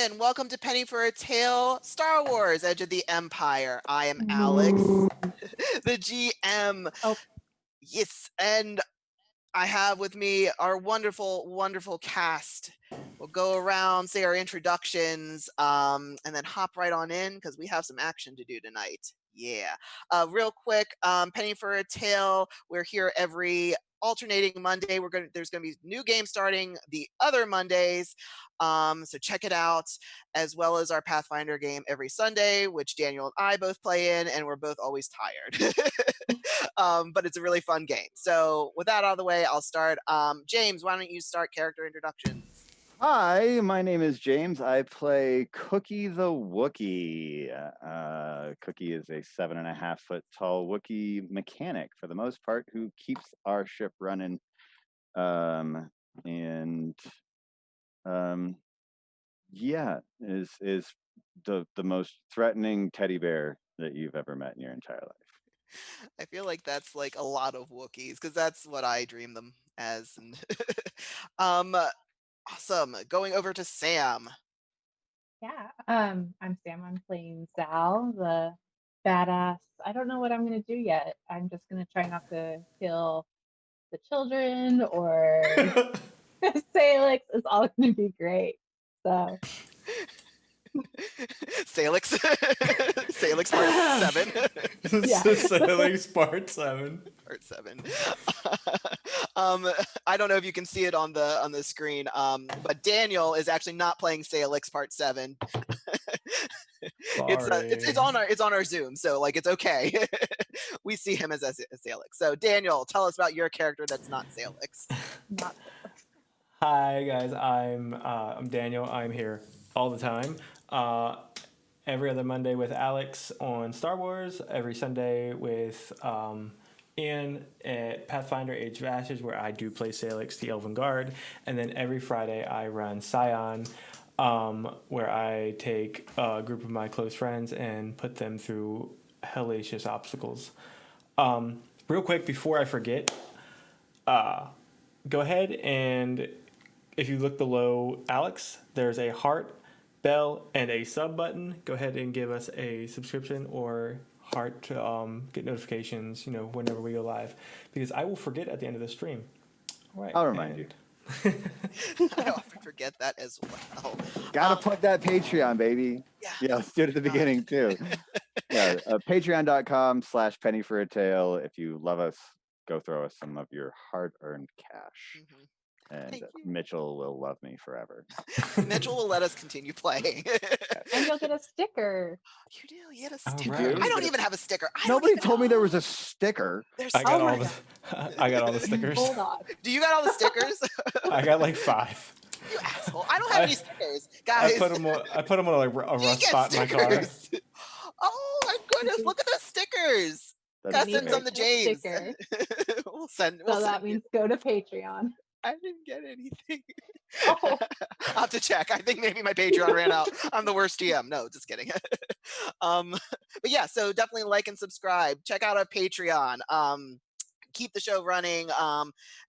in. Welcome to Penny for a Tale, Star Wars, Edge of the Empire. I am Alex, the GM. Oh. Yes, and I have with me our wonderful, wonderful cast. We'll go around, say our introductions, and then hop right on in because we have some action to do tonight. Yeah. Real quick, Penny for a Tale. We're here every alternating Monday. There's gonna be new games starting the other Mondays. So check it out, as well as our Pathfinder game every Sunday, which Daniel and I both play in, and we're both always tired. But it's a really fun game. So with that out of the way, I'll start. James, why don't you start character introductions? Hi, my name is James. I play Cookie the Wookiee. Cookie is a 7.5-foot tall Wookiee mechanic, for the most part, who keeps our ship running. Yeah, is the most threatening teddy bear that you've ever met in your entire life. I feel like that's like a lot of Wookiees because that's what I dream them as. And awesome. Going over to Sam. Yeah, I'm Sam. I'm playing Zal, the badass. I don't know what I'm gonna do yet. I'm just gonna try not to kill the children or Salix. It's all gonna be great. So Salix. Salix part 7. Yeah. Salix part 7. Part 7. I don't know if you can see it on the screen, but Daniel is actually not playing Salix part 7. It's on our Zoom, so like it's okay. We see him as Salix. So Daniel, tell us about your character that's not Salix. not Hi guys, I'm Daniel. I'm here all the time. Every other Monday with Alex on Star Wars. Every Sunday with Ian at Pathfinder Age of Ashes, where I do play Salix, the Elven Guard. And then every Friday I run Scion, where I take a group of my close friends and put them through hellacious obstacles. Real quick, before I forget, go ahead and if you look below Alex, there's a heart, bell, and a sub button. Go ahead and give us a subscription or heart to get notifications, whenever we go live, because I will forget at the end of the stream. All right, I'll remind you. I often forget that as well. Gotta plug that Patreon, baby. Yeah, let's do it at the beginning too. Yeah, patreon.com/penny for a tale. If you love us, go throw us some of your hard-earned cash. Mm-hmm. And Mitchell will love me forever. Mitchell will let us continue playing. And you'll get a sticker. You do? You get a sticker? Right. I don't even have a sticker. Nobody told me there was a sticker. I got all the stickers. Hold on. Do you got all the stickers? I got like 5. You asshole. I don't have any stickers. Guys. I put them on like a rough spot in my car. Oh my goodness, look at the stickers. Gotta send some to James. We'll send that means go to Patreon. I didn't get anything. Oh. I'll have to check. I think maybe my Patreon ran out. I'm the worst DM. No, just kidding. But yeah, so definitely like and subscribe. Check out our Patreon. Keep the show running.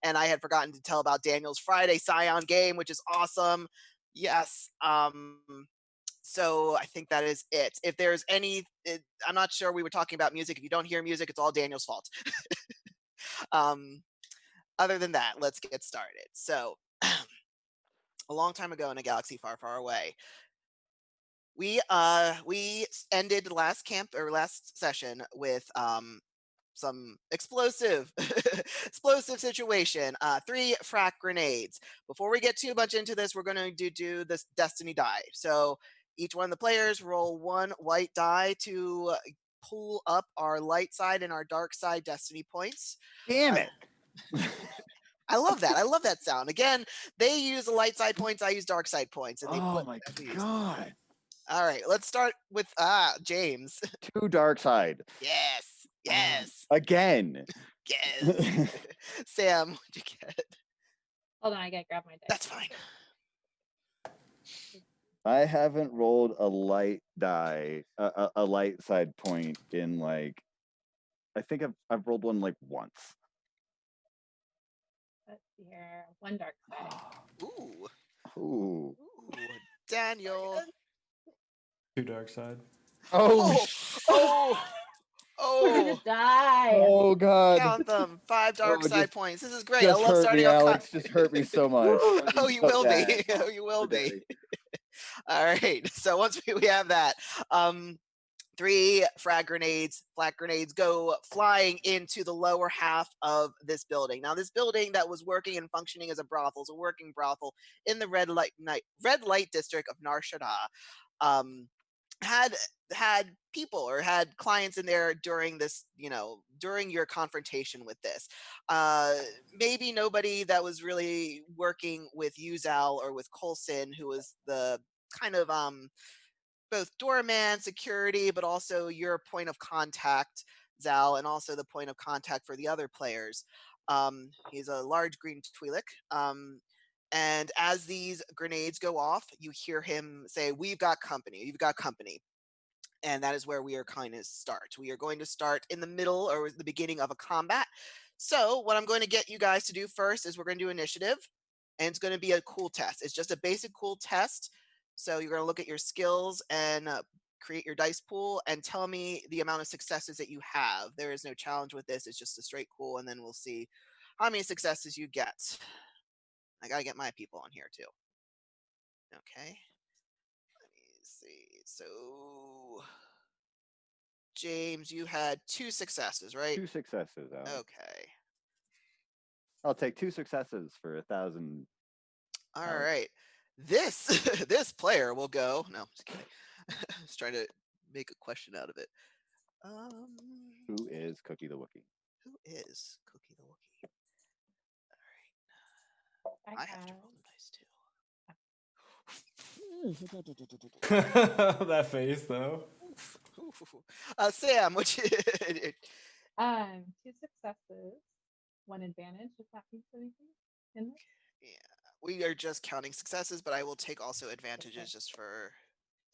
And I had forgotten to tell about Daniel's Friday Scion game, which is awesome. Yes. So I think that is it. If there's I'm not sure, we were talking about music. If you don't hear music, it's all Daniel's fault. Other than that, let's get started. So, a long time ago in a galaxy far, far away, we ended last session with some explosive situation. 3 frack grenades. Before we get too much into this, we're going to do this Destiny die. So each one of the players roll 1 white die to pull up our light side and our dark side Destiny points. Damn it. I love that. I love that sound. Again, they use the light side points. I use dark side points. And oh my god! All right, let's start with James. 2 dark side. Yes. Again. Yes. Sam, what'd you get? Hold on, I gotta grab my dice. That's fine. I haven't rolled a light die, a light side point in like, I think I've rolled one like once. Let's see here. 1 dark side. Ooh. Ooh. Daniel. Too dark side. Oh, oh, We're gonna oh. die. Oh God. Count them. 5 dark Oh, side just- points. This is great. I Just love hurt starting me, out. Alex. Just hurt me so much. Oh, you So will be. sad. Oh, you will be. Okay. All right. So once we have that, 3 flat grenades go flying into the lower half of this building. Now, this building that was working and functioning as a brothel, is a working brothel in the red light district of Nar Shaddaa, had people or had clients in there during this, during your confrontation with this. Maybe nobody that was really working with Uzal or with Coulson, who was the kind of both doorman, security, but also your point of contact, Zal, and also the point of contact for the other players. He's a large green Twi'lek. And as these grenades go off, you hear him say, "We've got company. You've got company." And that is where we are going to start. We are going to start in the middle or the beginning of a combat. So what I'm going to get you guys to do first is we're going to do initiative, and it's going to be a cool test. It's just a basic cool test. So you're going to look at your skills and create your dice pool and tell me the amount of successes that you have. There is no challenge with this. It's just a straight cool, and then we'll see how many successes you get. I got to get my people on here too. Okay. Let me see. So James, you had 2 successes, right? 2 successes, Alex. Okay. I'll take 2 successes for 1,000. All Alex. right. This this player will go. No, just kidding. I was trying to make a question out of it. Who is Cookie the Wookiee? Who is Cookie the Wookiee? All right. I have to roll the dice too. That face, though. Sam, what you? 2 successes, 1 advantage. If that means anything. In there? Yeah, we are just counting successes, but I will take also advantages just for.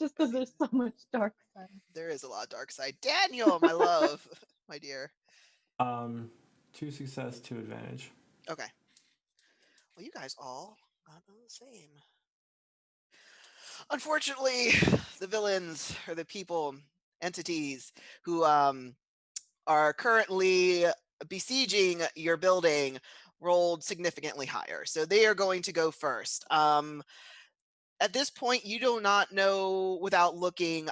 Just because there's so much dark side. There is a lot of dark side. Daniel, my love, my dear. 2 success, 2 advantage. Okay. Well, you guys all got the same. Unfortunately, the villains or the people, entities who are currently besieging your building rolled significantly higher. So they are going to go first. At this point, you do not know without looking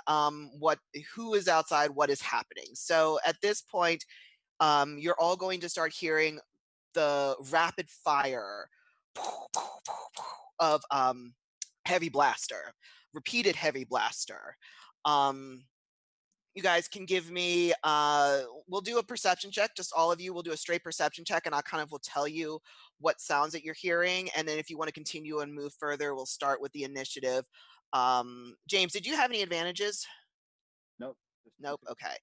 who is outside, what is happening. So at this point, you're all going to start hearing the rapid fire of heavy blaster, repeated heavy blaster. You guys can give me, we'll do a perception check. Just all of you will do a straight perception check, and I kind of will tell you what sounds that you're hearing. And then if you want to continue and move further, we'll start with the initiative. James, did you have any advantages? Nope. Nope. Okay.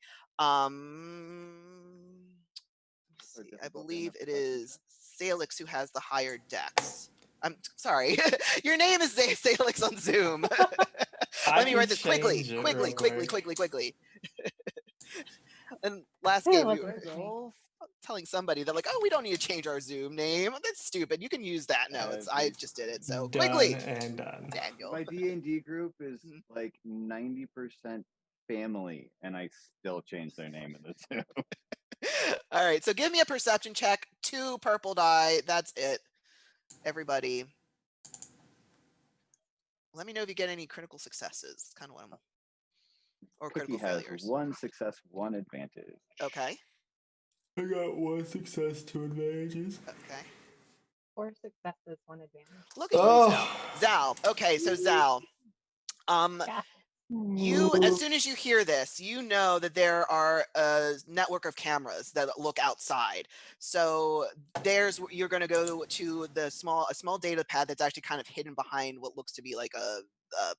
Let's see. I believe it is Salix who has the higher dex. I'm sorry. Your name is Salix on Zoom. Let me write this quickly. And last game, we were telling somebody that like, oh, we don't need to change our Zoom name. That's stupid. You can use that. No, I just did it. So Quigley and done. Daniel. My D&D group is like 90% family, and I still change their name in the Zoom. All right, so give me a perception check. 2 purple die. That's it. Everybody. Let me know if you get any critical successes. That's kind of what I'm. Or Cookie critical has failures. 1 success, 1 advantage. Okay. I got 1 success, 2 advantages. Okay. 4 successes, 1 advantage. Look at you, Zal. Okay, so Zal. Yeah. You, as soon as you hear this, you know that there are a network of cameras that look outside. So you're going to go to a small data pad that's actually kind of hidden behind what looks to be like a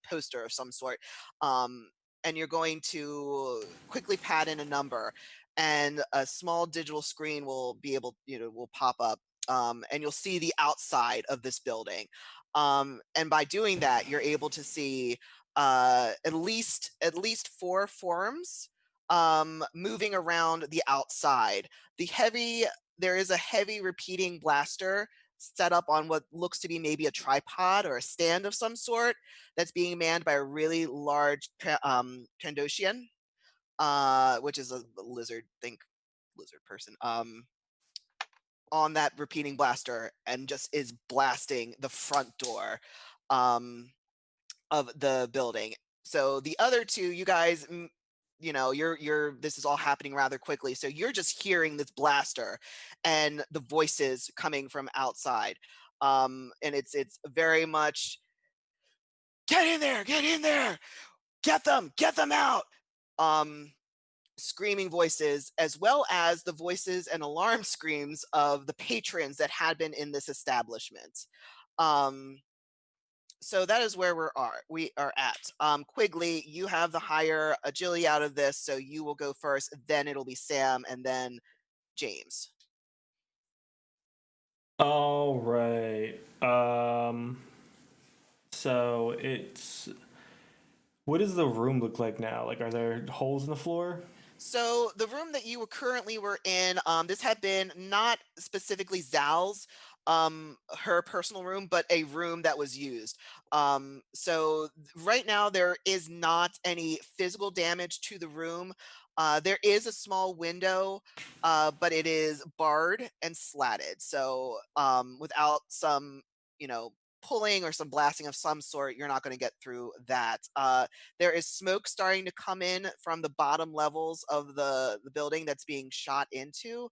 poster of some sort. And you're going to quickly pad in a number, and a small digital screen will will pop up, and you'll see the outside of this building. And by doing that, you're able to see at least 4 forms moving around the outside. There is a heavy repeating blaster set up on what looks to be maybe a tripod or a stand of some sort that's being manned by a really large Trandoshan, which is a lizard, think lizard person, on that repeating blaster, and just is blasting the front door of the building. So the other two, you guys, you're this is all happening rather quickly. So you're just hearing this blaster and the voices coming from outside. And it's very much, get in there, get them out. Screaming voices, as well as the voices and alarm screams of the patrons that had been in this establishment. So that is where we are at. Quigley, you have the higher agility out of this, so you will go first, then it'll be Sam, and then James. All right. So it's, what does the room look like now? Like, are there holes in the floor? So the room that you currently were in, this had been not specifically Zal's, her personal room, but a room that was used. So right now there is not any physical damage to the room. There is a small window, but it is barred and slatted. So without some, pulling or some blasting of some sort, you're not going to get through that. There is smoke starting to come in from the bottom levels of the building that's being shot into.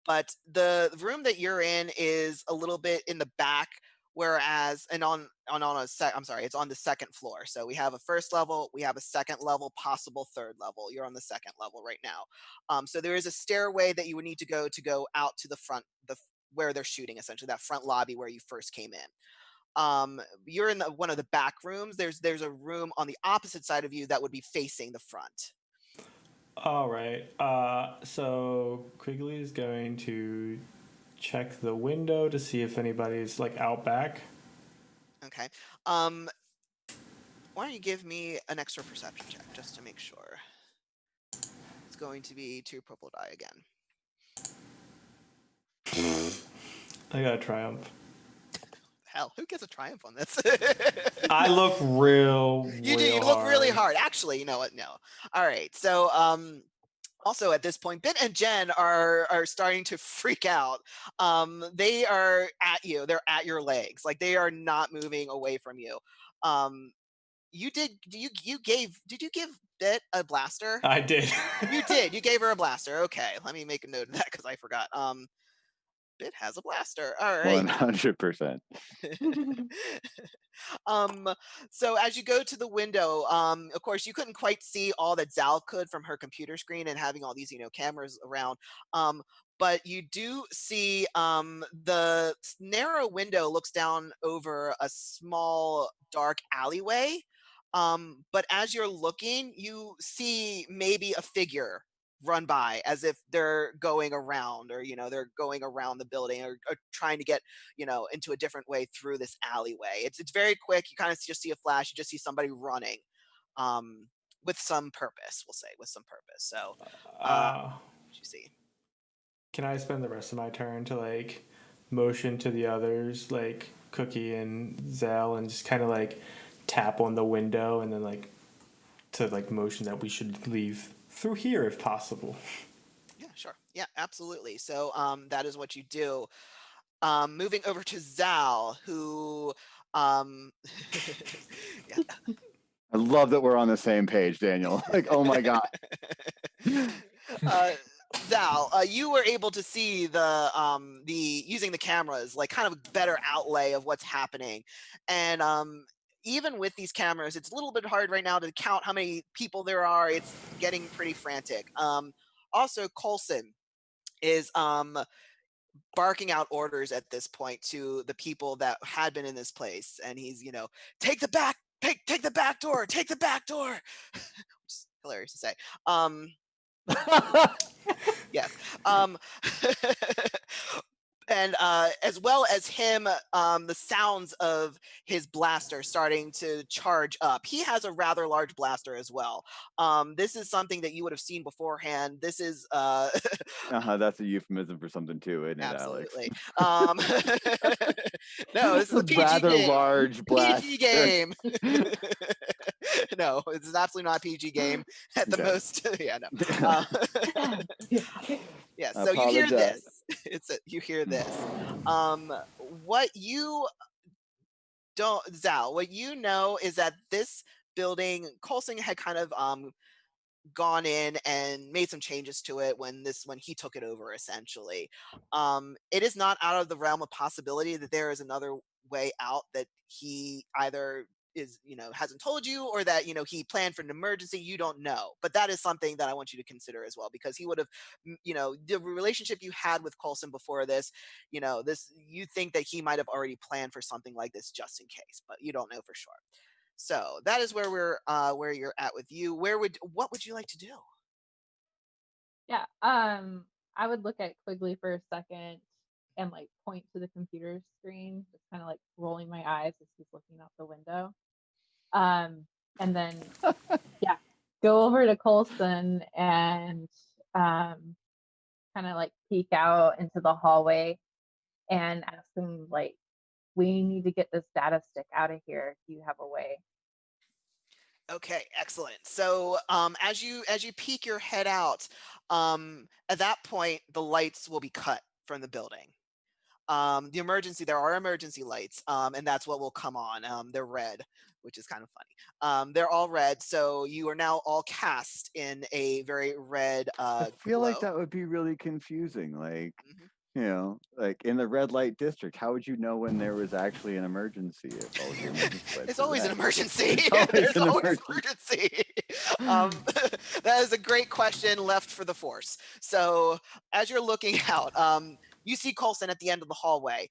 But the room that you're in is a little bit in the back, whereas and I'm sorry, it's on the second floor. So we have a first level, we have a second level, possible third level. You're on the second level right now. So there is a stairway that you would need to go out to the front, where they're shooting, essentially that front lobby where you first came in. You're in one of the back rooms. There's a room on the opposite side of you that would be facing the front. All right. So Quigley is going to check the window to see if anybody's like out back. Okay. Why don't you give me an extra perception check just to make sure? It's going to be 2 purple die again. I got a triumph. Hell, who gets a triumph on this? I look real. You do. You look really hard. Actually, you know what? No. All right. So, also at this point, Ben and Jen are starting to freak out. They are at you. They're at your legs. Like, they are not moving away from you. Did you give Bit a blaster? I did. You did. You gave her a blaster. Okay. Let me make a note of that because I forgot. Bit has a blaster. All right. 100%. So as you go to the window, of course you couldn't quite see all that Zal could from her computer screen and having all these, cameras around. But you do see the narrow window looks down over a small dark alleyway. But as you're looking, you see maybe a figure run by as if they're going around, or they're going around the building, or trying to get into a different way through this alleyway. It's very quick. You kind of just see a flash. You just see somebody running, with some purpose, we'll say, with some purpose. So what you see? Can I spend the rest of my turn to like motion to the others, like Cookie and Zell, and just kind of like tap on the window, and then like to like motion that we should leave through here if possible? Yeah, sure. Yeah, absolutely. So that is what you do. Moving over to Zal, who yeah. I love that we're on the same page, Daniel. Like, oh my God. Zal, you were able to see the using the cameras, like kind of a better outlay of what's happening. And even with these cameras, it's a little bit hard right now to count how many people there are. It's getting pretty frantic. Also, Coulson is barking out orders at this point to the people that had been in this place, and he's take the back door, take the back door. Which is hilarious to say. Yes. and as well as him, the sounds of his blaster starting to charge up. He has a rather large blaster as well. This is something that you would have seen beforehand. This is That's a euphemism for something too, isn't it, Alex? absolutely. No, this is a PG Rather game. large PG blaster. game. No, it's absolutely not a PG game. At the Okay. most, yeah, no. Yeah, so you hear Apologize. this. You hear this. What you don't, Zal, what you know is that this building, Colson had kind of gone in and made some changes to it when he took it over essentially. It is not out of the realm of possibility that there is another way out that he either is, hasn't told you, or that, he planned for an emergency. You don't know. But that is something that I want you to consider as well, because he would have, the relationship you had with Colson before this, you think that he might have already planned for something like this just in case, but you don't know for sure. So that is where where you're at with you. What would you like to do? Yeah. I would look at Quigley for a second and like point to the computer screen, just kind of like rolling my eyes as he's looking out the window. And then yeah, go over to Colson and kind of like peek out into the hallway and ask him like, we need to get this data stick out of here. Do you have a way? Okay, excellent. So as you peek your head out, at that point the lights will be cut from the building. There are emergency lights, and that's what will come on. They're red, which is kind of funny. They're all red, so you are now all cast in a very red I feel glow. like that would be really confusing. Like, Mhm. like in the red light district, how would you know when there was actually an emergency if all of your emergency lights It's were always an red? emergency. It's always There's an always emergency. emergency. Um, that is a great question left for the Force. So as you're looking out, you see Coulson at the end of the hallway.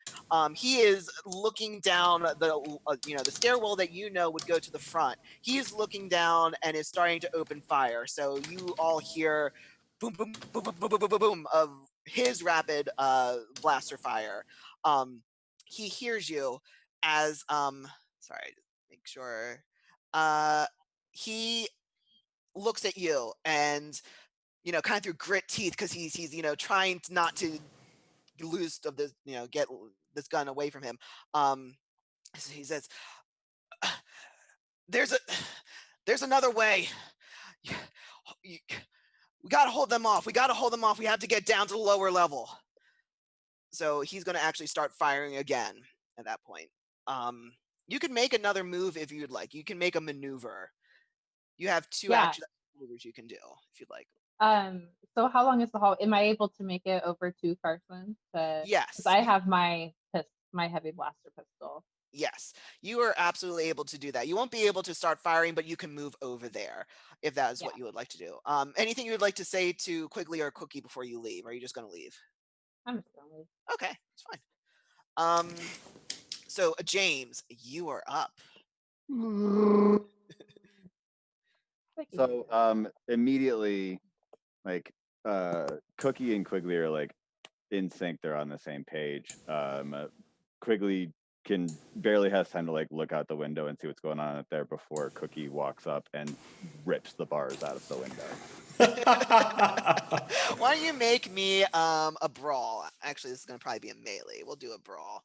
He is looking down the stairwell that would go to the front. He is looking down and is starting to open fire. So you all hear boom, boom, boom, boom, boom, boom, boom, boom, boom of his rapid blaster fire. He hears you as sorry, make sure. He looks at you and kind of through grit teeth, because he's trying not to lose of this, get this gun away from him. So he says, "There's a there's another way. You- we got to hold them off. We got to hold them off. We have to get down to the lower level." So he's going to actually start firing again at that point. You can make another move if you'd like. You can make a maneuver. You have two Yeah. action maneuvers you can do if you'd like. So how long is the hall? Am I able to make it over to Carson? Because Yes, I have my heavy blaster pistol. yes, you are absolutely able to do that. You won't be able to start firing, but you can move over there if that is what you would like to do. Anything you would like to say to Quigley or Cookie before you leave? Or are you just going to leave? I'm just gonna leave. Okay, it's fine. So James, you are up. So immediately, like Cookie and Quigley are like in sync. They're on the same page. Quigley barely has time to like look out the window and see what's going on out there before Cookie walks up and rips the bars out of the window. Why don't you make me a brawl? Actually, this is gonna probably be a melee. We'll do a brawl.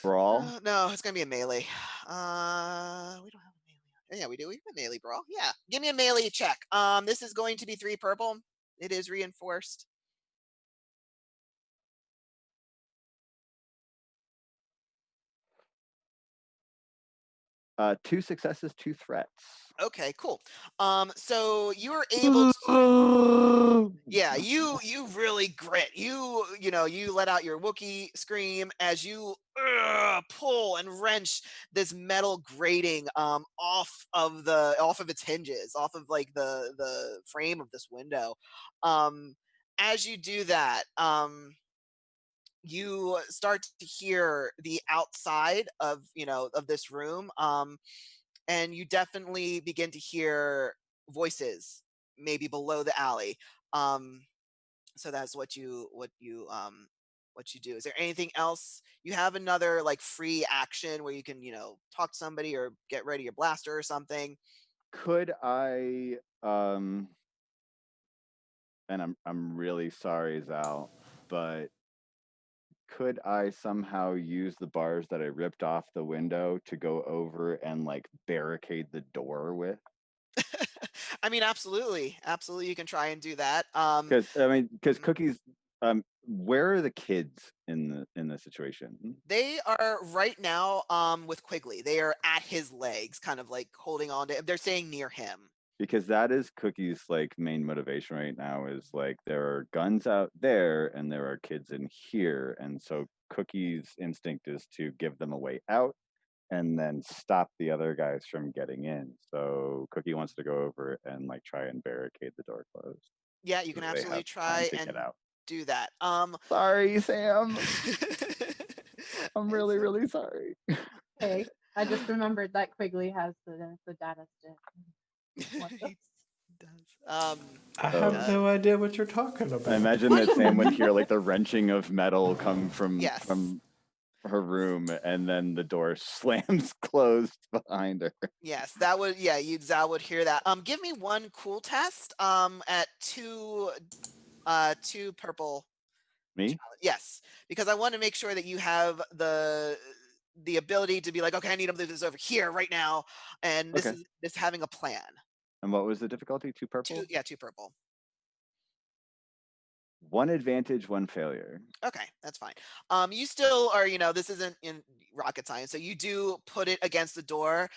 Brawl? No, it's gonna be a melee. We don't have a melee. Yeah, we do. We have a melee brawl. Yeah, give me a melee check. This is going to be 3 purple. It is reinforced. Two successes, 2 threats. Okay, cool. So you were able to, yeah, you really grit. You let out your Wookiee scream as you pull and wrench this metal grating off of its hinges, off of like the frame of this window. As you do that, you start to hear the outside of this room, and you definitely begin to hear voices maybe below the alley. So that's what you what you do. Is there anything else? You have another like free action where you can, talk to somebody or get ready your blaster or something. Could I and I'm really sorry, Zal, but could I somehow use the bars that I ripped off the window to go over and like barricade the door with? I mean, absolutely, absolutely, you can try and do that. Because Mhm. Cookies, where are the kids in the situation? They are right now with Quigley. They are at his legs, kind of like holding on to. They're staying near him. Because that is Cookie's like main motivation right now is like there are guns out there and there are kids in here, and so Cookie's instinct is to give them a way out and then stop the other guys from getting in. So Cookie wants to go over and like try and barricade the door closed Yeah, you so can that they absolutely have time try to get and out. do that. Sorry, Sam. I'm It's really, really sorry. Hey, I just remembered that Quigley has the data stick. What the? he does. I He Oh, have no does. idea what you're talking I about. imagine What do that you Sam would mean? hear like the wrenching of metal come Yes. from her room, and then the door slams closed behind her. Yes, that would Zal would hear that. Give me one cool test. At two purple. Me? Yes, because I want to make sure that you have the ability to be like, okay, I need to move this over here right now, and this Okay. is this having a plan. And what was the difficulty? Two purple? Two purple. One advantage, one failure. Okay, that's fine. You still are, this isn't in rocket science, so you do put it against the door.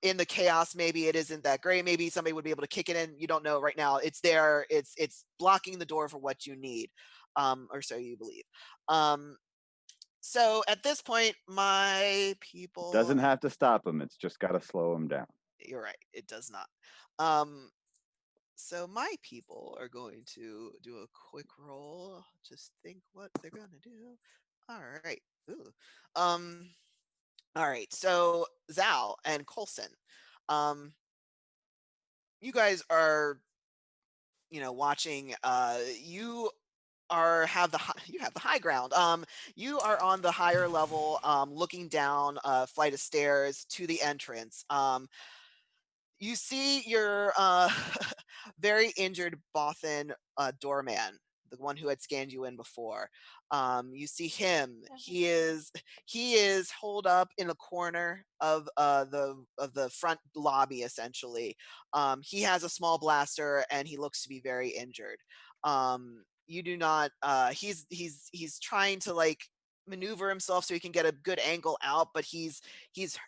In the chaos, maybe it isn't that great. Maybe somebody would be able to kick it in. You don't know right now. It's there. It's blocking the door for what you need, or so you believe. So at this point, my people, Doesn't have to stop him. It's just got to slow him down. you're right. It does not. Um, so my people are going to do a quick roll. Just think what they're gonna do. All right. Ooh. Um. All right. So Zal and Colson, um, you guys are, watching. You have you have the high ground. You are on the higher level, looking down a flight of stairs to the entrance. You see your very injured Bothan doorman, the one who had scanned you in before. You see him. He is holed up in a corner of the front lobby. Essentially, he has a small blaster and he looks to be very injured. You do not. He's trying to like maneuver himself so he can get a good angle out, but he's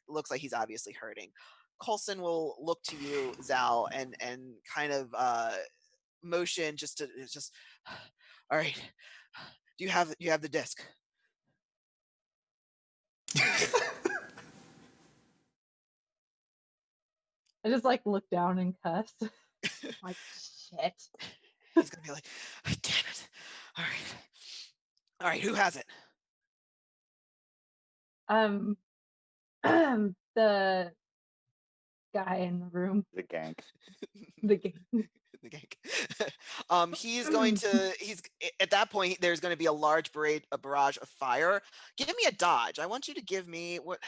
looks like he's obviously hurting. Coulson will look to you, Zal, and kind of motion just. All right. Do you have the disc? I just like look down and cuss. Like shit. He's gonna be like, damn it. All right. All right. Who has it? Um, the guy in the room, The gank. the gang. The gank. He is going to. He's at that point. There's going to be a large a barrage of fire. Give me a dodge. I want you to give me what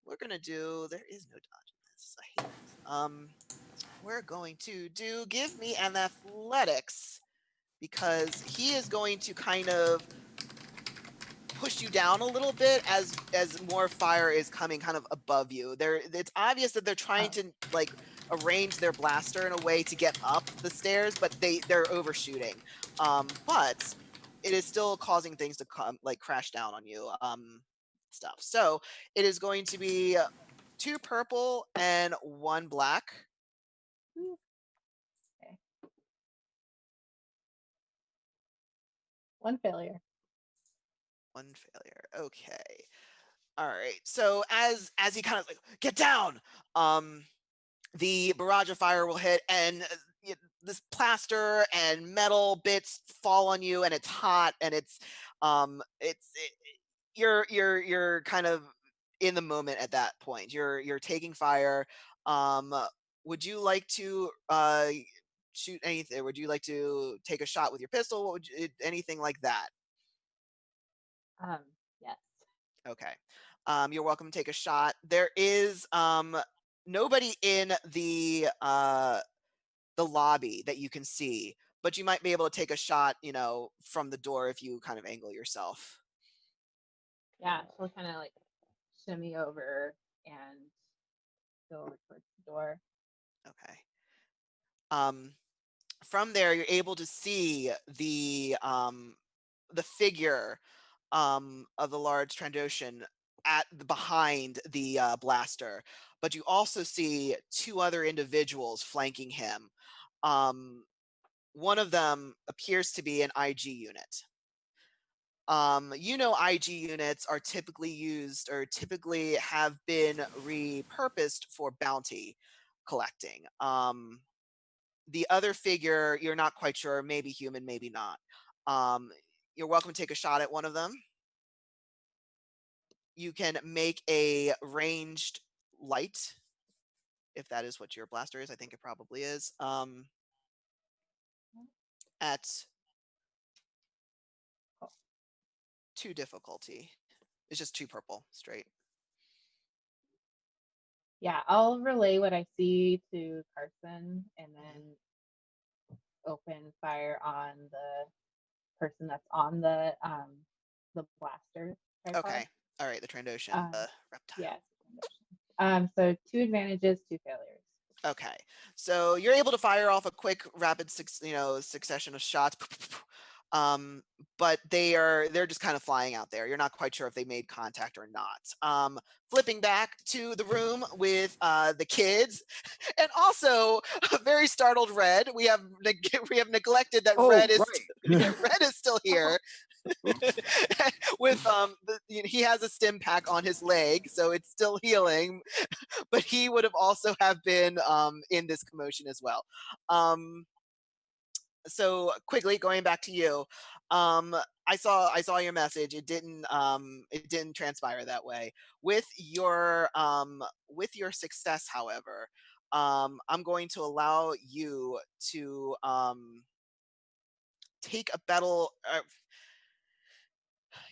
we're gonna do. There is no dodge in this. I hate this. We're going to do. Give me an athletics because he is going to kind of push you down a little bit as more fire is coming kind of above you. It's obvious that they're trying to like arrange their blaster in a way to get up the stairs, but they're overshooting. But it is still causing things to come like crash down on you. Stuff. So it is going to be two purple and one black. Okay. One failure. One failure. Okay. All right. So as he kind of like get down, the barrage of fire will hit, and this plaster and metal bits fall on you, and it's hot, and you're kind of in the moment at that point. You're taking fire. Um, would you like to shoot anything? Would you like to take a shot with your pistol? What would you, anything like that? Yes. Okay. You're welcome to take a shot. There is nobody in the lobby that you can see, but you might be able to take a shot, from the door if you kind of angle yourself. Yeah, she'll kind of like shimmy over and go over towards the door. Okay. From there, you're able to see the figure of the large Trandoshan behind the blaster, but you also see two other individuals flanking him. One of them appears to be an IG unit. IG units are typically used or typically have been repurposed for bounty collecting. The other figure, you're not quite sure, maybe human, maybe not. You're welcome to take a shot at one of them. You can make a ranged light, if that is what your blaster is. I think it probably is. At Cool. 2 difficulty. It's just 2 purple straight. Yeah, I'll relay what I see to Carson and then open fire on the person that's on the blaster tripod. Okay. All right. The Trandoshan, the reptile. Yes. So 2 advantages, 2 failures. Okay, so you're able to fire off a quick, rapid, succession of shots, but they're just kind of flying out there. You're not quite sure if they made contact or not. Flipping back to the room with the kids, and also a very startled Red. We have neglected that Red is Red is still here. With he has a stim pack on his leg, so it's still healing. But he would have also have been in this commotion as well. So Quigley, going back to you, I saw your message. It didn't transpire that way. With your success, however, I'm going to allow you to take a battle.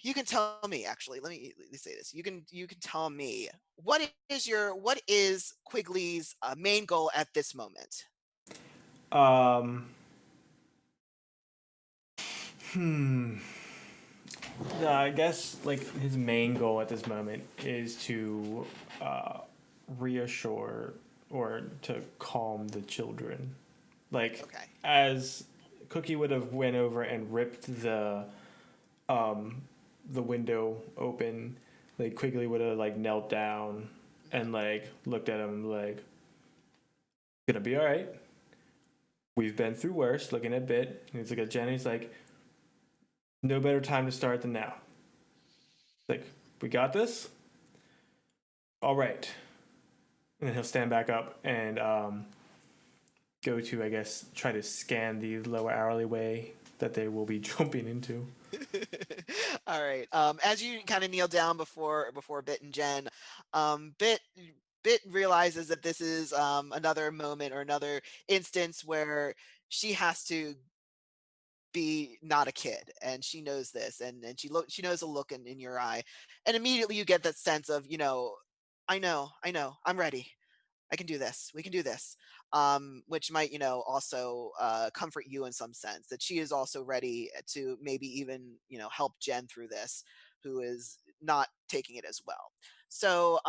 You can tell me, actually. Let me say this. You can tell me what is Quigley's main goal at this moment. I guess like his main goal at this moment is to reassure or to calm the children. Like Okay. as Cookie would have went over and ripped the window open, like Quigley would have like knelt down and like looked at him like, gonna be all right. We've been through worse. Looking at Bit, and he's like at Jen. He's like, no better time to start than now. Like, we got this. All right. And then he'll stand back up and go to, I guess, try to scan the lower alleyway that they will be jumping into. All right. As you kind of kneel down before Bit and Jen, Bit realizes that this is another moment or another instance where she has to be not a kid, and she knows this, and she knows the look in your eye, and immediately you get that sense of, I know, I'm ready. I can do this. We can do this. Which might, also comfort you in some sense that she is also ready to maybe even, help Jen through this, who is not taking it as well. So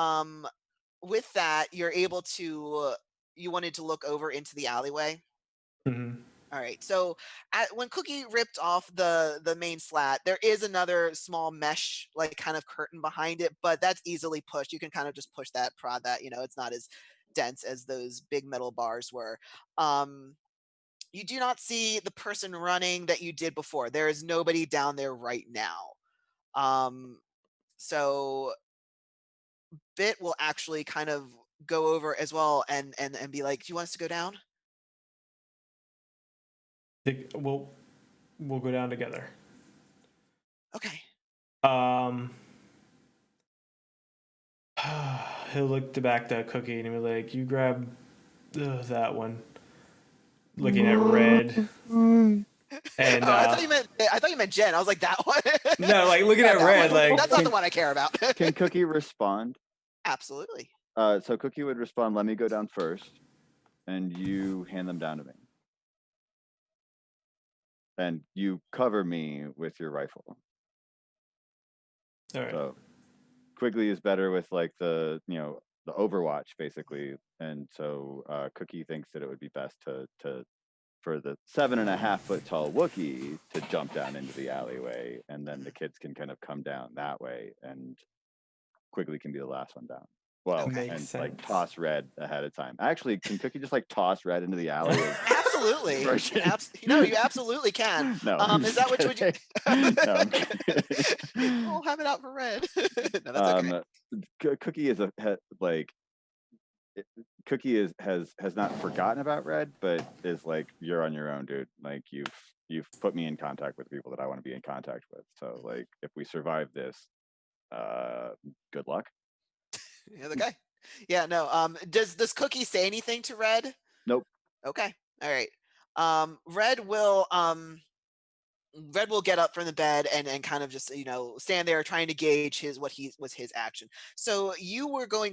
with that, you're able to, you wanted to look over into the alleyway. Mm-hmm. All right. So when Cookie ripped off the main slat, there is another small mesh like kind of curtain behind it, but that's easily pushed. You can kind of just push that, prod that. It's not as dense as those big metal bars were. You do not see the person running that you did before. There is nobody down there right now. So Bit will actually kind of go over as well and be like, "Do you want us to go down?" We'll go down together. Okay. He'll look back to Cookie and he'll be like, you grab that one. Looking at Red. And I thought you meant Jen. I was like, that one. no, like looking Yeah, at that Red, one. like That's not the one I care about. Can Cookie respond? Absolutely. So Cookie would respond, let me go down first, and you hand them down to me. And you cover me with your rifle. all right. So Quigley is better with like the Overwatch basically, and so Cookie thinks that it would be best for the 7.5-foot tall Wookiee to jump down into the alleyway, and then the kids can kind of come down that way, and Quigley can be the last one down. Well, Okay. Makes and sense. like toss Red ahead of time. Actually, can Cookie just like toss Red into the alley? Absolutely. Version. No, you absolutely can. No, I'm Is just that what you would you? kidding. No, I'm kidding. We'll have it out for Red. No, that's okay. Cookie is Cookie has not forgotten about Red, but is like, you're on your own, dude. Like you've put me in contact with people that I want to be in contact with. So like, if we survive this, good luck. You're the guy. Yeah, no. Does Cookie say anything to Red? Nope. Okay. All right. Red will get up from the bed and kind of just stand there trying to gauge what was his action. So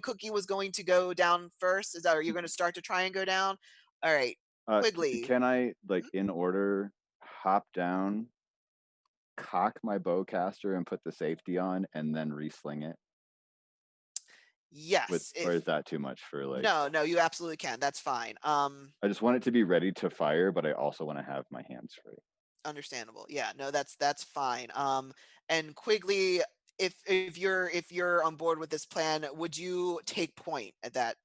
Cookie was going to go down first. Is that, or you're going to start to try and go down? All right. Quigley. Can I like in order hop down, cock my bowcaster, and put the safety on, and then resling it? Yes. Or is that too much for like? No, you absolutely can. That's fine. I just want it to be ready to fire, but I also want to have my hands free. Understandable. Yeah, no, that's fine. And Quigley, if you're on board with this plan, would you take point at that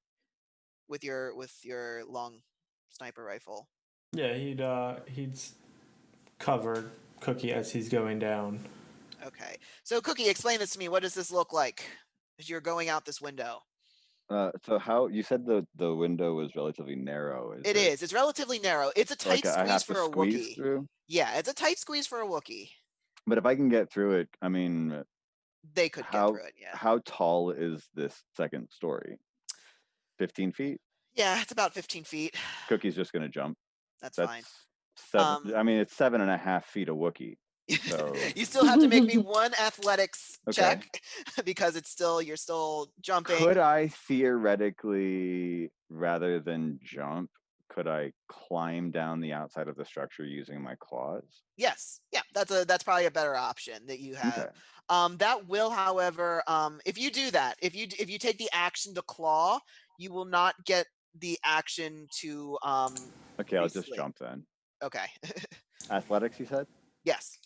with your long sniper rifle? Yeah, he'd cover Cookie as he's going down. Okay. So Cookie, explain this to me. What does this look like as you're going out this window? So how you said the window was relatively narrow? It is. It's relatively narrow. It's a tight I squeeze have for to a squeeze Wookiee. through? Yeah, it's a tight squeeze for a Wookiee. But if I can get through it, I mean, They could get through it. Yeah. How tall is this second story? 15 feet? Yeah, it's about 15 feet. Cookie's just gonna jump. That's fine. I mean, it's 7.5 feet a Wookiee. So you still have to make me one athletics check because you're still jumping. Could I theoretically, rather than jump, could I climb down the outside of the structure using my claws? Yes. Yeah, that's probably a better option that you have. Okay. That will, however, if you do that, if you take the action to claw, you will not get the action to Okay, I'll just jump then. Okay. Athletics, you said? Yes.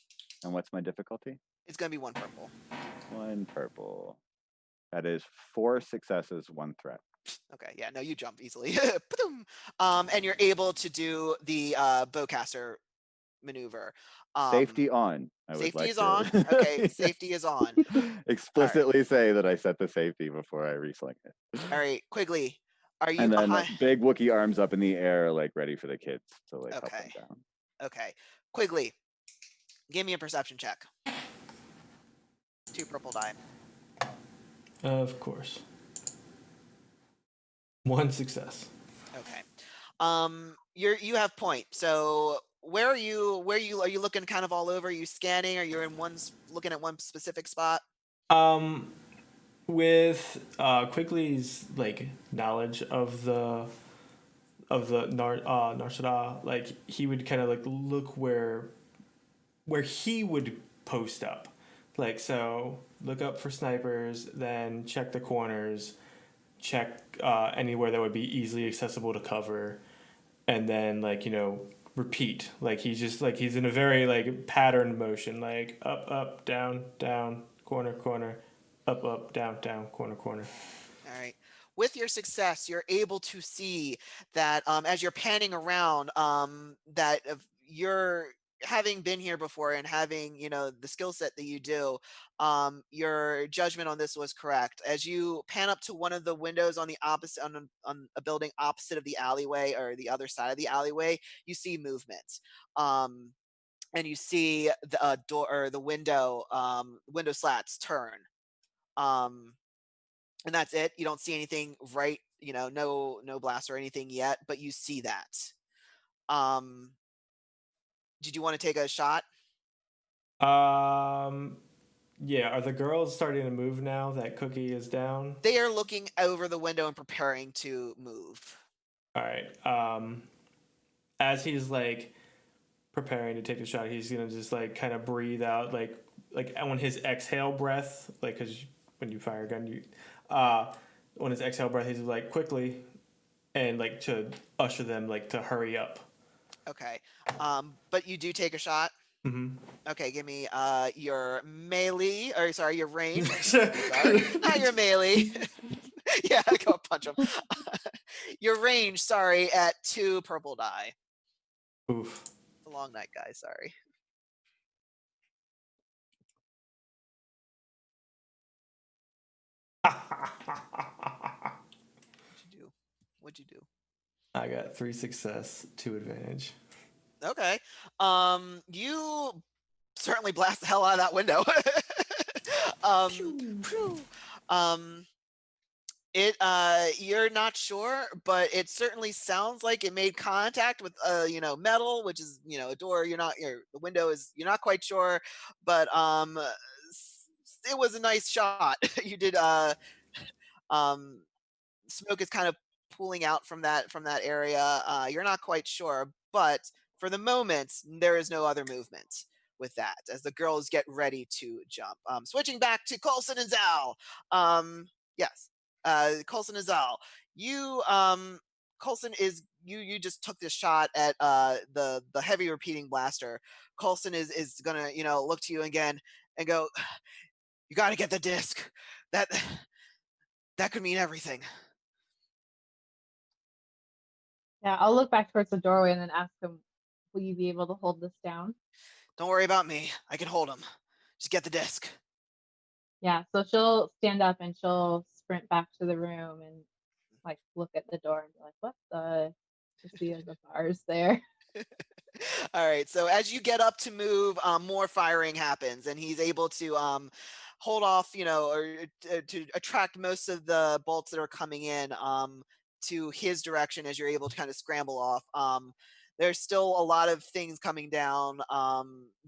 And what's my difficulty? It's going to be 1 purple. 1 purple. That is 4 successes, 1 threat. Okay, yeah, no, you jump easily. And you're able to do the bowcaster maneuver. Safety on. Safety is on. Okay, safety is on. Explicitly say that I set the safety before I resling it. All right, Quigley, are you and then behind? Big Wookiee arms up in the air, like ready for the kids to like help them down. Okay, Quigley, give me a perception check. 2 purple die. Of course. 1 success. Okay. You have point. So are you looking kind of all over? Are you scanning? Are you looking at one specific spot? With Quigley's like knowledge of the Narshada, like he would kind of like look where he would post up. Like, so look up for snipers, then check the corners, check anywhere that would be easily accessible to cover, and then like, repeat. Like he's just like, he's in a very like patterned motion, like up, down, corner, up, down, corner. All right. With your success, you're able to see that as you're panning around, that you're having been here before and having the skill set that you do, your judgment on this was correct. As you pan up to one of the windows on the opposite on a building opposite of the alleyway, or the other side of the alleyway, you see movement. And you see the door, or the window slats turn. And that's it. You don't see anything, right? No blast or anything yet, but you see that. Did you want to take a shot? Yeah. Are the girls starting to move now that Cookie is down? They are looking over the window and preparing to move. All right. As he's like preparing to take the shot, he's gonna just like kind of breathe out like on his exhale breath, like because when you fire a gun, you on his exhale breath, he's like quickly and like to usher them like to hurry up. Okay. But you do take a shot. Mm-hmm. Okay, give me your melee, or sorry, your range. Sorry. Not your melee. Yeah, go punch him. Your range, sorry, at 2 purple die. Oof. It's a long night, guys. Sorry. What'd you do? What'd you do? I got 3 success, 2 advantage. Okay. You certainly blast the hell out of that window. Phew. You're not sure, but it certainly sounds like it made contact with metal, which is a door. The window is, you're not quite sure, but it was a nice shot. You did um smoke is kind of pooling out from that area. You're not quite sure, but for the moment, there is no other movement with that as the girls get ready to jump. Switching back to Coulson and Zal. Yes, Coulson and Zal. You, Coulson is you just took this shot at the heavy repeating blaster. Coulson is gonna look to you again and go, "You got to get the disc. That that could mean everything." Yeah, I'll look back towards the doorway and then ask him, will you be able to hold this down? Don't worry about me. I can hold him. Just get the disc. Yeah, so she'll stand up and she'll sprint back to the room and like look at the door and be like, what the? To see the bars there. All right. So as you get up to move, more firing happens, and he's able to hold off, or to attract most of the bolts that are coming in to his direction as you're able to kind of scramble off. There's still a lot of things coming down.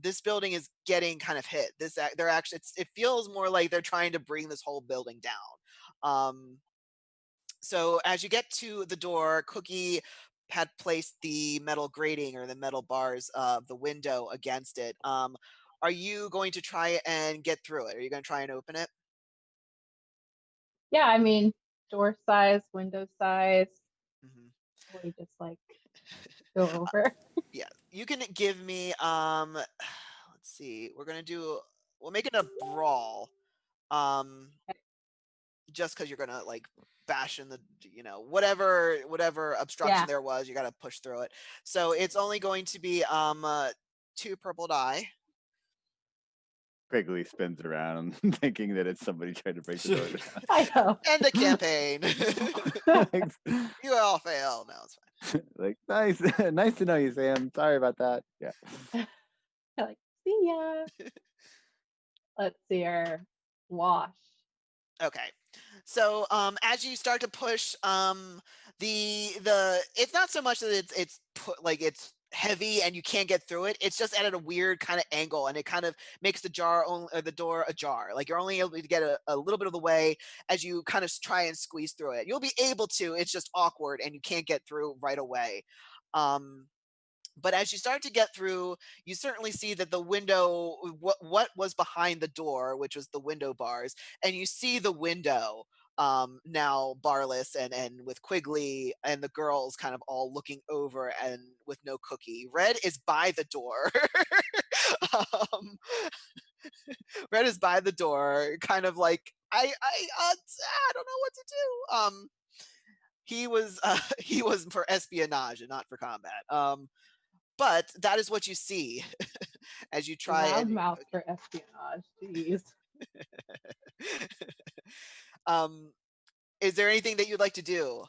This building is getting kind of hit. They're actually, it feels more like they're trying to bring this whole building down. So as you get to the door, Cookie had placed the metal grating or the metal bars of the window against it. Are you going to try and get through it? Are you going to try and open it? Yeah, I mean, door size, window size. Mhm. We just like go over. Yeah, you can give me. Let's see. We'll make it a brawl. Just because you're gonna like bash in the whatever obstruction Yeah. there was, you got to push through it. So it's only going to be 2 purple die. Quigley spins around thinking that it's somebody trying to break the door down. I know. End the campaign. You all fail. No, it's fine. Like, nice, nice to know you, Sam. Sorry about that. Yeah. Like, see ya. Let's see our wash. Okay. So as you start to push, the it's not so much that it's put like it's heavy and you can't get through it. It's just at a weird kind of angle, and it kind of makes the door ajar. Like you're only able to get a little bit of the way as you kind of try and squeeze through it. You'll be able to. It's just awkward, and you can't get through right away. But as you start to get through, you certainly see that the window, what was behind the door, which was the window bars, and you see the window now barless and with Quigley and the girls kind of all looking over and with no Cookie. Red is by the door. um, Red is by the door, kind of like I don't know what to do. He was for espionage and not for combat. But that is what you see as you try and Loudmouth for espionage. Jeez. is there anything that you'd like to do?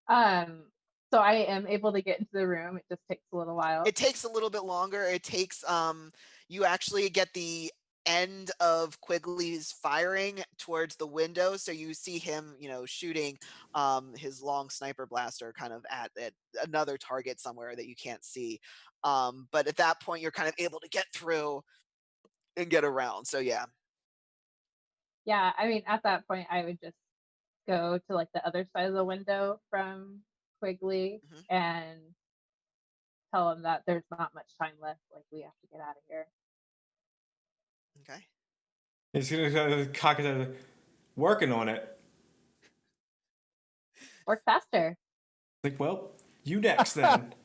So I am able to get into the room. It just takes a little while. It takes a little bit longer. It takes you actually get the end of Quigley's firing towards the window, so you see him, shooting his long sniper blaster kind of at another target somewhere that you can't see. But at that point, you're kind of able to get through and get around. So yeah. Yeah, I mean, at that point, I would just go to like the other side of the window from Quigley Mhm. and tell him that there's not much time left. Like, we have to get out of here. Okay. He's gonna cock his head, working on it. Work faster. Like, well, you next then.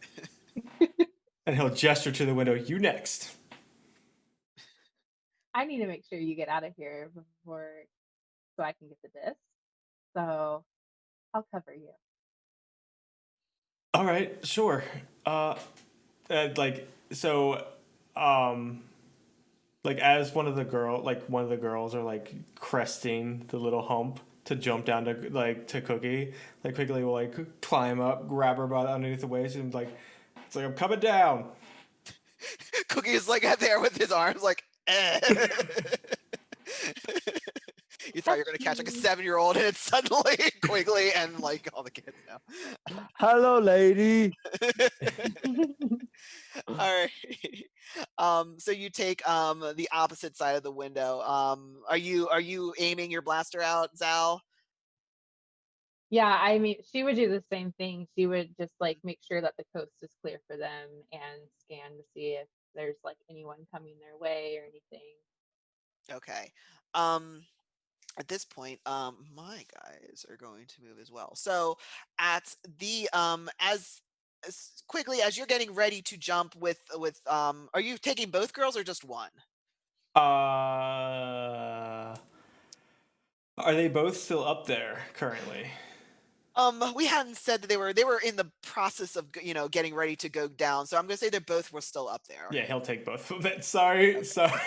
And he'll gesture to the window, you next. I need to make sure you get out of here before so I can get the disc. So I'll cover you. All right, sure. Like, so, like as one of the girls are like cresting the little hump to jump down to Cookie, like Quigley will like climb up, grab her by underneath the waist, and like it's like I'm coming down. Cookie is like out there with his arms like, eh. You thought you were going to catch like a 7-year-old and it's suddenly Quigley and like all the kids now. Hello, lady. All right. So you take the opposite side of the window. Are you aiming your blaster out, Zal? Yeah, I mean, she would do the same thing. She would just like make sure that the coast is clear for them and scan to see if there's like anyone coming their way or anything. Okay. At this point, my guys are going to move as well. So at the as quickly as you're getting ready to jump with are you taking both girls or just one? Are they both still up there currently? We hadn't said that they were in the process of getting ready to go down. So I'm gonna say they both were still up there. Yeah, he'll take both of them. Sorry, Okay. sorry,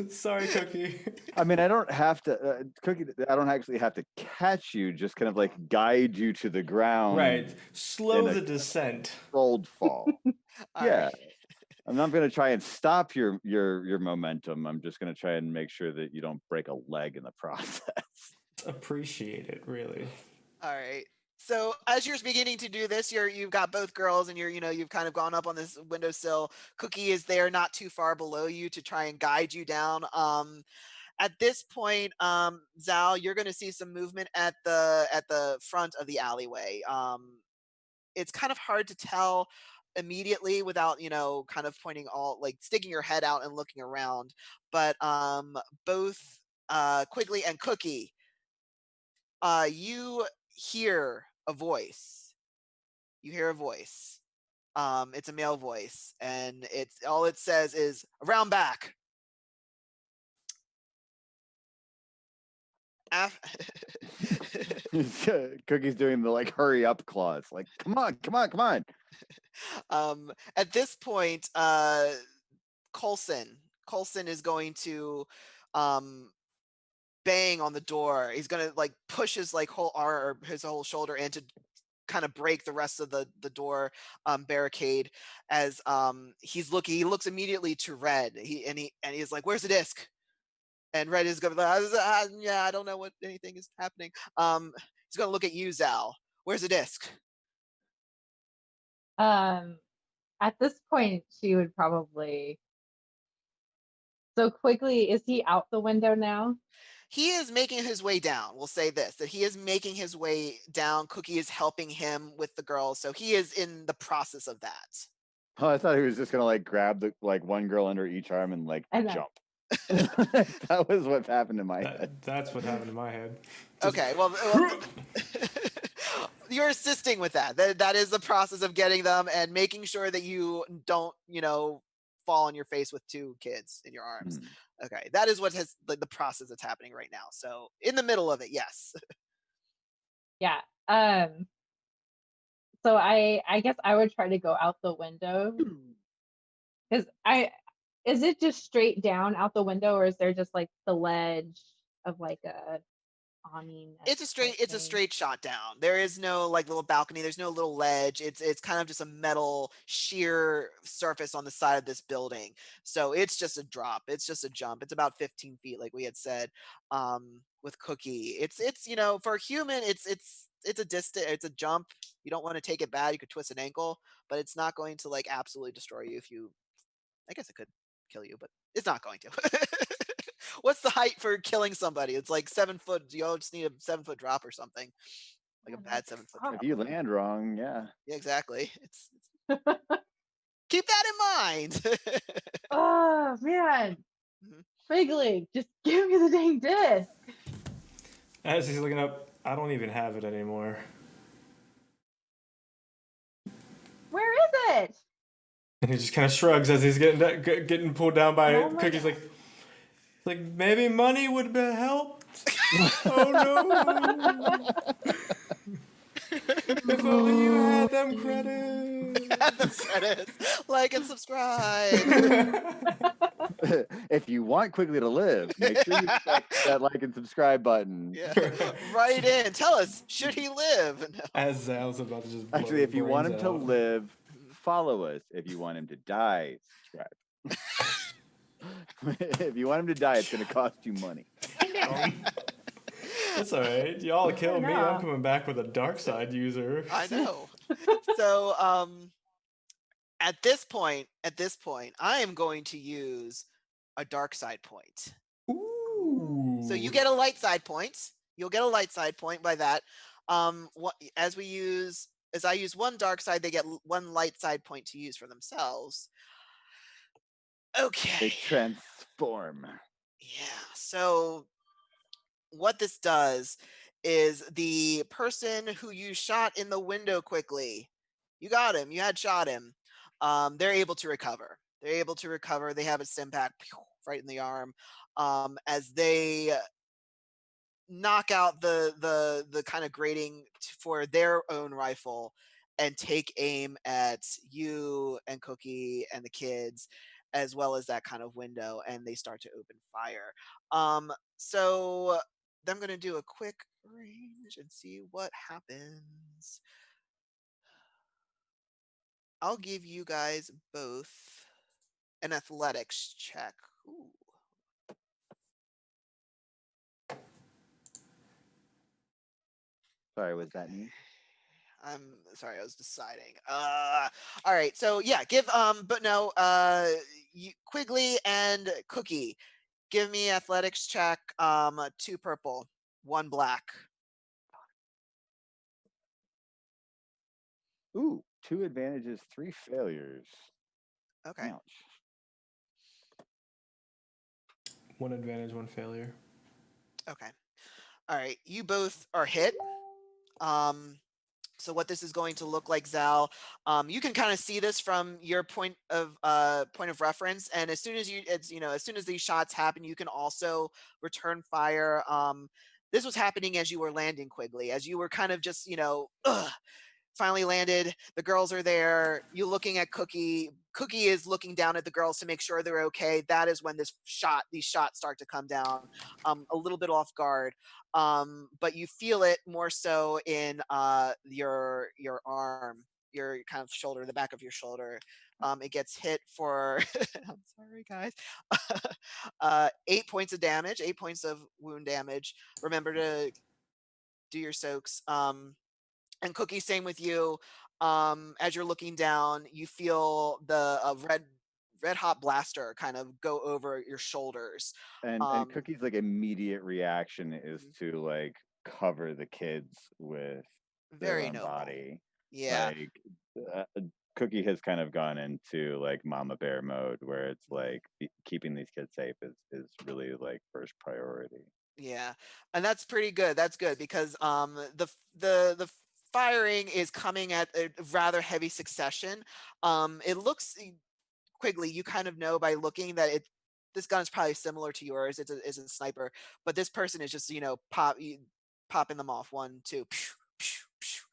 sorry, Cookie. I mean, I don't have to, Cookie. I don't actually have to catch you. Just kind of like guide you to the ground. Right, slow in a the descent. controlled fall. All Yeah. right. I'm not going to try and stop your momentum. I'm just going to try and make sure that you don't break a leg in the process. Appreciate it, really. All right. So as you're beginning to do this, you've got both girls and you've kind of gone up on this windowsill. Cookie is there not too far below you to try and guide you down. At this point, Zal, you're going to see some movement at the front of the alleyway. It's kind of hard to tell immediately without kind of pointing all like sticking your head out and looking around. But both Quigley and Cookie, you hear a voice. You hear a voice. It's a male voice, and it's all it says is "around back." Cookie's doing the like hurry up clause. Like, come on, come on, come on. At this point, Coulson is going to bang on the door. He's gonna like push his like whole arm or his whole shoulder in to kind of break the rest of the door barricade as he looks immediately to Red. He's like, "Where's the disc?" And Red is gonna be like, "Yeah, I don't know what anything is happening." He's gonna look at you, Zal. "Where's the disc?" At this point, she would probably. So Quigley, is he out the window now? He is making his way down. We'll say this, that he is making his way down. Cookie is helping him with the girls. So he is in the process of that. Oh, I thought he was just gonna like grab the like one girl under each arm and like jump. That was what happened in my head. That's what happened in my head. Okay, well you're assisting with that. That is the process of getting them and making sure that you don't, fall on your face with two kids in your arms. Okay, that is what has like the process that's happening right now. So in the middle of it, yes. Yeah. So I guess I would try to go out the window because is it just straight down out the window or is there just like the ledge of like a awning. It's a straight shot down. There is no like little balcony. There's no little ledge. It's kind of just a metal sheer surface on the side of this building. So it's just a drop. It's just a jump. It's about 15 feet, like we had said. With Cookie, it's for a human, it's a distance. It's a jump. You don't want to take it bad. You could twist an ankle, but it's not going to like absolutely destroy you. If you, I guess it could kill you, but it's not going to. What's the height for killing somebody? It's like 7 foot. You all just need a 7 foot drop or something, like a bad 7 foot drop. If you land wrong, yeah. Yeah, exactly. It's keep that in mind. Oh man, Mhm. Quigley, just give me the dang disc. As he's looking up, I don't even have it anymore. Where is it? And he just kind of shrugs as he's getting pulled down by Oh my Cookie's. God. Like maybe money would have helped. Oh no! If only you had them credits. Add the credits, like and subscribe. If you want Quigley to live, make sure you press that like and subscribe button. Yeah, write in. Tell us, should he live? No. As Zal's about to just blow Actually, if you want him brains to out. live, follow us. If you want him to die, subscribe. If you want him to die, it's going to cost you money. That's all right. Y'all kill me. I'm know. coming back with a dark side user. I know. So, at this point, I am going to use a dark side point. Ooh. So you get a light side point. You'll get a light side point by that. As I use one dark side, they get one light side point to use for themselves. They Okay. transform. Yeah. So what this does is the person who you shot in the window quickly, you got him. You had shot him. They're able to recover. They have a stim pack right in the arm. As they knock out the kind of grating for their own rifle and take aim at you and Cookie and the kids, as well as that kind of window, and they start to open fire. So I'm going to do a quick range and see what happens. I'll give you guys both an athletics check. Ooh. Sorry, was that me? I'm sorry, I was deciding. All right, so yeah, but no, Quigley and Cookie, give me athletics check. 2 purple, 1 black. Ooh, 2 advantages, 3 failures. Okay. Ouch. 1 advantage, 1 failure. Okay. All right, you both are hit. So what this is going to look like, Zal, you can kind of see this from your point of reference, and as soon as these shots happen, you can also return fire. This was happening as you were landing, Quigley, as you were kind of just finally landed. The girls are there. You looking at Cookie. Cookie is looking down at the girls to make sure they're okay. That is when these shots start to come down, a little bit off guard. But you feel it more so in your arm, your kind of shoulder, the back of your shoulder. It gets hit for I'm sorry, guys. 8 points of damage, 8 points of wound damage. Remember to do your soaks. And Cookie, same with you. As you're looking down, you feel the red hot blaster kind of go over your shoulders. And Cookie's like immediate reaction is to like cover the kids with their Very own noble. body. Yeah. Like Cookie has kind of gone into like mama bear mode where it's like keeping these kids safe is really like first priority. Yeah, and that's pretty good. That's good because the firing is coming at a rather heavy succession. It looks, Quigley, you kind of know by looking that this gun is probably similar to yours. It's a sniper, but this person is just popping them off 1, 2, pew, pew, pew.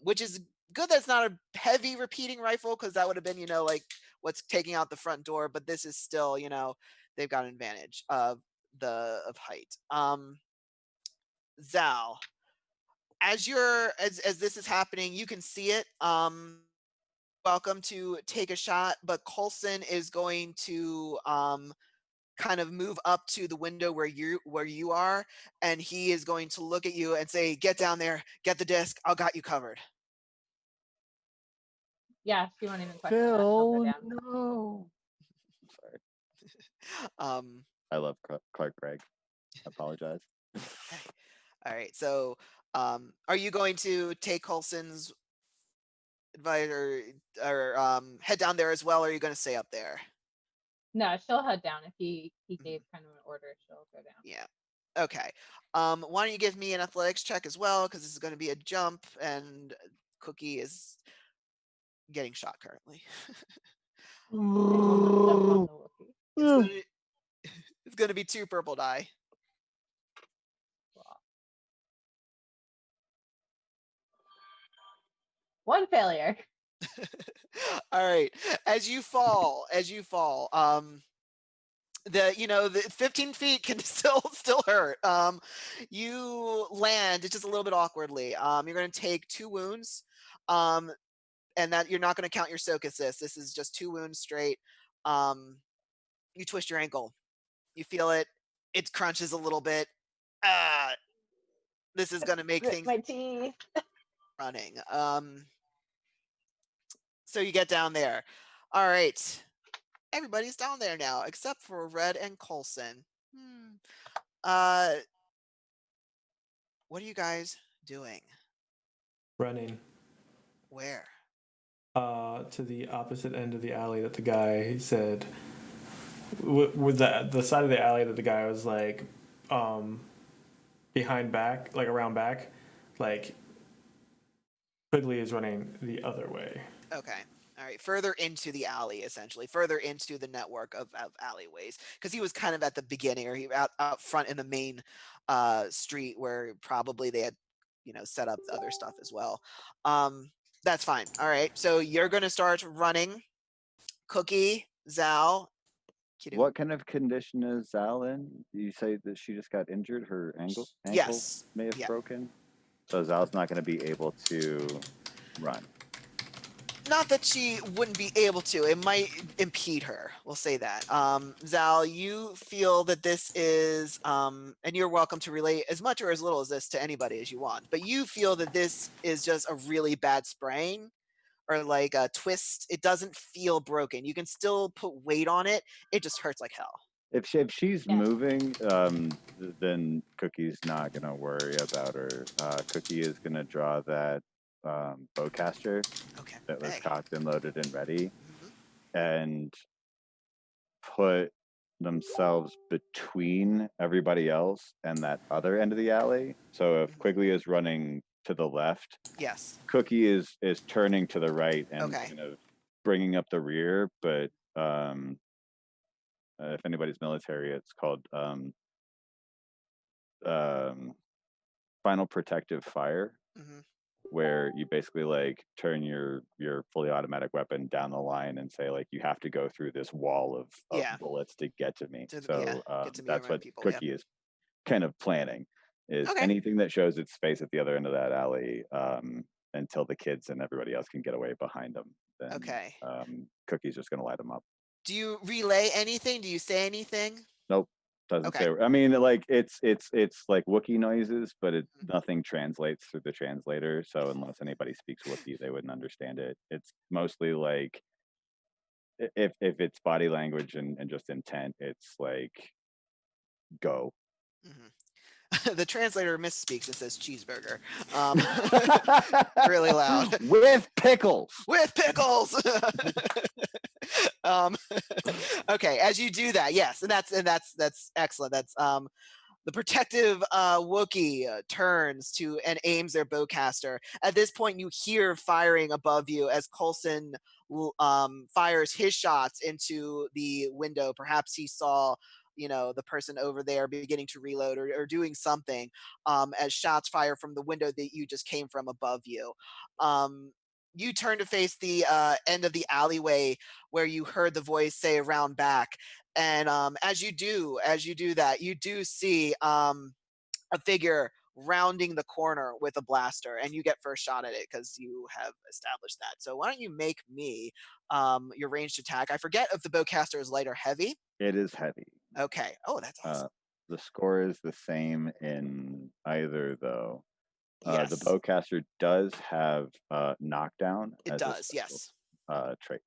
Which is good. That's not a heavy repeating rifle because that would have been like what's taking out the front door. But this is still they've got an advantage of height. Zal, as this is happening, you can see it. Welcome to take a shot, but Coulson is going to kind of move up to the window where you are, and he is going to look at you and say, "Get down there, get the disc. I'll got you covered." Yeah, she won't even question that. She'll go Phil, down. no. Sorry. I love Clark Gregg. I apologize. All right. So, are you going to take Coulson's advice or head down there as well, or are you going to stay up there? No, she'll head down. If he gave kind of an order, she'll go down. Yeah. Okay. Why don't you give me an athletics check as well, because this is going to be a jump, and Cookie is getting shot currently. I almost stepped on the Wookiee. It's gonna be 2 purple die. Wow. 1 failure. All right. As you fall, the 15 feet can still hurt. You land just a little bit awkwardly. You're going to take 2 wounds, and that you're not going to count your soak assist. This is just 2 wounds straight. You twist your ankle. You feel it. It crunches a little bit. This is going to make things my teeth. running. So you get down there. All right. Everybody's down there now, except for Red and Coulson. What are you guys doing? Running. Where? To the opposite end of the alley that the guy said. With the side of the alley that the guy was like, behind back, like around back, like Quigley is running the other way. Okay. All right. Further into the alley, essentially. Further into the network of alleyways. Because he was kind of at the beginning, or he out front in the main street where probably they had, set up the other stuff as well. That's fine. All right. So you're going to start running. Cookie, Zal. What kind of condition is Zal in? You say that she just got injured? Her ankle Yes. may have Yeah. broken? So Zal's not going to be able to run. Not that she wouldn't be able to. It might impede her. We'll say that. Zal, you feel that this is, and you're welcome to relate as much or as little as this to anybody as you want, but you feel that this is just a really bad sprain or like a twist. It doesn't feel broken. You can still put weight on it. It just hurts like hell. If she's moving, then Cookie's not going to worry about her. Cookie is going to draw that bowcaster that was cocked and loaded and ready, and put themselves between everybody else and that other end of the alley. So if Quigley is running to the left, yes, Cookie is turning to the right and kind of bringing up the rear. But if anybody's military, it's called final protective fire, where you basically like turn your fully automatic weapon down the line and say like you have to go through this wall of bullets to get to me. That's what Cookie is kind of planning, is anything that shows its face at the other end of that alley, until the kids and everybody else can get away behind them. Then Cookie's just going to light them up. Do you relay anything? Do you say anything? Nope. Doesn't say. I mean, like it's like Wookiee noises, but nothing translates through the translator. So unless anybody speaks Wookiee, they wouldn't understand it. It's mostly like if it's body language and just intent, it's like go. The translator misspeaks and says cheeseburger. Really loud. With pickles. With pickles. Okay, as you do that, yes, and that's excellent. That's the protective Wookiee turns to and aims their bowcaster. At this point, you hear firing above you as Coulson fires his shots into the window. Perhaps he saw the person over there beginning to reload or doing something, as shots fire from the window that you just came from above you. You turn to face the end of the alleyway where you heard the voice say around back. And as you do that, you do see a figure rounding the corner with a blaster, and you get first shot at it because you have established that. So why don't you make me your ranged attack? I forget if the bowcaster is light or heavy. It is heavy. Okay. Oh, that's awesome. The score is the same in either, though. Yes, The bowcaster does have knockdown it as a does. special Yes. trait.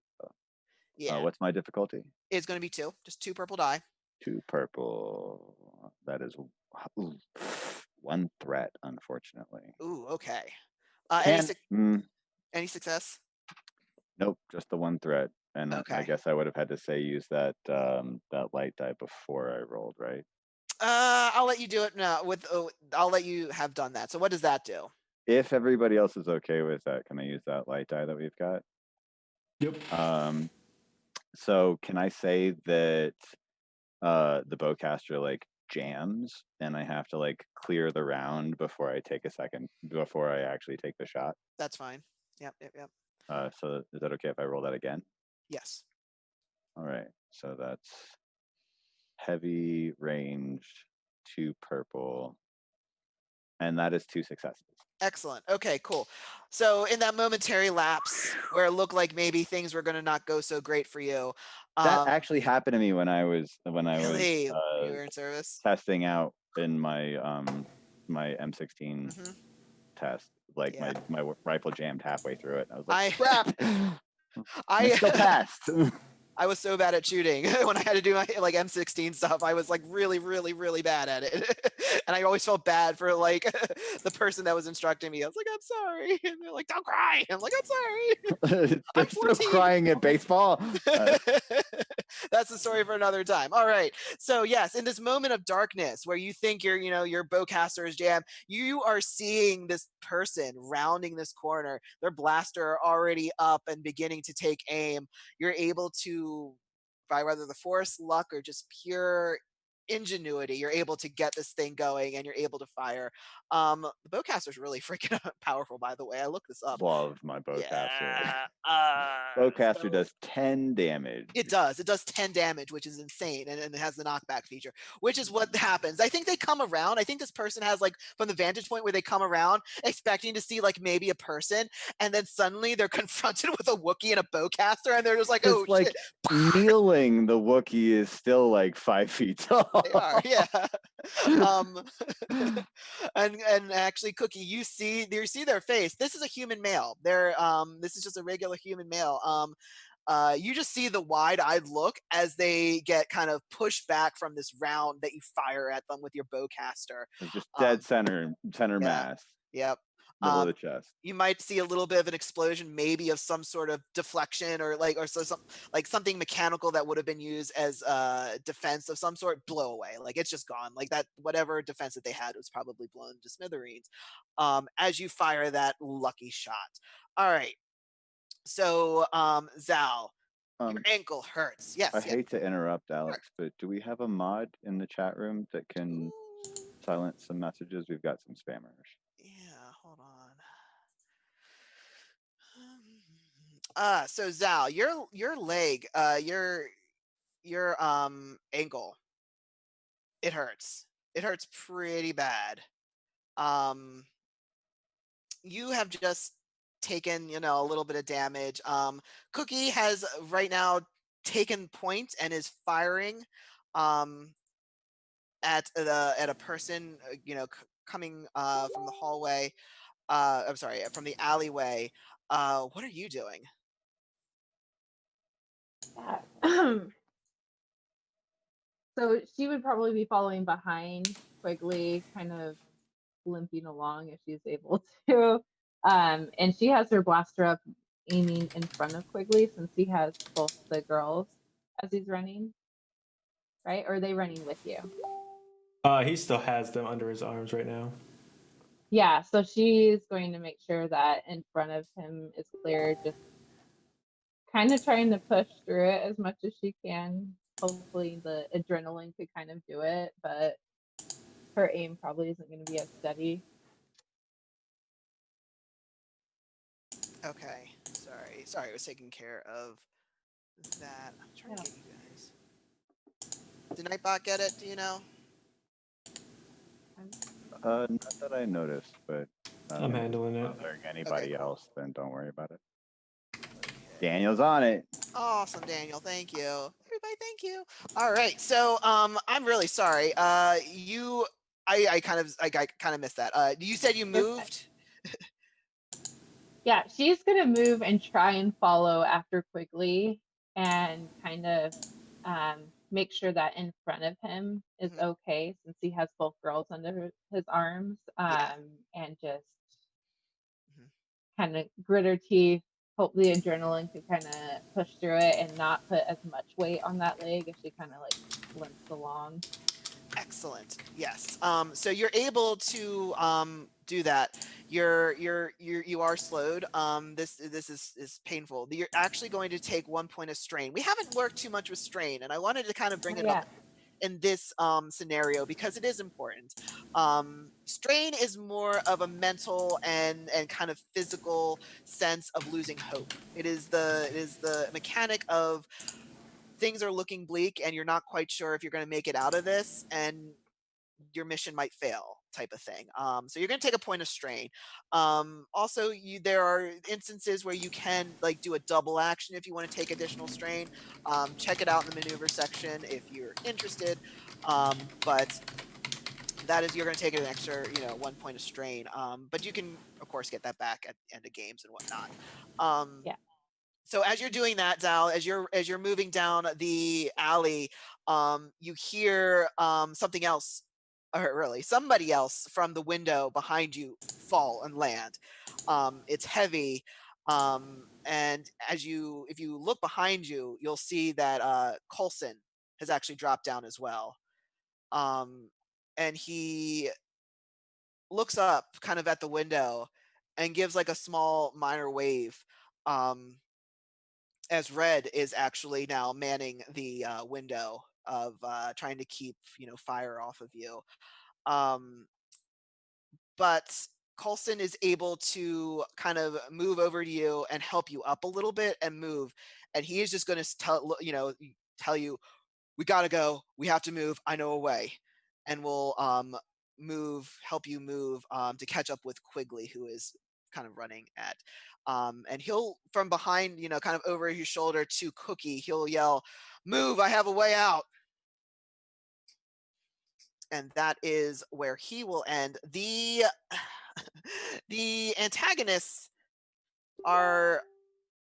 Yeah. What's my difficulty? It's going to be 2, just 2 purple die. 2 purple. That is 1 threat, unfortunately. Ooh, okay. Can Any success? Nope, just the 1 threat. And I Okay. guess I would have had to say use that that light die before I rolled, right? I'll let you do it now. I'll let you have done that. So what does that do? If everybody else is okay with that, can I use that light die that we've got? Yep. So can I say that the bowcaster like jams and I have to like clear the round before I actually take the shot? That's fine. Yep. So is that okay if I roll that again? Yes. All right. So that's heavy ranged, 2 purple, and that is 2 successes. Excellent. Okay, cool. So in that momentary lapse where it looked like maybe things were going to not go so great for you, That actually happened to me when I was really, you were in service. testing out in my my M16 test. Like Yeah. my rifle jammed halfway through it. And I was like, I crap. I I still passed. I was so bad at shooting when I had to do my like M16 stuff. I was like really, really, really bad at it, and I always felt bad for like the person that was instructing me. I was like, "I'm sorry," and they're like, "Don't cry." I'm like, "I'm sorry." I'm There's no 14. crying at baseball. That's the story for another time. All right. So yes, in this moment of darkness where you think your bowcaster is jammed, you are seeing this person rounding this corner, their blaster already up and beginning to take aim. You're able to, by whether the force, luck, or just pure ingenuity, you're able to get this thing going and you're able to fire. The bowcaster is really freaking powerful, by the way. I looked this up. Love my bowcaster. Yeah. Bowcaster So does 10 damage. it does. It does 10 damage, which is insane, and it has the knockback feature, which is what happens. I think they come around. I think this person has like from the vantage point where they come around expecting to see like maybe a person, and then suddenly they're confronted with a Wookiee and a bowcaster, and they're just like, "Oh like shit!" kneeling, the Wookiee is still like 5 feet tall. They are, yeah. And actually, Cookie, you see their face. This is a human male. This is just a regular human male. You just see the wide-eyed look as they get kind of pushed back from this round that you fire at them with your bowcaster. Just dead center Yeah. mass, Yep. middle of the chest. You might see a little bit of an explosion, maybe of some sort of deflection or something mechanical that would have been used as defense of some sort blow away. Like it's just gone. Like that, whatever defense that they had was probably blown to smithereens as you fire that lucky shot. All right. So, Zal, your ankle hurts. Yes. I hate to interrupt, Alex, but do we have a mod in the chat room that can silence some messages? We've got some spammers. Yeah, hold on. So Zal, your leg, your ankle, it hurts. It hurts pretty bad. You have just taken, a little bit of damage. Cookie has right now taken point and is firing at a person, coming from the hallway. I'm sorry, from the alleyway. What are you doing? Yeah. So she would probably be following behind Quigley, kind of limping along if she's able to. And she has her blaster up aiming in front of Quigley since he has both the girls as he's running. Right? Or are they running with you? He still has them under his arms right now. Yeah, so she's going to make sure that in front of him is clear, just kind of trying to push through it as much as she can. Hopefully the adrenaline could kind of do it, but her aim probably isn't going to be as steady. Okay, sorry, I was taking care of that. I'm trying to get you guys. Did Nightbot get it? Do you know? Not that I noticed, but I'm handling it. bothering anybody cool. else, then don't worry about it. Okay. Daniel's on it. Awesome, Daniel. Thank you. Everybody, thank you. All right. So I'm really sorry. I kind of missed that. You said you You're fine. moved? Yeah, she's gonna move and try and follow after Quigley and kind of make sure that in front of him is Mhm. okay since he has both girls under his arms, Yeah. and just Mhm. kind of grit her teeth. Hope the adrenaline can kind of push through it and not put as much weight on that leg as she kind of like limps along. Excellent. Yes. So you're able to do that. You are slowed. This is painful. You're actually going to take 1 point of strain. We haven't worked too much with strain, and I wanted to kind of bring Oh it up yeah, in this scenario because it is important. Strain is more of a mental and kind of physical sense of losing hope. It is the mechanic of things are looking bleak and you're not quite sure if you're going to make it out of this, and your mission might fail type of thing. So you're going to take a point of strain. Also, there are instances where you can like do a double action if you want to take additional strain. Check it out in the maneuver section if you're interested. But that is, you're going to take an extra 1 point of strain. But you can of course get that back at the end of games and whatnot. Um, yeah. so as you're doing that, Zal, as you're moving down the alley, you hear something else, or really somebody else from the window behind you fall and land. It's heavy, and if you look behind you, you'll see that Coulson has actually dropped down as well, um, and he looks up kind of at the window and gives like a small minor wave. Um, as Red is actually now manning the window of trying to keep fire off of you. Um, but Coulson is able to kind of move over to you and help you up a little bit and move, and he is just going to tell you, we gotta go, we have to move, I know a way, and we'll help you move to catch up with Quigley, who is kind of running at and he'll from behind, kind of over his shoulder to Cookie, he'll yell, move, I have a way out. And that is where he will end. The antagonists are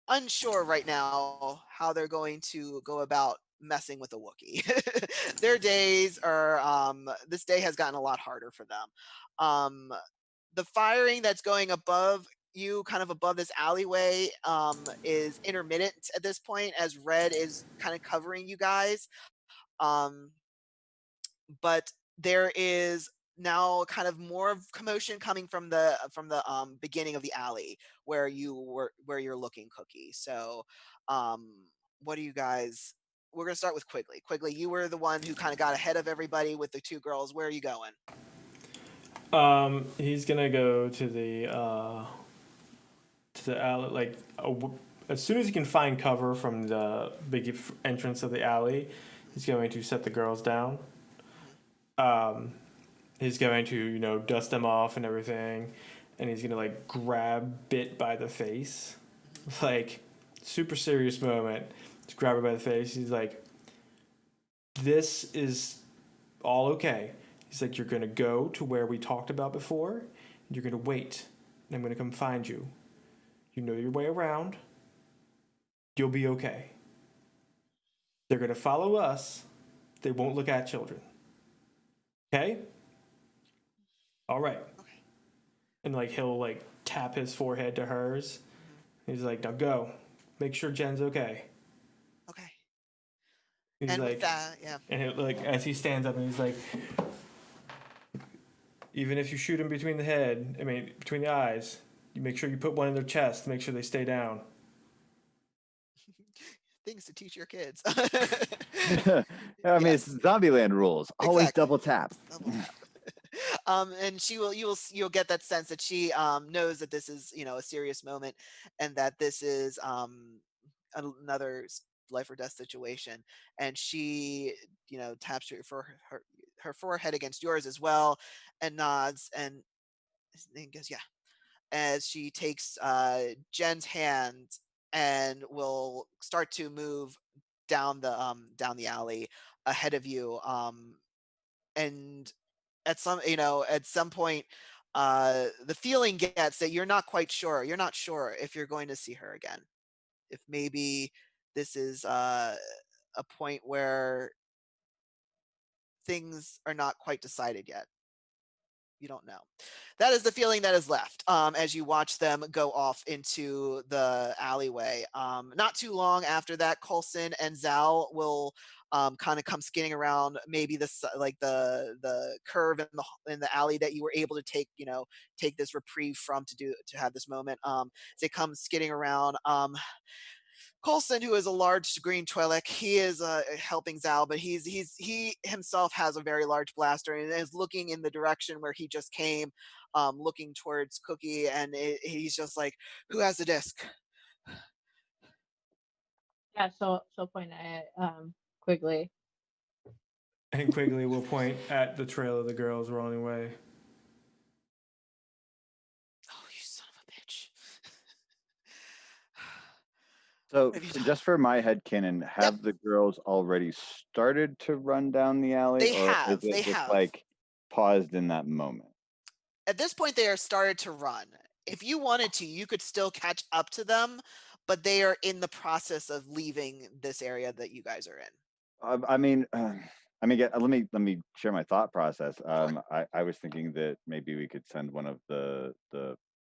unsure right now how they're going to go about messing with a Wookiee. Their days are this day has gotten a lot harder for them. The firing that's going above you, kind of above this alleyway, is intermittent at this point as Red is kind of covering you guys. Um, but there is now kind of more of commotion coming from the beginning of the alley where you're looking, Cookie. So what do you guys, we're going to start with Quigley, you were the one who kind of got ahead of everybody with the two girls. Where are you going? He's gonna go to the alley, like as soon as he can find cover from the big entrance of the alley, he's going to set the girls down. Um, he's going to dust them off and everything, and he's gonna like grab Bit by the face, like super serious moment. Just grab her by the face. He's like, "This is all okay." He's like, "You're gonna go to where we talked about before, and you're gonna wait, and I'm gonna come find you. You know your way around. You'll be okay. They're gonna follow us. They won't look at children. Okay? All right." Okay. And like he'll like tap his forehead to hers. He's like, "Now go. Make sure Jen's okay." Okay. He's And with like, that, yeah. and like as he stands up and he's like, "Even if you shoot him between the head, I mean between the eyes, you make sure you put one in their chest. Make sure they stay down." Things to teach your kids. I mean, Yes, it's Zombieland rules. Always exactly. double tap. Double tap. And you'll get that sense that she knows that this is a serious moment, and that this is another life or death situation, and she taps you for her her forehead against yours as well, and nods and goes, yeah, as she takes Jen's hand and will start to move down the alley ahead of you. And at some point, the feeling gets that you're not quite sure. You're not sure if you're going to see her again. If maybe this is a point where things are not quite decided yet. You don't know. That is the feeling that is left as you watch them go off into the alleyway. Not too long after that, Coulson and Zal will kind of come skinning around maybe like the curve in the alley that you were able to take this reprieve from to have this moment. They come skidding around. Coulson, who is a large green Twi'lek, he is helping Zal, but he himself has a very large blaster and is looking in the direction where he just came, looking towards Cookie, and he's just like, "Who has the disc?" Yeah, she'll point at Quigley. And Quigley will point at the trail of the girls rolling away. Oh, you son of a bitch! So, What have you done? just for my headcanon, Yep, have the girls already started to run down the alley, they or is have. it They just have. like paused in that moment? At this point, they are started to run. If you wanted to, you could still catch up to them, but they are in the process of leaving this area that you guys are in. I mean, let me share my thought process. Sure. I was thinking that maybe we could send one of the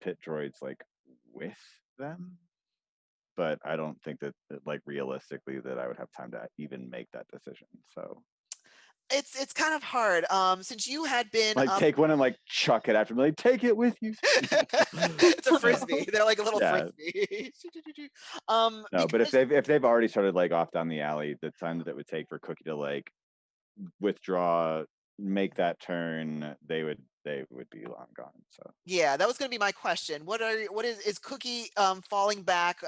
pit droids like with them, but I don't think that like realistically that I would have time to even make that decision. So It's kind of hard. Since you had been like up take one and like chuck it after me, like take it with you. it's a frisbee. They're like a little Yeah, frisbee. no, but Because if they've already started like off down the alley, the time that it would take for Cookie to like withdraw, make that turn, they would be long gone. So yeah, that was going to be my question. What is Cookie falling back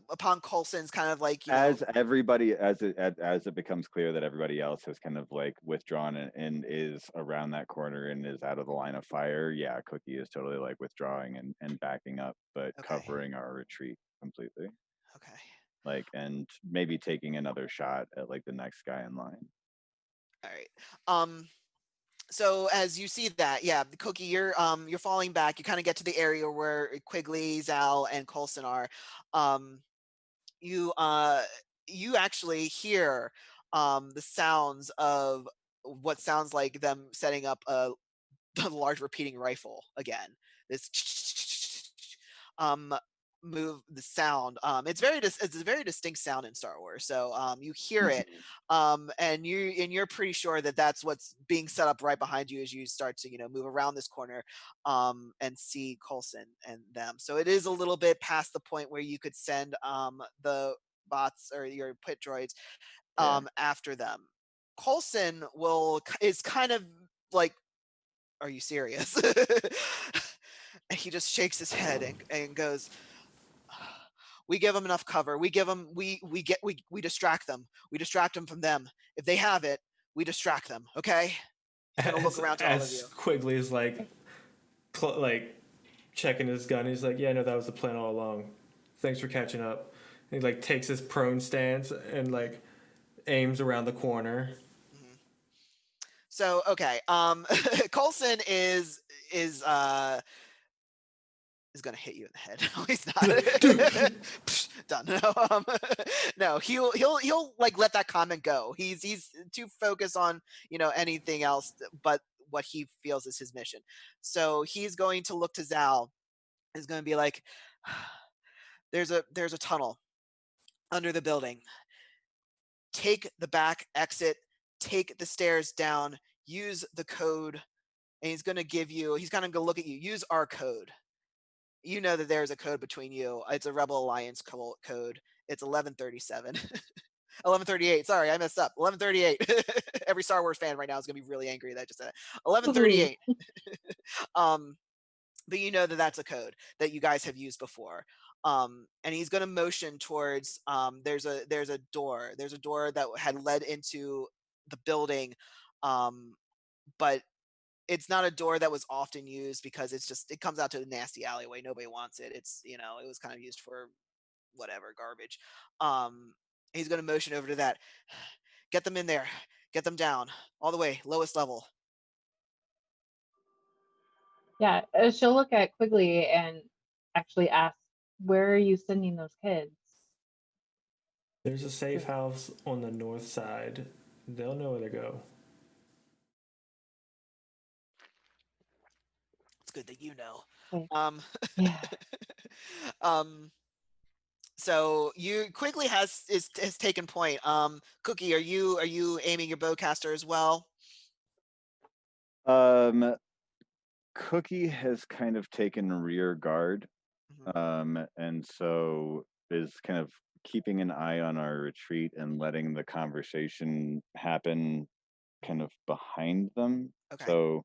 upon Coulson's kind of like, as everybody as it becomes clear that everybody else has kind of like withdrawn and is around that corner and is out of the line of fire, yeah, Cookie is totally like withdrawing and backing up, but okay. covering our retreat completely. Okay. Like, and maybe taking another shot at like the next guy in line. All right. So as you see that, yeah, the Cookie, you're falling back. You kind of get to the area where Quigley, Zal, and Coulson are. Um, you uh you actually hear the sounds of what sounds like them setting up a large repeating rifle again. This um move the sound. It's a very distinct sound in Star Wars. So you hear it, Mhm. and you're pretty sure that that's what's being set up right behind you as you start to move around this corner, and see Coulson and them. So it is a little bit past the point where you could send the bots or your pit droids Yeah. after them. Coulson is kind of like, are you serious? And he just shakes his head and goes, we give them enough cover. We give them, we distract them. We distract them from them. If they have it, we distract them. Okay. He's going to look around to all of you. As Quigley is like checking his gun, he's like, "Yeah, no, that was the plan all along. Thanks for catching up." And he like takes his prone stance and like aims around the corner. Mhm. So, okay. Coulson is going to hit you in the head. No, he's not. Done. No, no, he'll like let that comment go. He's too focused on anything else but what he feels is his mission. So he's going to look to Zal. Is going to be like, there's a tunnel under the building. Take the back exit. Take the stairs down. Use the code, and he's going to give you. He's kind of going to look at you. Use our code. You know that there's a code between you. It's a Rebel Alliance code. It's 1137. 1138. Sorry, I messed up. 1138. Every Star Wars fan right now is going to be really angry that I just said it. 1138. But you know that that's a code that you guys have used before. And he's going to motion towards there's a door. There's a door that had led into the building but it's not a door that was often used because it comes out to a nasty alleyway. Nobody wants it. It's, it was kind of used for whatever garbage. Um, he's going to motion over to that. Get them in there. Get them down all the way, lowest level. Yeah, she'll look at Quigley and actually ask, "Where are you sending those kids?" There's a safe house on the north side. They'll know where to go. It's good that you know. Okay. Um, Yeah. So you Quigley has taken point. Cookie, are you aiming your bowcaster as well? Cookie has kind of taken rear guard, and so is kind of keeping an eye on our retreat and letting the conversation happen kind of behind them. Okay. So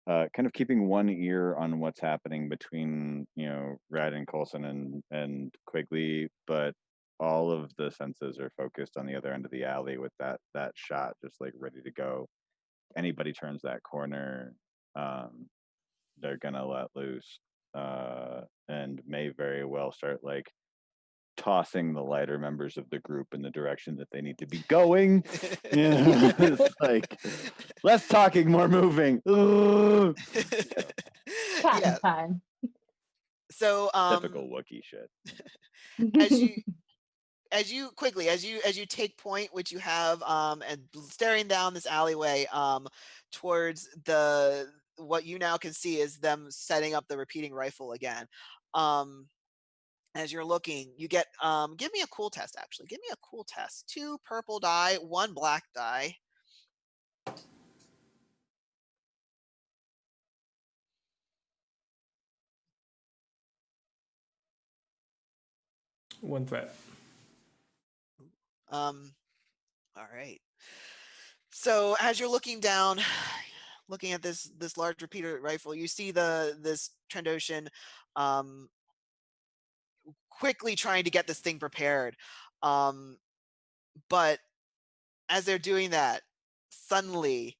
kind of keeping one ear on what's happening between, Rad and Coulson and Quigley, but all of the senses are focused on the other end of the alley with that shot just like ready to go. Anybody turns that corner, they're gonna let loose, and may very well start like tossing the lighter members of the group in the direction that they need to be going. It's like less talking, more moving. Chatting time. So Typical Wookiee shit. as you Quigley, as you take point, which you have, and staring down this alleyway, towards what you now can see is them setting up the repeating rifle again. As you're looking, you get, give me a cool test. Actually, give me a cool test. 2 purple die, 1 black die. One threat. All right. So as you're looking down, looking at this large repeater rifle, you see this Trandoshan, quickly trying to get this thing prepared. But as they're doing that, suddenly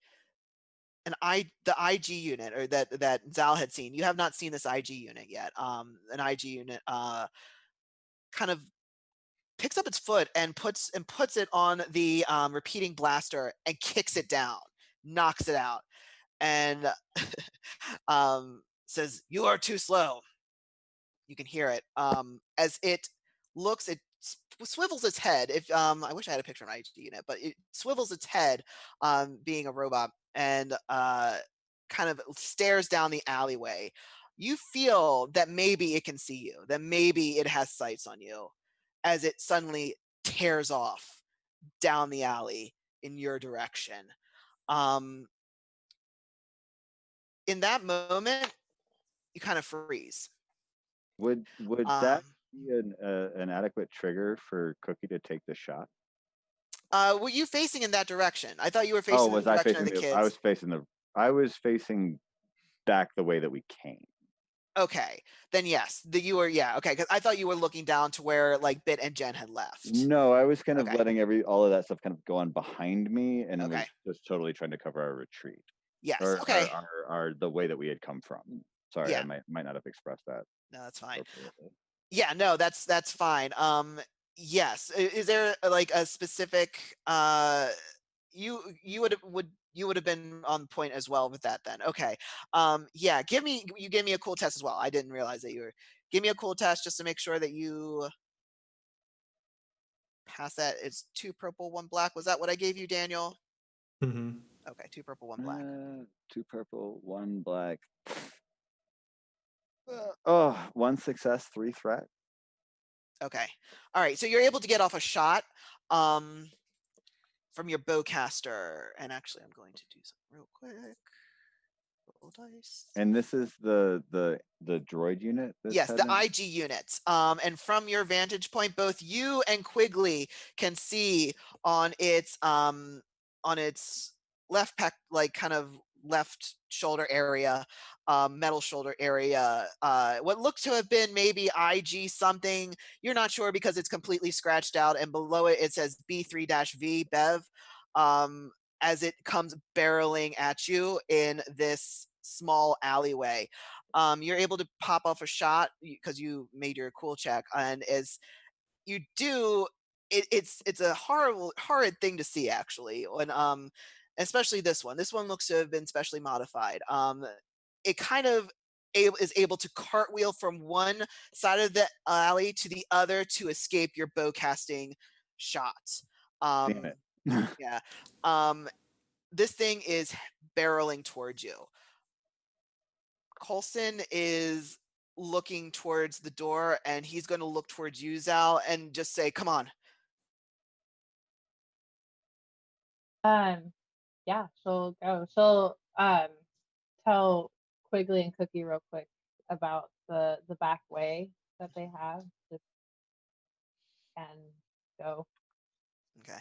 the IG unit, or that Zal had seen. You have not seen this IG unit yet. An IG unit kind of picks up its foot and puts it on the repeating blaster and kicks it down, knocks it out, and says, "You are too slow." You can hear it as it looks. It swivels its head. If I wish I had a picture of an IG unit, but it swivels its head, being a robot, and kind of stares down the alleyway. You feel that maybe it can see you, that maybe it has sights on you, as it suddenly tears off down the alley in your direction. Um, in that moment, you kind of freeze. Would that be an adequate trigger for Cookie to take the shot? Were you facing in that direction? I thought you were Oh, facing in was the I direction of facing the kids. I was facing back the way that we came. Okay, then yes, you were, yeah, okay, because I thought you were looking down to where like Bit and Jen had left. No, I was kind of Okay. letting all of that stuff kind of go on behind me, and was Okay. just totally trying to cover our retreat. Yes. Or Okay. our the way that we had come from. Sorry, Yeah. I might not have expressed that. No, that's fine. appropriately. Yeah, no, that's fine. Yes. Is there like a specific you would have been on point as well with that then. Okay. Yeah, give me a cool test as well. I didn't realize that you were. Give me a cool test just to make sure that you pass that. It's 2 purple, 1 black. Was that what I gave you, Daniel? Mm-hmm. Okay, 2 purple, 1 black. 2 purple, 1 black. 1 success, 3 threat. Okay. All right. So you're able to get off a shot from your bowcaster. And actually, I'm going to do something real quick. Roll dice. And this is the droid unit? Yes, the IG units. And from your vantage point, both you and Quigley can see on its left pack, like kind of left shoulder area, metal shoulder area, what looks to have been maybe IG something. You're not sure because it's completely scratched out, and below it it says B3-V Bev. as it comes barreling at you in this small alleyway. You're able to pop off a shot because you made your cool check, and as you do, it's a horrid thing to see actually. When especially this one. This one looks to have been specially modified. It kind of is able to cartwheel from one side of the alley to the other to escape your bow casting shot. Damn it. Yeah. This thing is barreling towards you. Coulson is looking towards the door, and he's going to look towards you, Zal, and just say, "Come on." Yeah, she'll go. She'll tell Quigley and Cookie real quick about the back way that they have, just and go. Okay.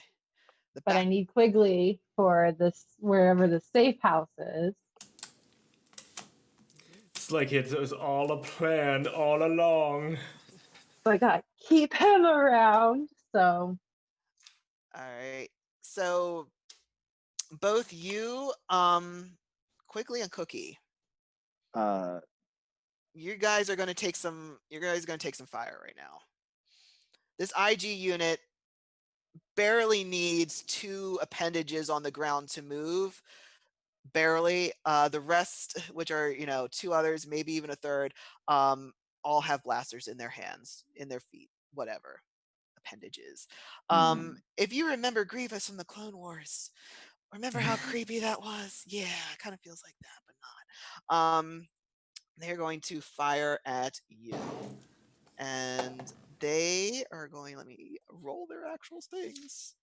The But I back. need Quigley for this wherever the safe house is. It's like it was all a plan all along. So I got to keep him around. So All right. So both you, Quigley and Cookie, Uh, you guys are going to take some. You guys are going to take some fire right now. This IG unit barely needs 2 appendages on the ground to move. Barely. The rest, which are 2 others, maybe even a third, all have blasters in their hands, in their feet, whatever appendages. If you remember Grievous from the Clone Wars, remember how creepy that was? Yeah, it kind of feels like that, but not. They're going to fire at you, and they are going. Let me roll their actual things.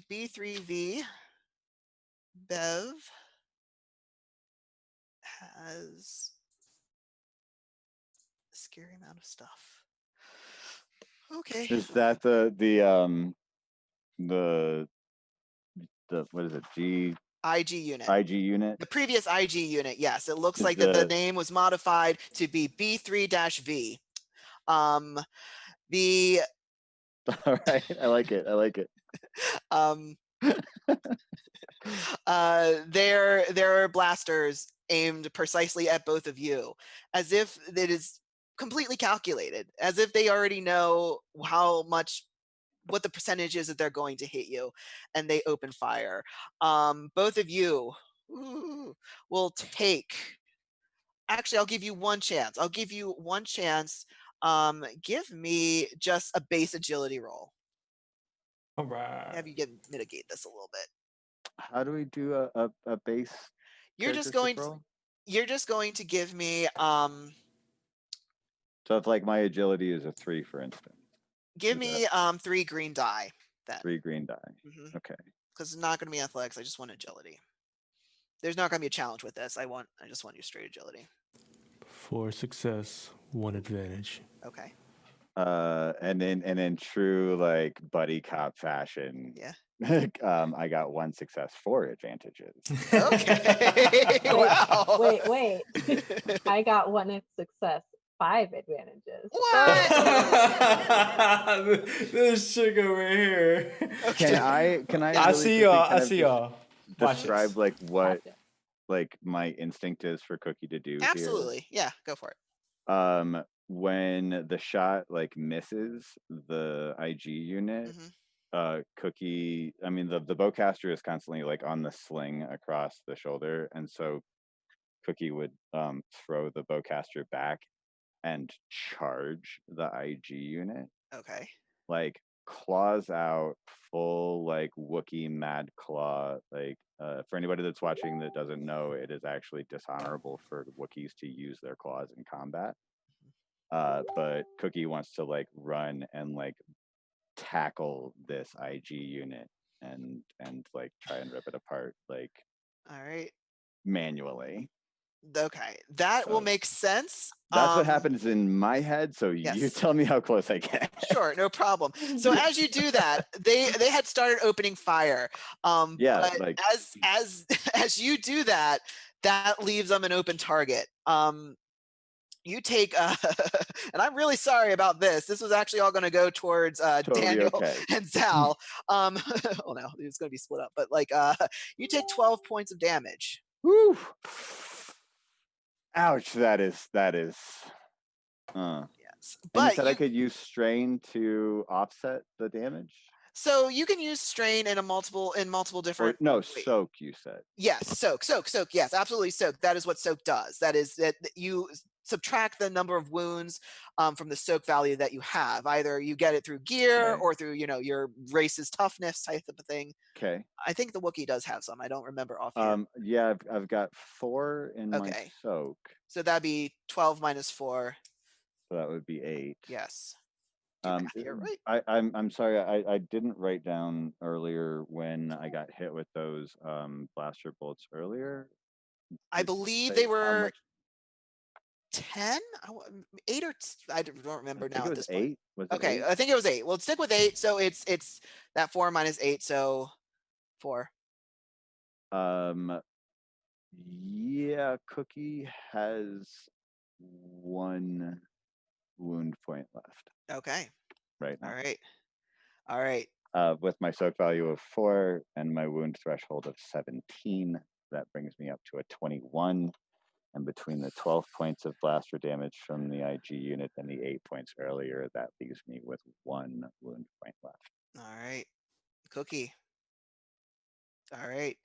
B3V Bev has a scary amount of stuff. Okay. is that the what is it? IG unit. IG unit? The previous IG unit, yes. It looks Is like that the the name was modified to be B3-V. The All right, I like it. I like it. Their blasters aimed precisely at both of you, as if it is completely calculated, as if they already know what the percentage is that they're going to hit you, and they open fire. Both of you will take. Actually, I'll give you one chance. Give me just a base agility roll. All right. Have you mitigate this a little bit. How do we do a base You're just characteristic going to, roll? you're just going to give me So if like my agility is a 3, for instance, give is me 3 green die then. 3 green die. Mhm. Okay. Because it's not going to be athletics. I just want agility. There's not going to be a challenge with this. I just want your straight agility. For success, 1 advantage. Okay. And in true like buddy cop fashion, Yeah. I got 1 success, 4 advantages. Okay. Wow. Wait. I got 1 success, 5 advantages. What? This chick over here. Okay. Can I I really see quickly y'all. kind I of see just y'all. Watch describe this. like what Gotcha. like my instinct is for Cookie to do Absolutely. Yeah, go for it. here? When the shot like misses the IG unit, Cookie, I mean the bowcaster is constantly like on the sling across the shoulder, and so Cookie would throw the bowcaster back and charge the IG unit, Okay. like claws out, full like Wookiee mad claw. Like for anybody that's watching that doesn't know, it is actually dishonorable for Wookiees to use their claws in combat. But Cookie wants to like run and like tackle this IG unit and like try and rip it apart like All right. manually. Okay. That will So make sense. that's what happens in my head. So you Yes. tell me how close I get. Sure, no problem. So as you do that, they had started opening fire. Yeah, But like as as you do that, that leaves them an open target. you take and I'm really sorry about this. This was actually all going to go towards Totally Daniel okay. and Zal. Oh no, it's going to be split up. But like, you take 12 points of damage. Woo! Ouch! That is. Yes, And you but said I could use strain to offset the damage. So you can use strain in multiple different. Or no, soak. You said. Yes, soak. Yes, absolutely soak. That is what soak does. That is that you subtract the number of wounds from the soak value that you have. Either you get it through gear Okay. or through your race's toughness type of a thing. Okay. I think the Wookiee does have some. I don't remember offhand. Yeah, I've got 4 in my Okay. soak. So that'd be 12 minus 4. So that would be 8. Yes. Do math here, right? I'm sorry, I didn't write down earlier when I got hit with those blaster bolts earlier. I believe they were 10, 8 or I don't remember now at this point. Was it Okay, 8? I think it was 8. Well, stick with 8. So it's that 4 minus 8, so 4. Yeah, Cookie has 1 wound point left. Okay. Right now. All right. With my soak value of 4 and my wound threshold of 17, that brings me up to a 21. And between the 12 points of blaster damage from the IG unit and the 8 points earlier, that leaves me with 1 wound point left. All right. Cookie. All right.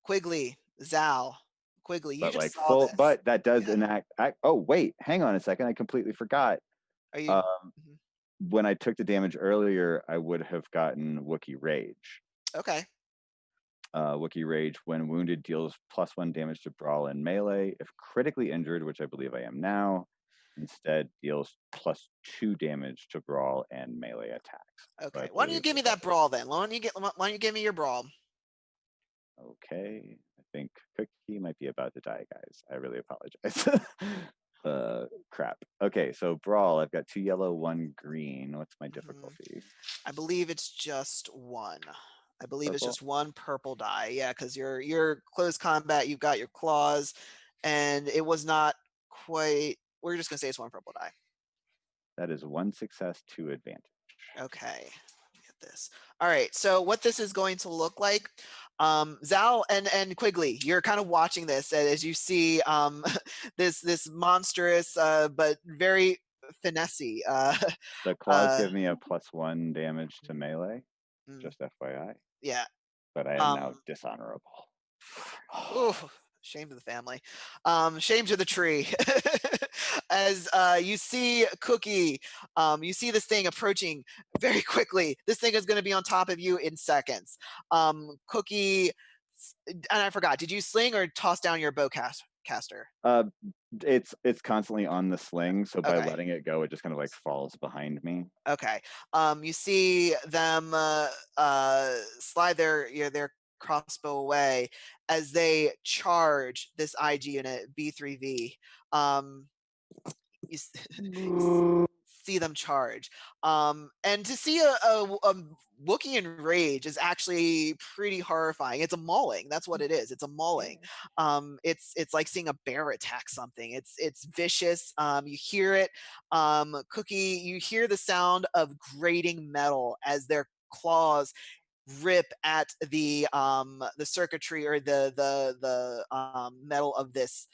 Quigley, Zal. Quigley, you But just like saw this. but that does enact. Oh wait, hang on a second. I completely forgot. Are you? When I took the damage earlier, I would have gotten Wookiee Rage. Okay. Wookiee Rage, when wounded, deals +1 damage to brawl and melee. If critically injured, which I believe I am now, instead deals +2 damage to brawl and melee attacks. Okay. Why don't you give me that brawl then? Why don't you give me your brawl? Okay. I think Cookie might be about to die, guys. I really apologize. Crap. Okay, so brawl. I've got 2 yellow, 1 green. What's my difficulty? I believe it's just 1. I believe Purple? it's just 1 purple die. Yeah, because you're close combat. You've got your claws, and it was not quite. We're just gonna say it's 1 purple die. That is 1 success, 2 advantage. Okay. Get this. All right. So what this is going to look like, Zal and Quigley, you're kind of watching this as you see this monstrous but very finessey. The claws give me a +1 damage to melee. Just FYI. Yeah. But I am now dishonorable. Ooh, shame to the family. Shame to the tree. As you see Cookie, you see this thing approaching very quickly. This thing is going to be on top of you in seconds. Cookie, and I forgot, did you sling or toss down your bowcaster? It's constantly on the sling, so by letting it go, it just kind of like falls behind me. Okay. You see them slide their crossbow away as they charge this IG unit B3V. You see them charge, and to see a Wookiee in rage is actually pretty horrifying. It's a mauling. That's what it is. It's a mauling. It's like seeing a bear attack something. It's vicious. You hear it. Cookie, you hear the sound of grating metal as their claws rip at the circuitry or the metal of this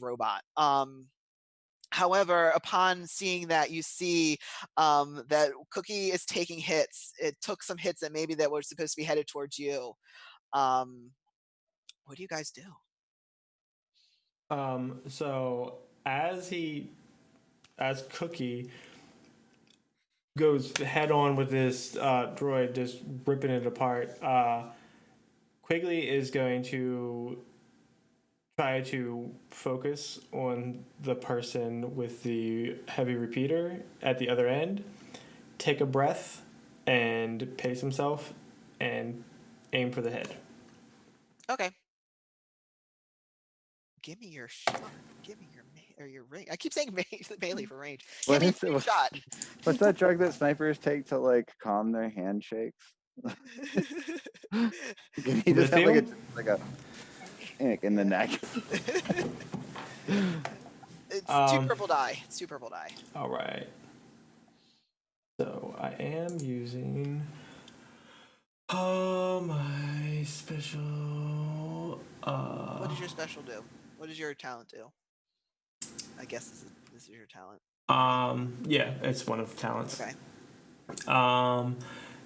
robot. However, upon seeing that, you see that Cookie is taking hits. It took some hits that were supposed to be headed towards you. What do you guys do? So as Cookie goes head on with this droid, just ripping it apart, Quigley is going to try to focus on the person with the heavy repeater at the other end, take a breath, and pace himself, and aim for the head. Okay. Give me your shot. Give me your range. I keep saying melee for range. Give me your shot. What's that drug that snipers take to like calm their handshakes? He just have like a in the neck. It's 2 purple die. It's 2 purple die. All right. So I am using my special. What does your special do? What does your talent do? I guess this is your talent. Yeah, it's one of the talents. Okay.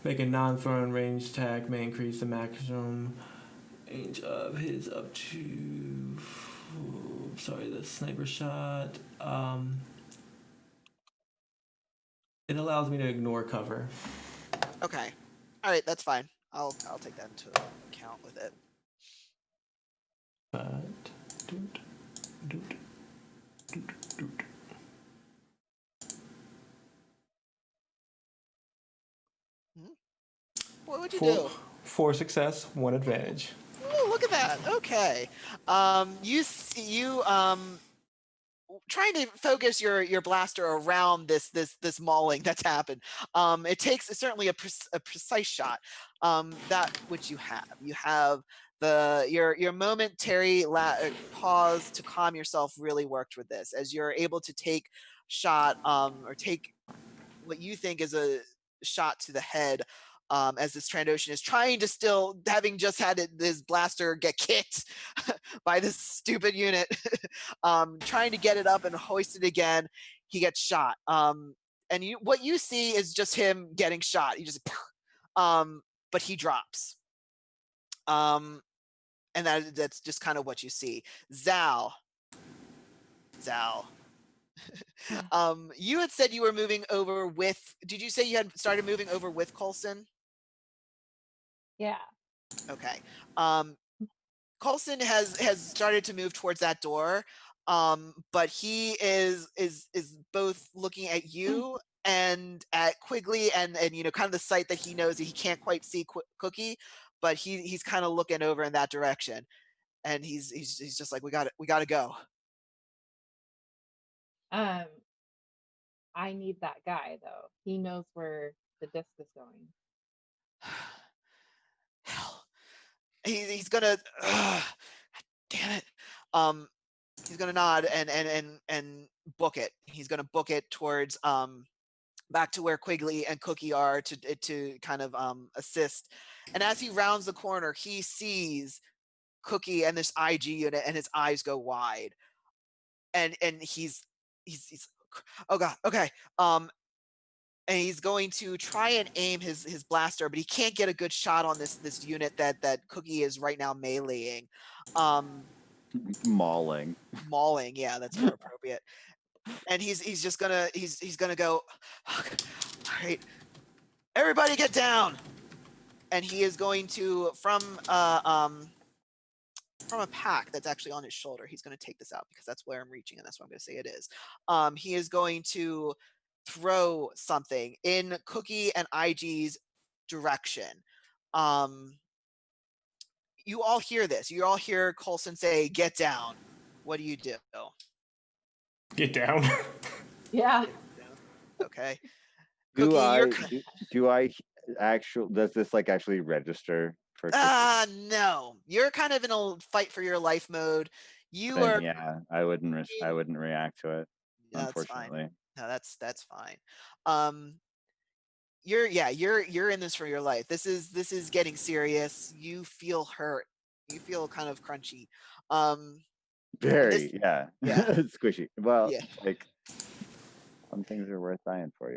Make a non-thrown range attack may increase the maximum range of his up to. Sorry, the sniper shot. It allows me to ignore cover. Okay. All right, that's fine. I'll take that into account with it. But doot. What would you do? 4 success, 1 advantage. Oh, look at that. Okay. You trying to focus your blaster around this mauling that's happened. It takes certainly a precise shot. That which you have your momentary pause to calm yourself really worked with this, as you're able to take shot or take what you think is a shot to the head, as this Trandoshan is trying to, still having just had this blaster get kicked by this stupid unit, trying to get it up and hoist it again. He gets shot. And what you see is just him getting shot. You just, but he drops. And that's just kind of what you see. Zal. You had said you were moving over with. Did you say you had started moving over with Coulson? Yeah. Okay. Coulson has started to move towards that door, but he is both looking at you and at Quigley, and kind of the sight that he knows that he can't quite see Cookie, but he's kind of looking over in that direction, and he's just like, we got to go. I need that guy though. He knows where the disc is going. Hell, he's gonna. Damn it. He's gonna nod and book it. He's gonna book it towards back to where Quigley and Cookie are to kind of assist. And as he rounds the corner, he sees Cookie and this IG unit, and his eyes go wide. And he's oh god, okay. And he's going to try and aim his blaster, but he can't get a good shot on this unit that Cookie is right now meleeing. Mauling, yeah, that's more appropriate. And he's just gonna he's gonna go, all right, everybody get down. And he is going to, from a pack that's actually on his shoulder, he's going to take this out, because that's where I'm reaching, and that's what I'm going to say it is. He is going to throw something in Cookie and IG's direction. You all hear this. You all hear Coulson say, "Get down." What do you do? Get down. Yeah. Okay. do Cookie, I actually, does this like actually register for Cookie? No. You're kind of in a fight for your life mode. Then, are yeah, I wouldn't react to it, unfortunately. No, that's fine. You're in this for your life. This is getting serious. You feel hurt. You feel kind of crunchy. Very, yeah. Yeah. Squishy. Well, Yeah. like, some things are worth dying for,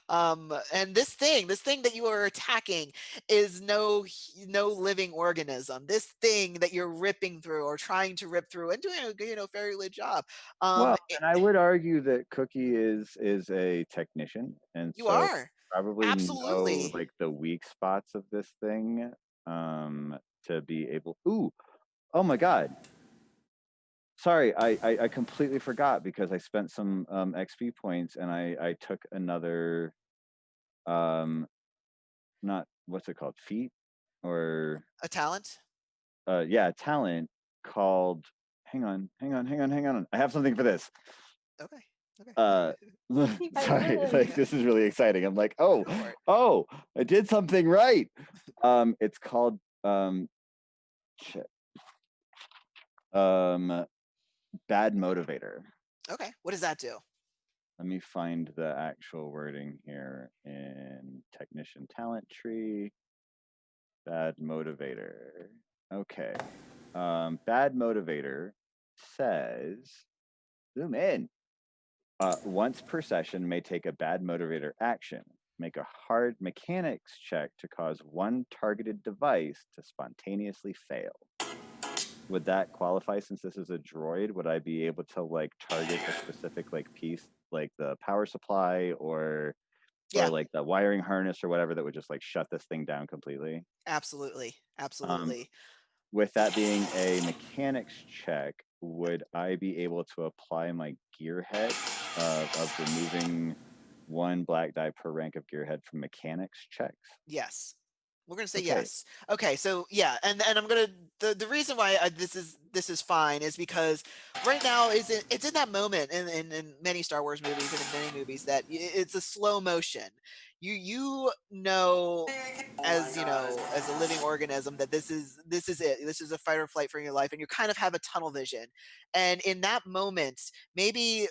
And this thing that you are attacking is no living organism. This thing that you're ripping through, or trying to rip through, and doing a fairly good job. Well, and I would argue that Cookie is a technician, and you so are probably absolutely know like the weak spots of this thing, to be able. Ooh, oh my God! Sorry, I completely forgot, because I spent some XP points, and I took another, not, what's it called, feat, or a talent. yeah, talent called. Hang on. I have something for this. Okay. Sorry, like, this is really exciting. I'm like, Go for it. oh, I did something right. It's called shit. bad motivator. Okay, what does that do? Let me find the actual wording here in technician talent tree. Bad motivator. Okay. Bad motivator says, zoom in. Once per session may take a bad motivator action. Make a hard mechanics check to cause one targeted device to spontaneously fail. Would that qualify since this is a droid? Would I be able to like target a specific like piece, like the power supply or Yeah, like the wiring harness or whatever that would just like shut this thing down completely? absolutely. Um, Absolutely. with that being a mechanics check, would I be able to apply my gearhead of removing one black die per rank of gearhead from mechanics checks? Yes. We're gonna say Okay. yes. Okay, so yeah, and I'm gonna the reason why this is fine is because right now it's in that moment in many Star Wars movies and in many movies that it's a slow motion. You know, as you know, as a living organism, that this is it. This is a fight or flight for your life, and you kind of have a tunnel vision. And in that moment, maybe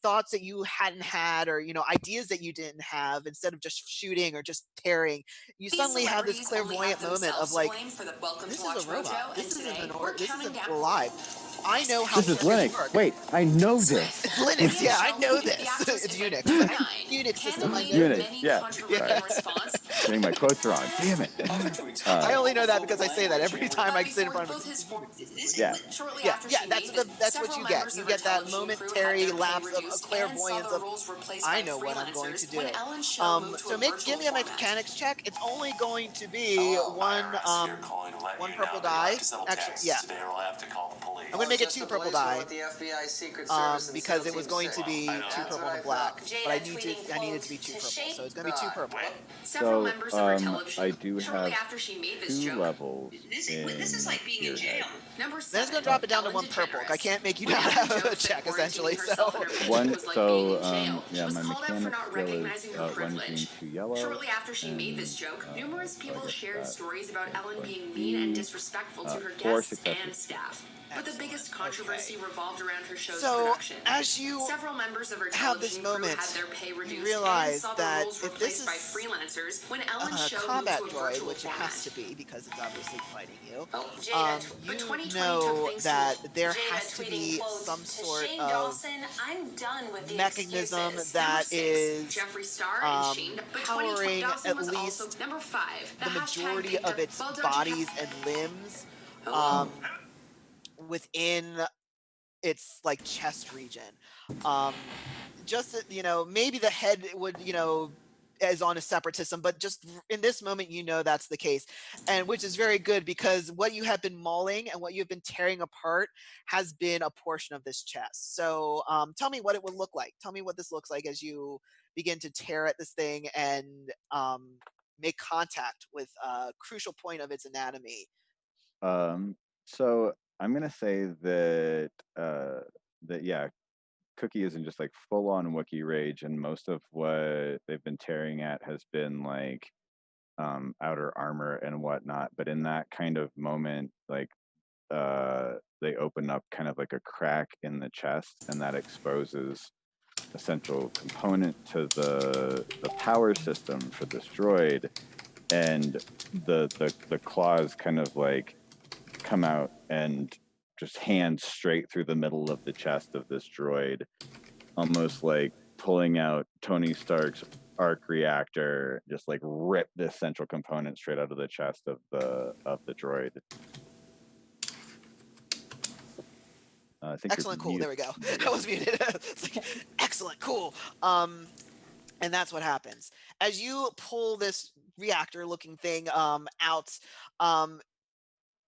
thoughts that you hadn't had, or ideas that you didn't have, instead of just shooting or just tearing, you suddenly have this clairvoyant moment of like, this is a robot. This isn't this isn't alive. I know how This is circuits Linux. work. Wait, I know this. It's Linux. Yeah, I know this. It's Unix. Unix system. I know Unix. this. Yeah. Yeah. Getting my quotes wrong. Damn it. I only know that because I say that every time I sit in front of a Yeah. yeah. That's what you get. You get that momentary lapse of a clairvoyance of, I know what I'm going to do. So give me a mechanics check. It's only going to be one purple die. Actually, yeah. I'm gonna make it 2 purple die. Because it was going to be 2 purple and black, but I needed to be 2 purple, so it's gonna be 2 purple. So I do have 2 levels in gearhead. Then it's gonna drop it down to 1 purple. I can't make you not have a check essentially. So yeah, my mechanics skill is 1 green, 2 yellow. Shortly after she made this joke, numerous people shared stories about Ellen being mean and disrespectful to her guests and staff. But the biggest controversy revolved around her show's production. As you Several members of her have this television crew moment, had their pay reduced you realize and saw their that roles if this replaced by is freelancers when Ellen's a show moved combat to a droid, virtual which it format. has to be because it's obviously fighting you, But 2020 you took know things that to there Jada has to be tweeting, quote, some "To sort Shane of Dawson, I'm done with the mechanism excuses." that Number 6, is Jeffree Star and Shane. But 2020 powering Dawson at was least also number 5. the majority of its Well done to bodies and limbs within its like chest region. Just maybe the head would is on a separatism, but just in this moment that's the case, and which is very good, because what you have been mauling and what you've been tearing apart has been a portion of this chest. So tell me what it would look like. Tell me what this looks like as you begin to tear at this thing and make contact with a crucial point of its anatomy. So I'm gonna say that yeah, Cookie isn't just like full on Wookiee rage, and most of what they've been tearing at has been like outer armor and whatnot. But in that kind of moment, like they open up kind of like a crack in the chest, and that exposes a central component to the power system for this droid, and the claws kind of like come out and just hand straight through the middle of the chest of this droid, almost like pulling out Tony Stark's arc reactor, just like rip this central component straight out of the chest of the droid. I think Excellent, cool. There we go. I was muted. It's like, excellent, cool. And that's what happens as you pull this reactor-looking thing out.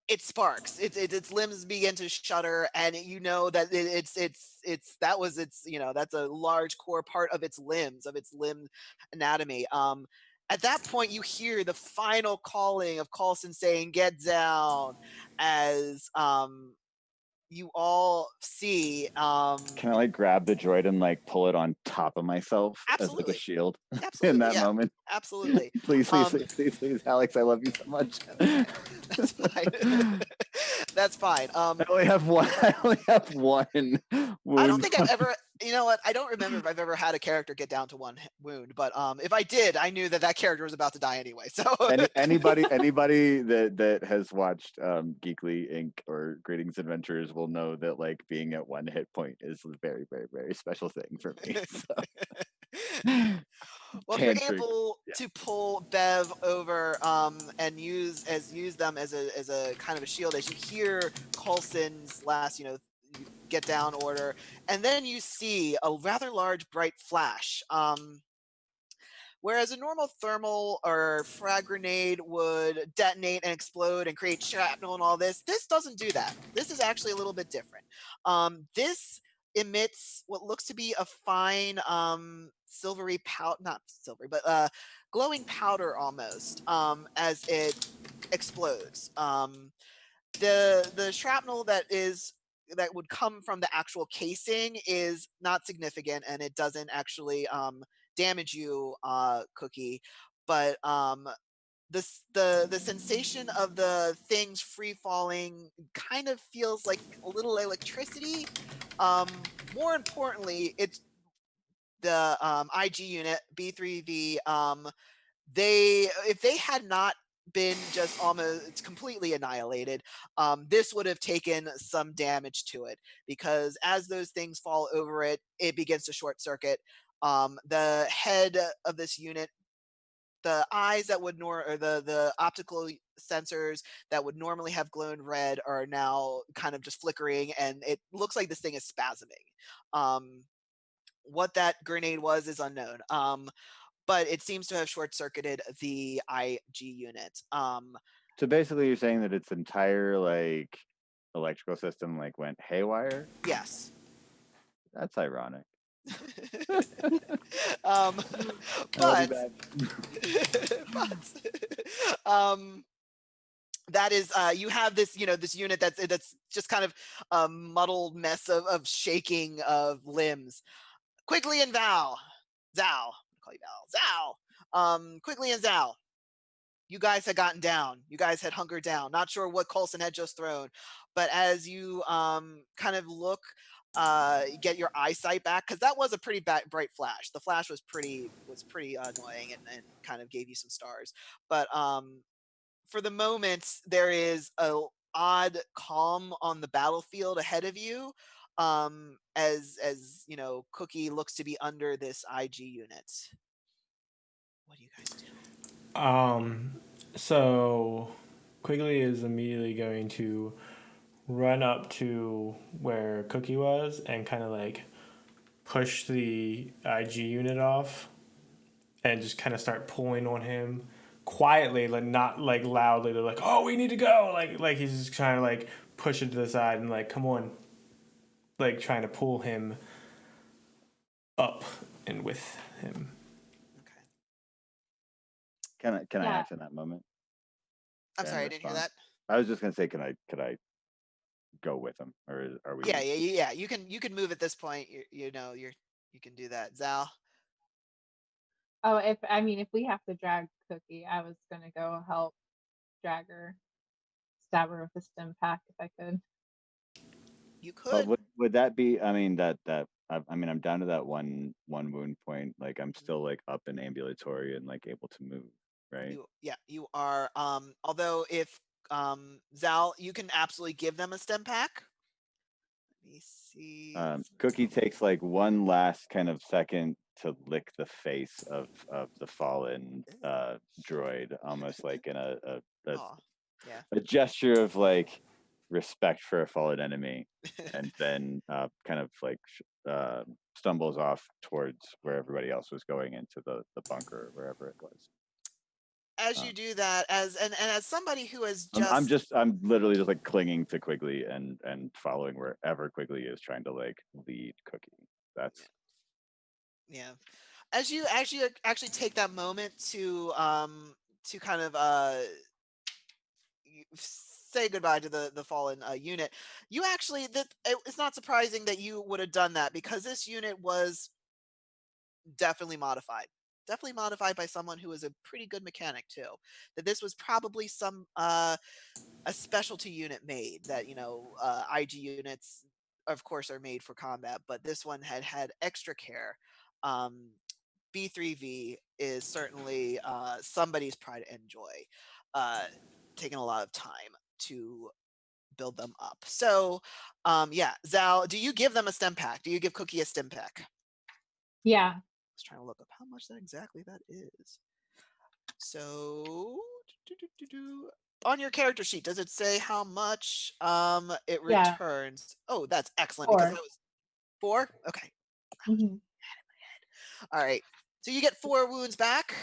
It sparks. Its limbs begin to shudder, and you know that that's a large core part of its limbs, of its limb anatomy. At that point, you hear the final calling of Coulson saying, "Get down," as you all see. Can I like grab the droid and like pull it on top of myself as like a Absolutely. shield Absolutely, in that yeah. moment? Absolutely. Please, Alex, I love you so much. That's fine. That's fine. I only have one. I only have one wound. I don't think I've ever. You know what? I don't remember if I've ever had a character get down to one wound. But if I did, I knew that character was about to die anyway. So anybody that has watched Geekly Inc. or Greetings Adventures will know that like being at 1 hit point is a very, very, very special thing for me. So. Well, you're able to pull Bev over and use them as a kind of a shield as you hear Coulson's last, get down order, and then you see a rather large bright flash. Whereas a normal thermal or frag grenade would detonate and explode and create shrapnel and all this doesn't do that. This is actually a little bit different. This emits what looks to be a fine silvery powder, not silvery, but glowing powder almost, as it explodes. The shrapnel that would come from the actual casing is not significant, and it doesn't actually damage you, Cookie. But the sensation of the things free falling kind of feels like a little electricity. More importantly, it's the IG unit B3V. If they had not been just almost completely annihilated, this would have taken some damage to it, because as those things fall over it, it begins to short circuit. The head of this unit, the eyes that would or the optical sensors that would normally have glowed red are now kind of just flickering, and it looks like this thing is spasming. What that grenade was is unknown. But it seems to have short-circuited the IG unit. So basically, you're saying that its entire like electrical system like went haywire? Yes. That's ironic. But that is you have this this unit that's just kind of a muddled mess of shaking of limbs. Quigley and Zao, I'll call you Zao. Quigley and Zao, you guys had gotten down. You guys had hunkered down. Not sure what Coulson had just thrown, but as you kind of look, get your eyesight back, because that was a pretty bright flash. The flash was pretty annoying and kind of gave you some stars. But for the moment, there is a odd calm on the battlefield ahead of you, as Cookie looks to be under this IG unit. What do you guys do? So Quigley is immediately going to run up to where Cookie was and kind of like push the IG unit off and just kind of start pulling on him quietly, like not like loudly. They're like, "Oh, we need to go!" Like he's just trying to like push it to the side and like, "Come on!" Like trying to pull him up and with him. Okay. Can I act in that moment? I'm sorry, I didn't hear that. I was just gonna say, could I go with him, or are we? Yeah. You can move at this point. You can do that, Zal. Oh, if we have to drag Cookie, I was gonna go help drag her, stab her with a stim pack if I could. You could. Would that be? I mean I'm down to that one wound point. Like I'm still like up and ambulatory and like able to move, right? You are. Although if Zal, you can absolutely give them a stem pack. Let me see. Cookie takes like one last kind of second to lick the face of the fallen droid, almost like in a gesture of like respect for a fallen enemy, and then kind of like stumbles off towards where everybody else was going, into the bunker or wherever it was. As you do that, as somebody who has just I'm literally just like clinging to Quigley and following wherever Quigley is, trying to like lead Cookie. That's as you actually take that moment to kind of say goodbye to the fallen unit. You actually, it's not surprising that you would have done that, because this unit was definitely modified. definitely modified by someone who is a pretty good mechanic too. That this was probably some a specialty unit made that, IG units of course are made for combat, but this one had extra care. Um, B3V is certainly somebody's pride and joy. Uh, taking a lot of time to build them up. So, yeah, Zal, do you give them a stem pack? Do you give Cookie a stem pack? Yeah. I was trying to look up how much exactly that is. So, on your character sheet, does it say how much it Yeah. returns? Oh, that's excellent because 4. that was 4. Okay. Mhm. All right. So you get 4 wounds back.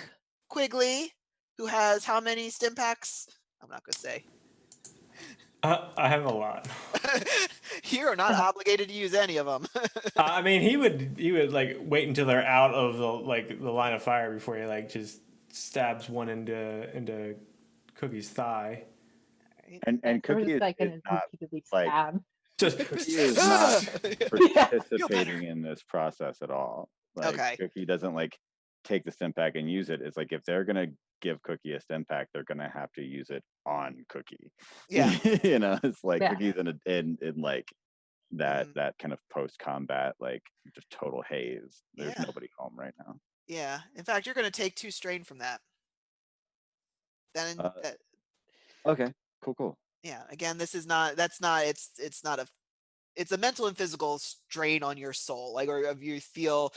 Quigley, who has how many stim packs? I'm not going to say. I have a lot. You are not obligated to use any of them. I mean, he would like wait until they're out of the line of fire before he like just stabs one into Cookie's thigh. And Or Cookie just is, like is an not repeatedly like stab. Just Cookie is not Yeah. participating in this process at all. Like Okay. Cookie doesn't like take the stim pack and use it. It's like if they're gonna give Cookie a stim pack, they're gonna have to use it on Cookie. Yeah. It's like Yeah. Cookie's in like that kind of post combat, like just total haze. There's Yeah. nobody home right now. Yeah. In fact, you're going to take 2 strain from that. Then Okay, cool. yeah, again, this is not it's not it's a mental and physical strain on your soul. Like, or if you feel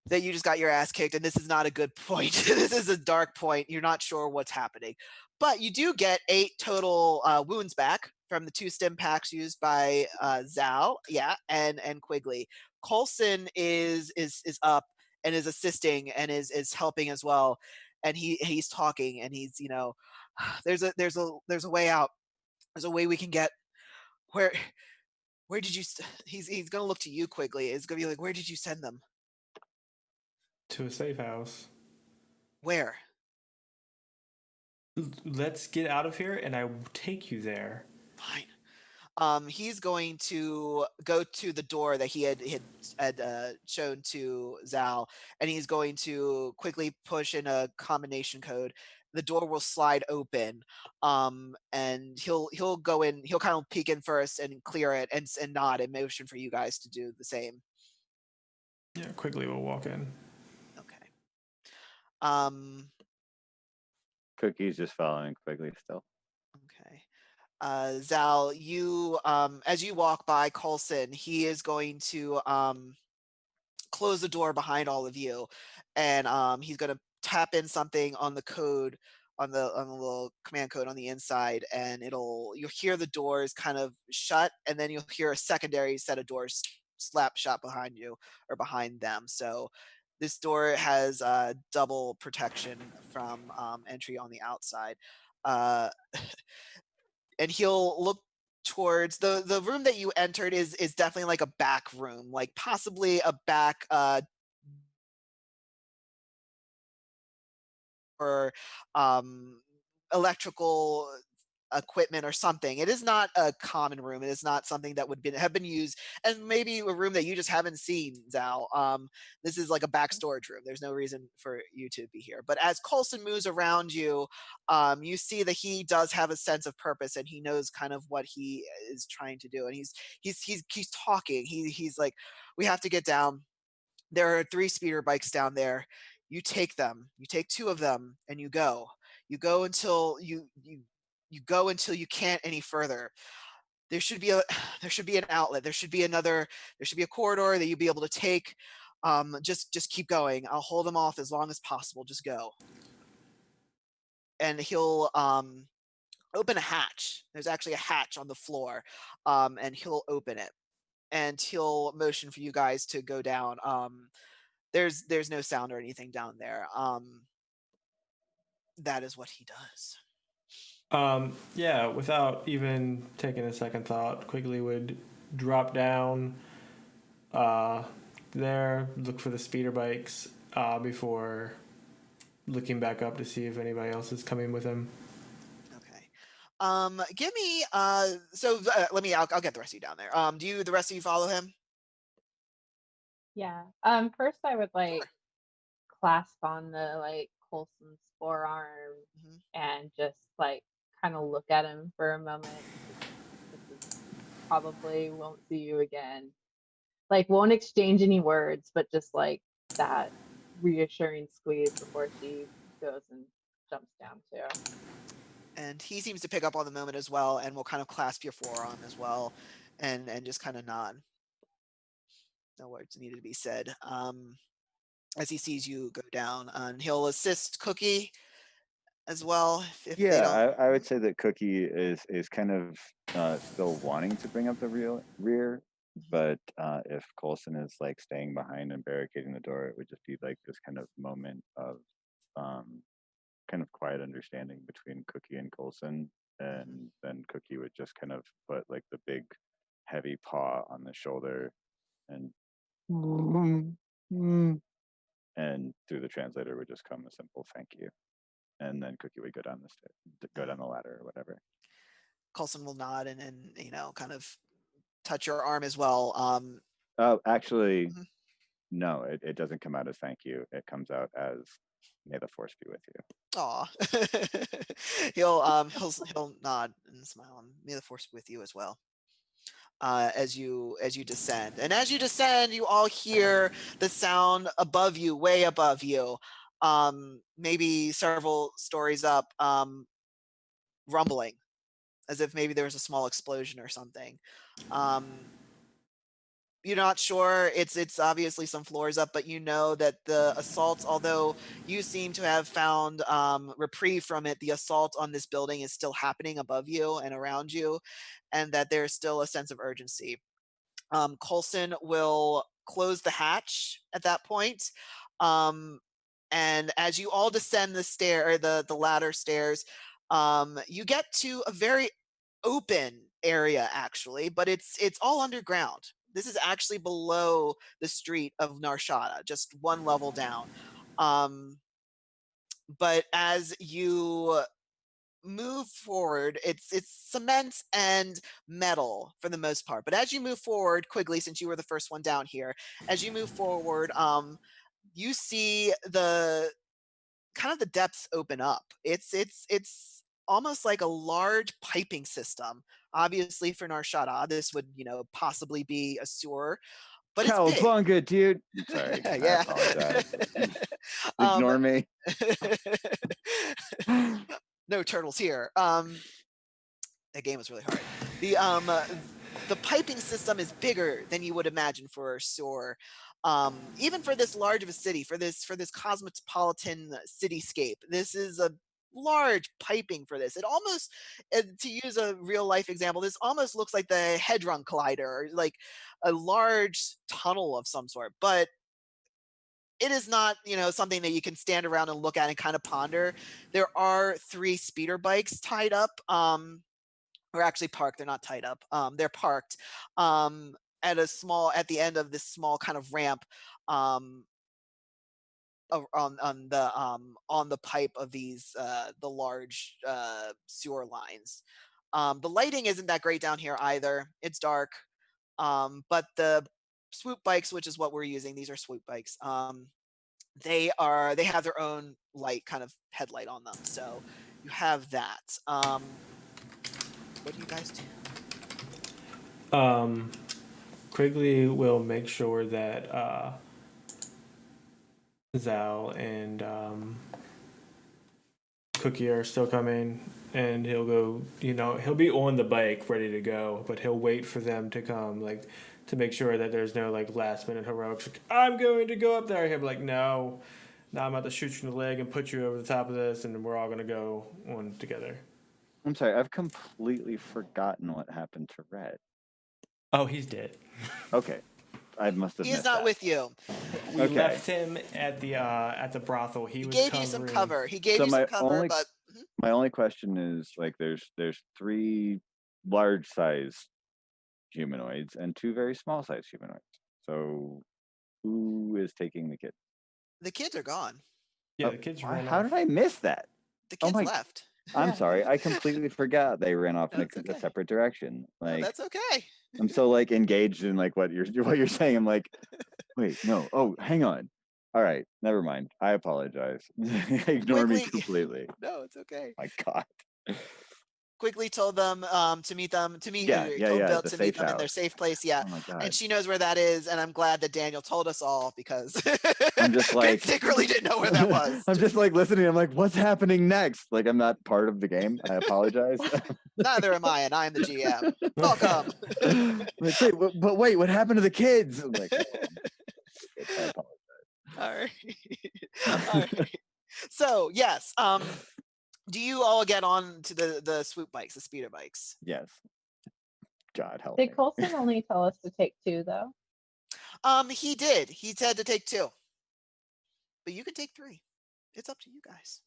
that you just got your ass kicked and this is not a good point. This is a dark point. You're not sure what's happening. But you do get 8 total wounds back from the 2 stim packs used by Zhao, and Quigley. Coulson is up and is assisting and is helping as well. And he's talking and he's, there's a way out. There's a way we can get where did you he's going to look to you, Quigley. It's going to be like, where did you send them? to a safe house. Where? Let's get out of here, and I will take you there. Fine. He's going to go to the door that he had shown to Zal, and he's going to quickly push in a combination code. The door will slide open, and he'll go in. He'll kind of peek in first and clear it, and nod and motion for you guys to do the same. Yeah, Quigley will walk in. Okay. Cookie's just following Quigley still. Okay. Zal, you as you walk by Coulson, he is going to close the door behind all of you, and he's going to tap in something on the code on the little command code on the inside, and you'll hear the doors kind of shut, and then you'll hear a secondary set of doors slap shut behind you or behind them. So this door has double protection from entry on the outside. And he'll look towards the room that you entered is definitely like a back room, like possibly a back or electrical equipment or something. It is not a common room. It is not something that would have been used, and maybe a room that you just haven't seen, Zal. This is like a back storage room. There's no reason for you to be here. But as Coulson moves around you, you see that he does have a sense of purpose, and he knows kind of what he is trying to do. And he's talking. He's like, we have to get down. There are 3 speeder bikes down there. You take them. You take 2 of them, and you go. You go until you go until you can't any further. There should be an outlet. There should be a corridor that you'll be able to take. Just keep going. I'll hold them off as long as possible. Just go. And he'll open a hatch. There's actually a hatch on the floor, and he'll open it, and he'll motion for you guys to go down. There's no sound or anything down there. That is what he does. Yeah, without even taking a second thought, Quigley would drop down there, look for the speeder bikes before looking back up to see if anybody else is coming with him. Okay. Give me let me I'll get the rest of you down there. Do the rest of you follow him? Yeah. First I would like clasp on the like Colson's forearm and just like kind of look at him for a moment. This is probably won't see you again. Like won't exchange any words, but just like that reassuring squeeze before she goes and jumps down too. And he seems to pick up on the moment as well, and will kind of clasp your forearm as well, and just kind of nod. No words needed to be said. As he sees you go down, and he'll assist Cookie as well if they don't. I would say that Cookie is kind of still wanting to bring up the rear, but if Coulson is like staying behind and barricading the door, it would just be like this kind of moment of kind of quiet understanding between Cookie and Coulson, and then Cookie would just kind of put like the big heavy paw on the shoulder and through the translator would just come a simple thank you. And then Cookie would go down the stairs, go down the ladder or whatever. Coulson will nod and kind of touch your arm as well. Oh, actually, no, it doesn't come out as thank you. It comes out as may the force be with you. Aw. he'll nod and smile. May the force be with you as well. As you descend, and as you descend, you all hear the sound above you, way above you. Maybe several stories up, rumbling, as if maybe there was a small explosion or something. You're not sure. It's obviously some floors up, but you know that the assaults, although you seem to have found reprieve from it, the assault on this building is still happening above you and around you, and that there's still a sense of urgency. Coulson will close the hatch at that point. And as you all descend the ladder stairs, you get to a very open area actually, but it's all underground. This is actually below the street of Narshada, just one level down. But as you move forward, it's cement and metal for the most part. But as you move forward, Quigley, since you were the first one down here, as you move forward, you see the kind of the depths open up. It's almost like a large piping system. Obviously, for Narshada, this would possibly be a sewer, but it's big. Cowabunga, dude. Sorry, yeah. I apologize. Ignore me. No turtles here. That game was really hard. The piping system is bigger than you would imagine for a sewer. Even for this large of a city, for this cosmopolitan cityscape, this is a large piping for this. It almost, to use a real life example, this almost looks like the Hadron Collider, or like a large tunnel of some sort. But it is not, something that you can stand around and look at and kind of ponder. There are 3 speeder bikes tied up, or actually parked. They're not tied up. They're parked at the end of this small kind of ramp, on the pipe of these the large sewer lines. The lighting isn't that great down here either. It's dark, but the swoop bikes, which is what we're using, these are swoop bikes. They have their own light, kind of headlight on them. So you have that. What do you guys do? Quigley will make sure that Zal and Cookie are still coming, and he'll go, he'll be on the bike ready to go, but he'll wait for them to come, like, to make sure that there's no, like, last minute heroics. Like, I'm going to go up there. He'll be like, no, I'm about to shoot you in the leg and put you over the top of this, and we're all going to go on together. I'm sorry, I've completely forgotten what happened to Red. Oh, he's dead. Okay. I must have He is missed not that. with you. We left him at the brothel. He was gave you some cover. He gave you some cover, but my only question is, like, there's 3 large size humanoids and 2 very small size humanoids. So who is taking the kids? The kids are gone. Yeah, the kids ran How off. did I miss that? The kids left. I'm sorry, I completely forgot they ran off in a separate direction. Like, no, that's okay. I'm so like engaged in like what you're saying. I'm like, wait, no. Oh, hang on. All right, never mind. I apologize. Ignore me Quigley, completely. no, it's okay. My God. Quigley told them to meet them told Yeah. Bill The to meet safe them in their house. safe place. Yeah, Oh my and God. she knows where that is, and I'm glad that Daniel told us all because I'm just Bit like, secretly didn't know where that was. I'm just like listening. I'm like, what's happening next? Like, I'm not part of the game. I apologize. Neither am I, and I'm the GM. Welcome. Like, wait, what happened to the kids? I'm like, oh, shit, I apologize. All right. All right. So yes, do you all get on to the swoop bikes, the speeder bikes? Yes. God help Did me. Colson only tell us to take 2 though? He did. He said to take 2, but you can take 3. It's up to you guys.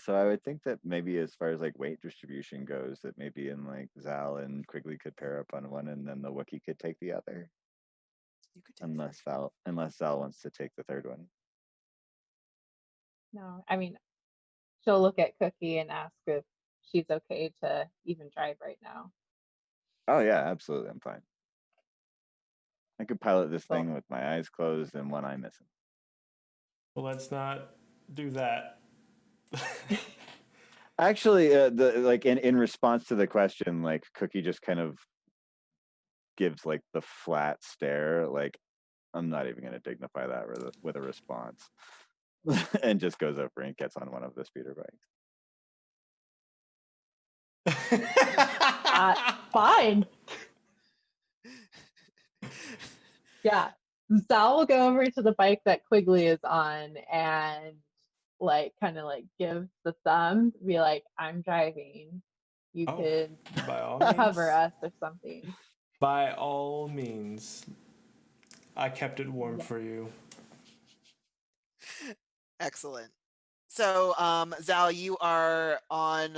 So I would think that maybe as far as like weight distribution goes, that maybe in like Zal and Quigley could pair up on one, and then the Wookiee could take the other. You could take 3. Unless Zal wants to take the third one. No, I mean, she'll look at Cookie and ask if she's okay to even drive right now. Oh yeah, absolutely. I'm fine. I could pilot this Cool. thing with my eyes closed and one eye missing. Well, let's not do that. Actually, in response to the question, like Cookie just kind of gives like the flat stare, like I'm not even going to dignify that with a response, and just goes over and gets on one of the speeder bikes. Fine. Yeah. Sal will go over to the bike that Quigley is on and like kind of like give the thumb, be like, I'm driving. You could by all cover means. us or something. By all means. I kept it warm for you. Excellent. So, Zal, you are on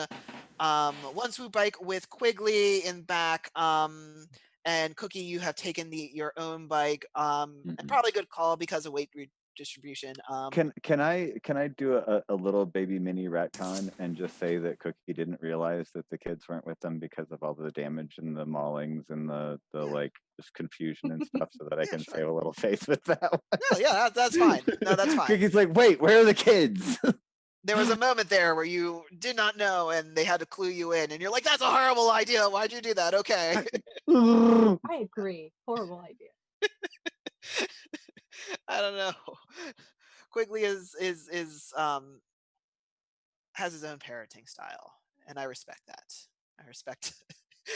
one swoop bike with Quigley in back, and Cookie, you have taken your own bike, and probably a good call because of weight redistribution. Can I do a little baby mini retcon and just say that Cookie didn't realize that the kids weren't with them because of all the damage and the maulings and the like just confusion and stuff, so that I can save a little face with that one. No, yeah, that's fine. No, that's fine. Cookie's like, wait, where are the kids? There was a moment there where you did not know, and they had to clue you in, and you're like, "That's a horrible idea. Why'd you do that?" Okay. I agree. Horrible idea. I don't know. Quigley has his own parenting style, and I respect that. I respect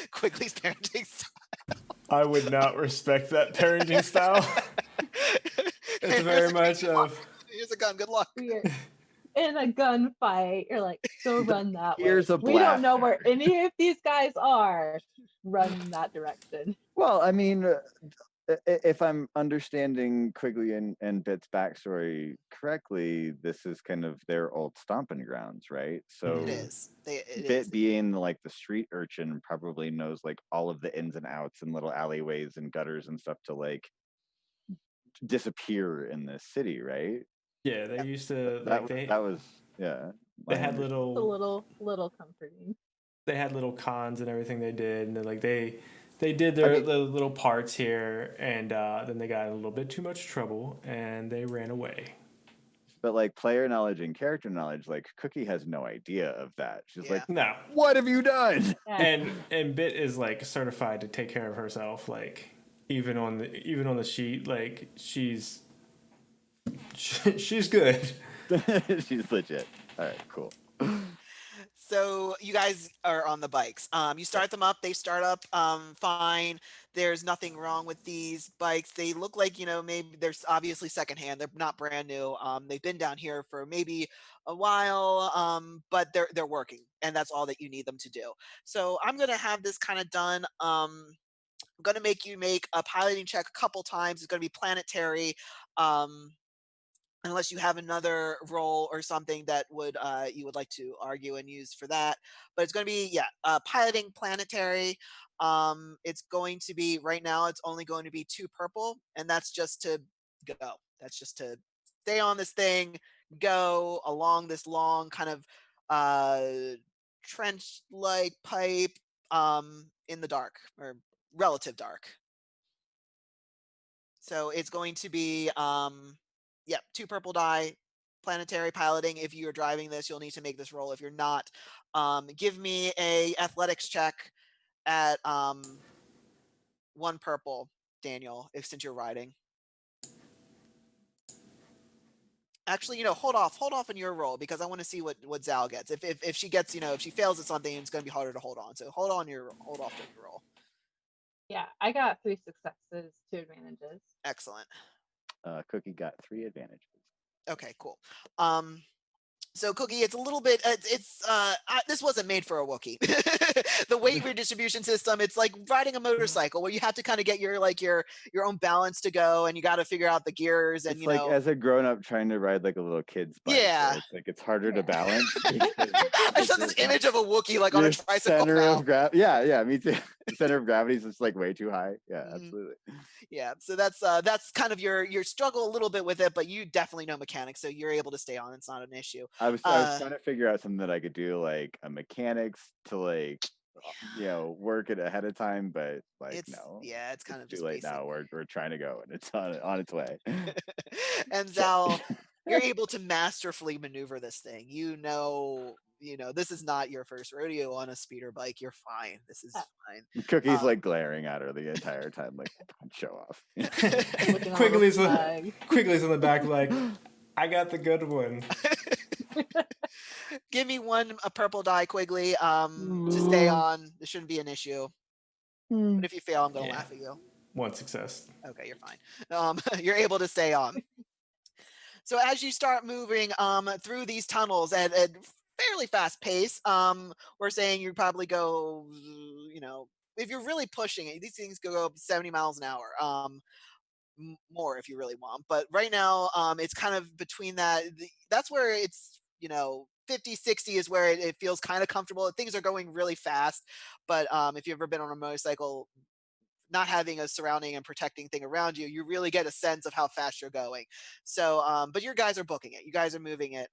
Quigley's parenting style. I would not respect that parenting style. It's very much of here's a gun. Good luck. Weird. In a gunfight, you're like, go run that Here's way. a We don't know where blaster. any of these guys are. Run that direction. Well, I mean, if I'm understanding Quigley and Bit's backstory correctly, this is kind of their old stomping grounds, right? So It is. Bit being like the street urchin probably knows like all of the ins and outs and little alleyways and gutters and stuff to like disappear in this city, right? Yeah, they used to that was yeah. They had a little comforting. They had little cons and everything they did, and they did their little parts here, and then they got in a little bit too much trouble, and they ran away. But like player knowledge and character knowledge, like Cookie has no idea of that. She's like, no, what have you done? And Bit is like certified to take care of herself, like even on the sheet, like she's good. She's legit. All right, cool. So you guys are on the bikes. You start them up. They start up fine. There's nothing wrong with these bikes. They look like, maybe they're obviously secondhand. They're not brand new. They've been down here for maybe a while, but they're working, and that's all that you need them to do. So I'm gonna have this kind of done. I'm gonna make you make a piloting check a couple times. It's gonna be planetary. Unless you have another role or something that you would like to argue and use for that, but it's going to be piloting planetary. It's going to be right now. It's only going to be 2 purple, and that's just to go. That's just to stay on this thing, go along this long kind of trench-like pipe in the dark or relative dark. So it's going to be, yep, 2 purple die, planetary piloting. If you're driving this, you'll need to make this roll. If you're not, give me a athletics check at 1 purple, Daniel, if since you're riding. Actually, hold off on your roll because I want to see what Zal gets. If she gets, if she fails at something, it's going to be harder to hold on. So hold off on your roll. Yeah, I got 3 successes, 2 advantages. Excellent. Cookie got 3 advantages. Okay, cool. So Cookie, it's a little bit. This wasn't made for a Wookiee. The weight redistribution system. It's like riding a motorcycle where you have to kind of get your own balance to go, and you got to figure out the gears. And It's like as a grown up trying to ride like a little kid's bike. Yeah. It's like it's harder to balance. I saw this image of a Wookiee like on a tricycle. Center of gravity. Yeah, me too. The center of gravity is just like way too high. Yeah, absolutely. Yeah, so that's kind of your struggle a little bit with it, but you definitely know mechanics, so you're able to stay on. It's not an issue. I was trying to figure out something that I could do, like a mechanics to like, work it ahead of time, but like no. Yeah, it's kind of too just late basic. now. We're trying to go, and it's on its way. And Zal, you're able to masterfully maneuver this thing. This is not your first rodeo on a speeder bike. You're fine. This is fine. Cookie's like glaring at her the entire time, like show off. Quigley's in the back, like, I got the good one. Give me a purple die, Quigley. To stay on. This shouldn't be an issue. But if you fail, I'm gonna laugh at you. 1 success. Okay, you're fine. You're able to stay on. So as you start moving through these tunnels at a fairly fast pace, we're saying you probably go, if you're really pushing it, these things go up 70 miles an hour. More if you really want. But right now, it's kind of between that. That's where it's, 50, 60 is where it feels kind of comfortable. Things are going really fast. But if you've ever been on a motorcycle, not having a surrounding and protecting thing around you, you really get a sense of how fast you're going. So, but your guys are booking it. You guys are moving it.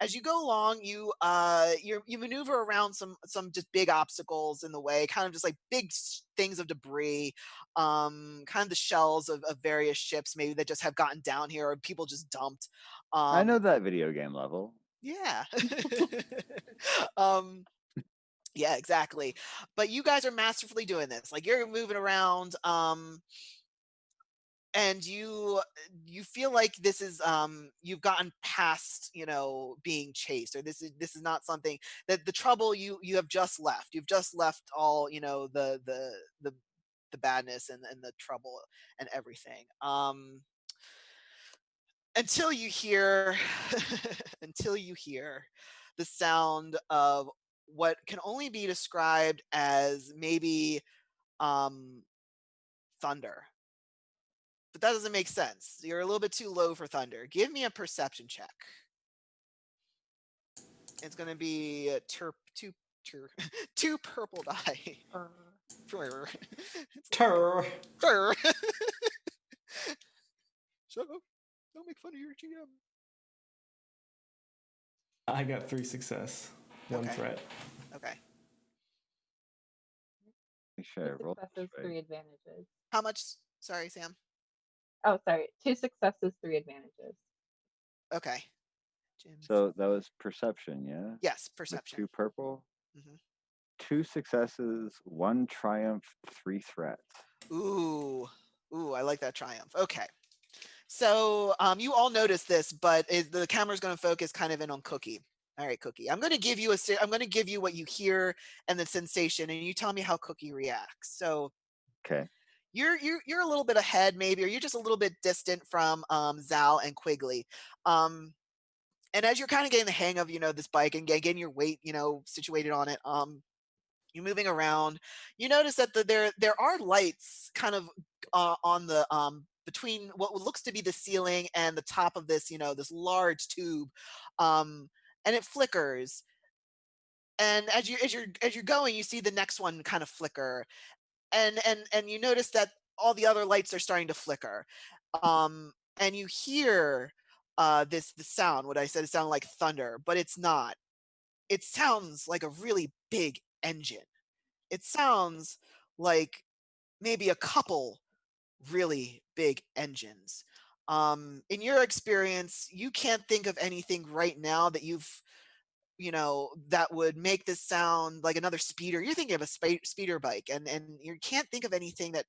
As you go along, you maneuver around some just big obstacles in the way, kind of just like big things of debris, kind of the shells of various ships maybe that just have gotten down here or people just dumped. I know that video game level. Yeah. Yeah, exactly. But you guys are masterfully doing this. Like you're moving around, and you feel like this is you've gotten past being chased, or this is not something that the trouble you have just left. You've just left all the badness and the trouble and everything. Until you hear the sound of what can only be described as maybe thunder. But that doesn't make sense. You're a little bit too low for thunder. Give me a perception check. It's going to be two purple die. Shut up. Don't make fun of your GM. I got 3 success. 1 threat. Okay. Sure. 2 successes, 3 advantages. How much? Sorry, Sam. Oh, sorry. 2 successes, 3 advantages. Okay. So that was perception, yeah? Yes, perception. With 2 purple. Mm-hmm. 2 successes, 1 triumph, 3 threats. Ooh, I like that triumph. Okay. So you all notice this, but the camera's going to focus kind of in on Cookie. All right, Cookie. I'm going to give you what you hear and the sensation, and you tell me how Cookie reacts. So, okay. You're a little bit ahead, maybe, or you're just a little bit distant from Zal and Quigley. And as you're kind of getting the hang of this bike and getting your weight situated on it, you're moving around. You notice that there are lights kind of on the between what looks to be the ceiling and the top of this this large tube, and it flickers. And as you're going, you see the next one kind of flicker, and you notice that all the other lights are starting to flicker, and you hear the sound. What I said, it sounded like thunder, but it's not. It sounds like a really big engine. It sounds like maybe a couple really big engines. In your experience, you can't think of anything right now that that would make this sound like another speeder. You're thinking of a speeder bike, and you can't think of anything that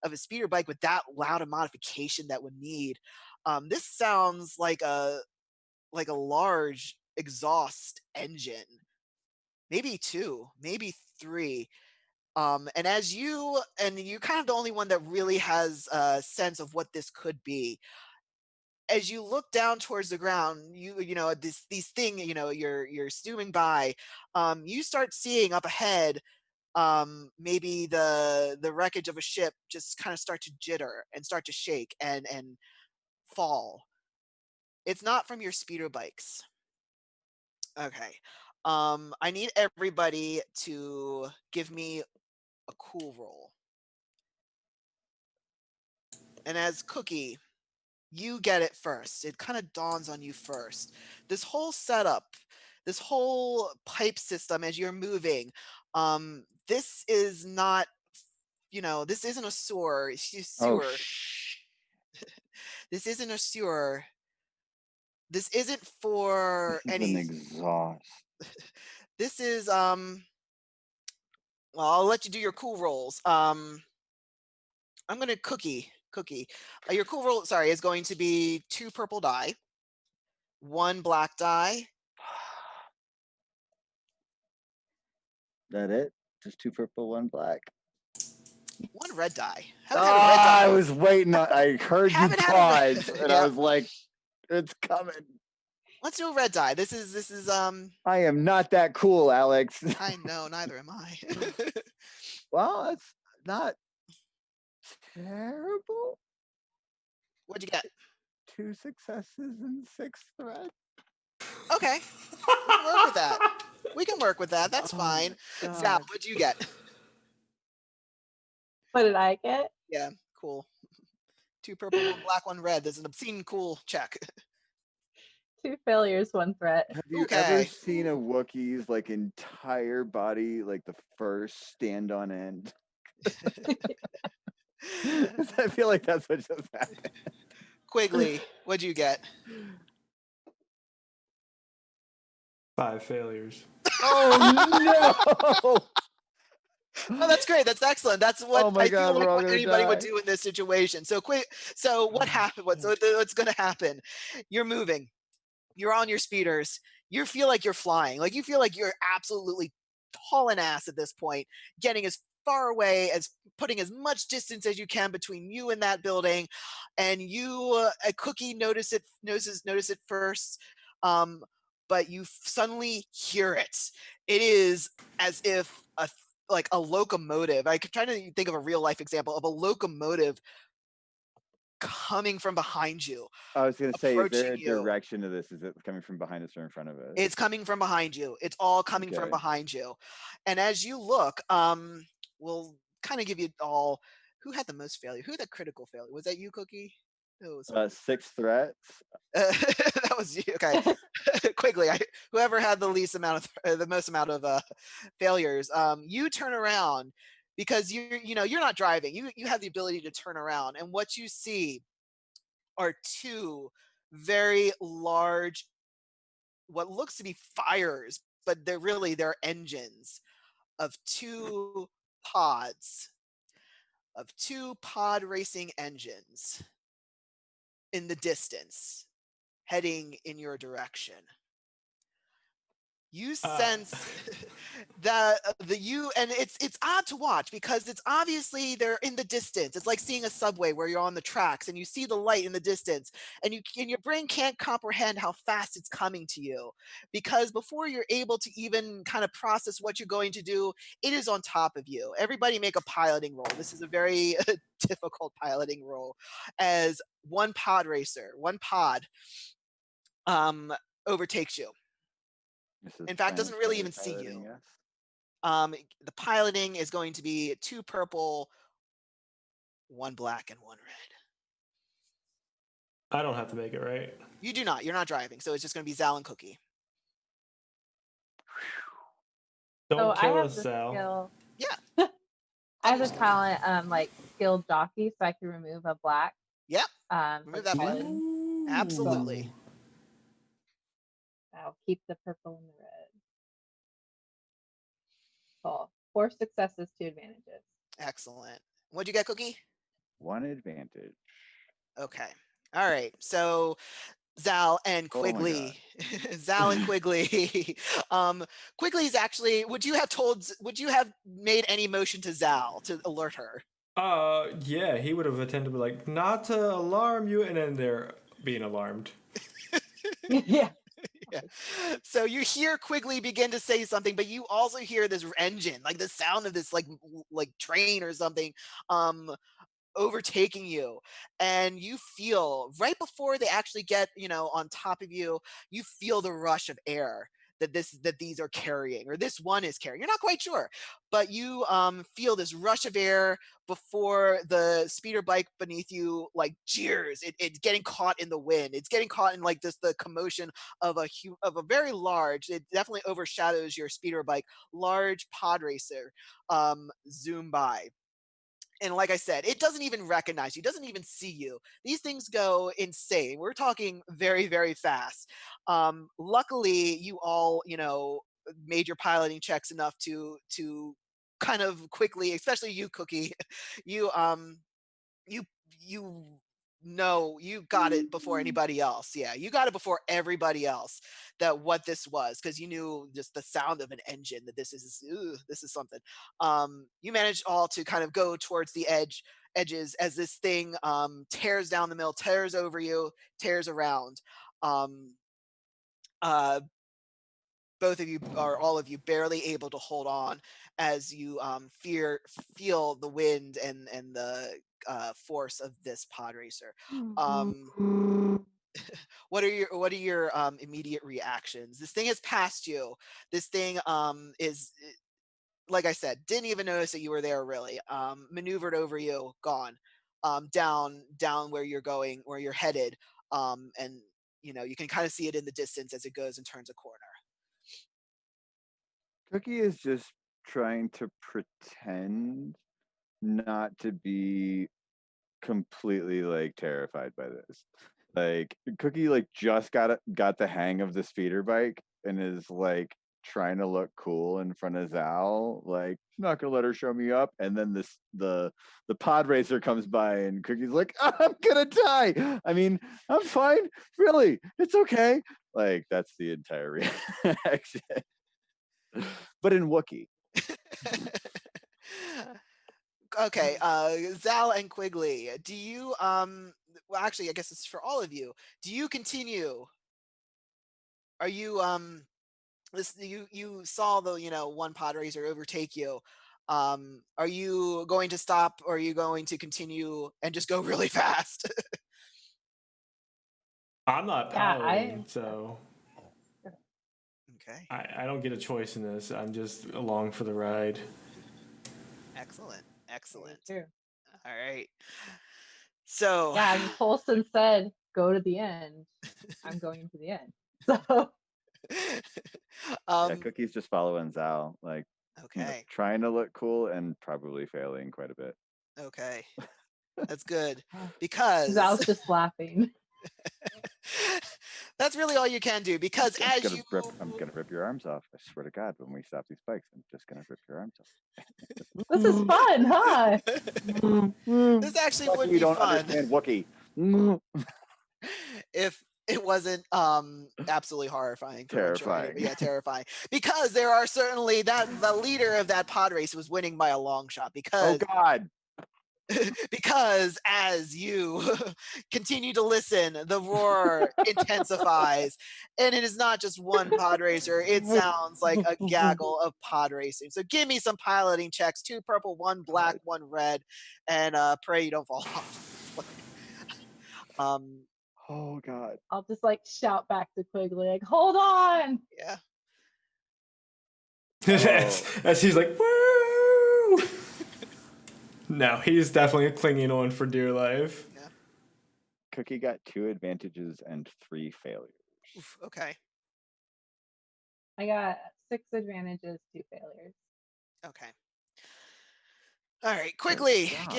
of a speeder bike with that loud a modification that would need. This sounds like a large exhaust engine, maybe two, maybe three. And you're kind of the only one that really has a sense of what this could be. As you look down towards the ground, these thing, you're zooming by, you start seeing up ahead, maybe the wreckage of a ship just kind of start to jitter and start to shake and fall. It's not from your speeder bikes. Okay. I need everybody to give me a cool roll. And as Cookie, you get it first. It kind of dawns on you first. This whole setup, this whole pipe system as you're moving, this is not, this isn't a sewer. Oh, This isn't a sewer. This isn't for this is any. an exhaust. This is well, I'll let you do your cool rolls. I'm gonna Cookie. Your cool roll, sorry, is going to be 2 purple die, 1 black die. That it? Just 2 purple, 1 black. 1 red die. Haven't had a red die. I was waiting. I heard you pause, and I was like, "It's coming." Let's do a red die. This is I am not that cool, Alex. I know, neither am I. Well, it's not terrible. What'd you get? 2 successes and 6 threats. Okay, we can work with that. We can work with that. That's fine. Sal, what'd you get? What did I get? Yeah, cool. 2 purple, 1 black, 1 red. There's an obscene cool check. 2 failures, 1 threat. Have you ever seen a Wookiee's like entire body, like the first stand on end? I feel like that's what just happened. Quigley, what'd you get? 5 failures. Oh no! Oh, that's great. That's excellent. That's what I feel like what anybody would do in this situation. So what happened? What's going to happen? You're moving. You're on your speeders. You feel like you're flying. Like you feel like you're absolutely hauling ass at this point, getting as far away as putting as much distance as you can between you and that building. And you, a Cookie, notice it first. But you suddenly hear it. It is as if a locomotive. I'm trying to think of a real life example of a locomotive coming from behind you. I was going to say, is there a direction to this? Is it coming from behind us or in front of us? It's coming from behind you. It's all coming from behind you. And as you look, we'll kind of give you all, who had the most failure? Who had the critical failure? Was that you, Cookie? 6 threats. That was you. Okay. Quigley, whoever had the most amount of failures, you turn around because you're not driving. You have the ability to turn around, and what you see are 2 very large, what looks to be fires, but they're engines of 2 pods, of 2 pod racing engines in the distance, heading in your direction. You sense and it's odd to watch because it's obviously they're in the distance. It's like seeing a subway where you're on the tracks and you see the light in the distance, and your brain can't comprehend how fast it's coming to you, because before you're able to even kind of process what you're going to do, it is on top of you. Everybody make a piloting roll. This is a very difficult piloting roll, as one pod overtakes you. In fact, doesn't really even see you. Yes. The piloting is going to be 2 purple, 1 black, and 1 red. I don't have to make it, right? You do not. You're not driving, so it's just going to be Zal and Cookie. Don't kill us, Zal. Yeah. I have a talent, like skilled jockey, so I can remove a black. Yep. Like Remove that black. head. Absolutely. I'll keep the purple and the red. Cool. 4 successes, 2 advantages. Excellent. What'd you get, Cookie? 1 advantage. Okay. All right. So Zal and Oh my Quigley. Zal and Quigley. Quigley's actually, would you have made any motion to Zal to alert her? Yeah, he would have attempted to be like, not to alarm you, and then they're being alarmed. Yeah. Yeah. So you hear Quigley begin to say something, but you also hear this engine, like the sound of this like train or something overtaking you, and you feel right before they actually get on top of you, you feel the rush of air that these are carrying, or this one is carrying. You're not quite sure, but you feel this rush of air before the speeder bike beneath you like jeers. It's getting caught in the wind. It's getting caught in like the commotion of a very large, it definitely overshadows your speeder bike, large pod racer zoom by. And like I said, it doesn't even recognize you, doesn't even see you. These things go insane. We're talking very, very fast. Luckily, you all, made your piloting checks enough to kind of quickly, especially you, Cookie. You you you know you got it before anybody else. Yeah, you got it before everybody else that what this was, because you knew just the sound of an engine that this is something. You managed all to kind of go towards the edges as this thing tears down the middle, tears over you, tears around. um uh both of you, or all of you, barely able to hold on as you feel the wind and the force of this pod racer. What are your immediate reactions? This thing has passed you. This thing is, like I said, didn't even notice that you were there, really. Maneuvered over you, gone. Down where you're going, where you're headed. And you can kind of see it in the distance as it goes and turns a corner. Cookie is just trying to pretend not to be completely like terrified by this. Like Cookie like just got the hang of the speeder bike and is like trying to look cool in front of Zal, like not gonna let her show me up. And then the pod racer comes by and Cookie's like, I'm gonna die. I mean, I'm fine. Really, it's okay. Like that's the entire reaction. But in Wookiee. Okay, Zal and Quigley, do you well, actually, I guess it's for all of you. Do you continue? Are you this you saw the one pod racer overtake you? Are you going to stop, or are you going to continue and just go really fast? I'm not piloting, so Okay. I don't get a choice in this. I'm just along for the ride. Excellent. True. All right. So yeah, I mean, Colson said, "Go to the end." I'm going to the end. So Yeah, Cookie's just following Zal, like okay. trying to look cool and probably failing quite a bit. Okay. That's good, because Zal's just laughing. that's really all you can do, because I'm gonna rip your arms off. I swear to God, when we stop these bikes, I'm just gonna rip your arms off. This is fun, huh? This actually would You be don't fun understand Wookiee. if it wasn't absolutely horrifying. Terrifying. Yeah, terrifying. Because there are certainly the leader of that pod race was winning by a long shot, because Oh God. because as you continue to listen, the roar intensifies, and it is not just one pod racer. It sounds like a gaggle of pod racing. So give me some piloting checks: 2 purple, 1 black, 1 red, and pray you don't fall off. Oh God. I'll just like shout back to Quigley, like, "Hold on!" Yeah. As he's like, woo! No, he's definitely clinging on for dear life. Yeah. Cookie got 2 advantages and 3 failures. Oof, okay. I got 6 advantages, 2 failures. Okay. All right, Quigley, God.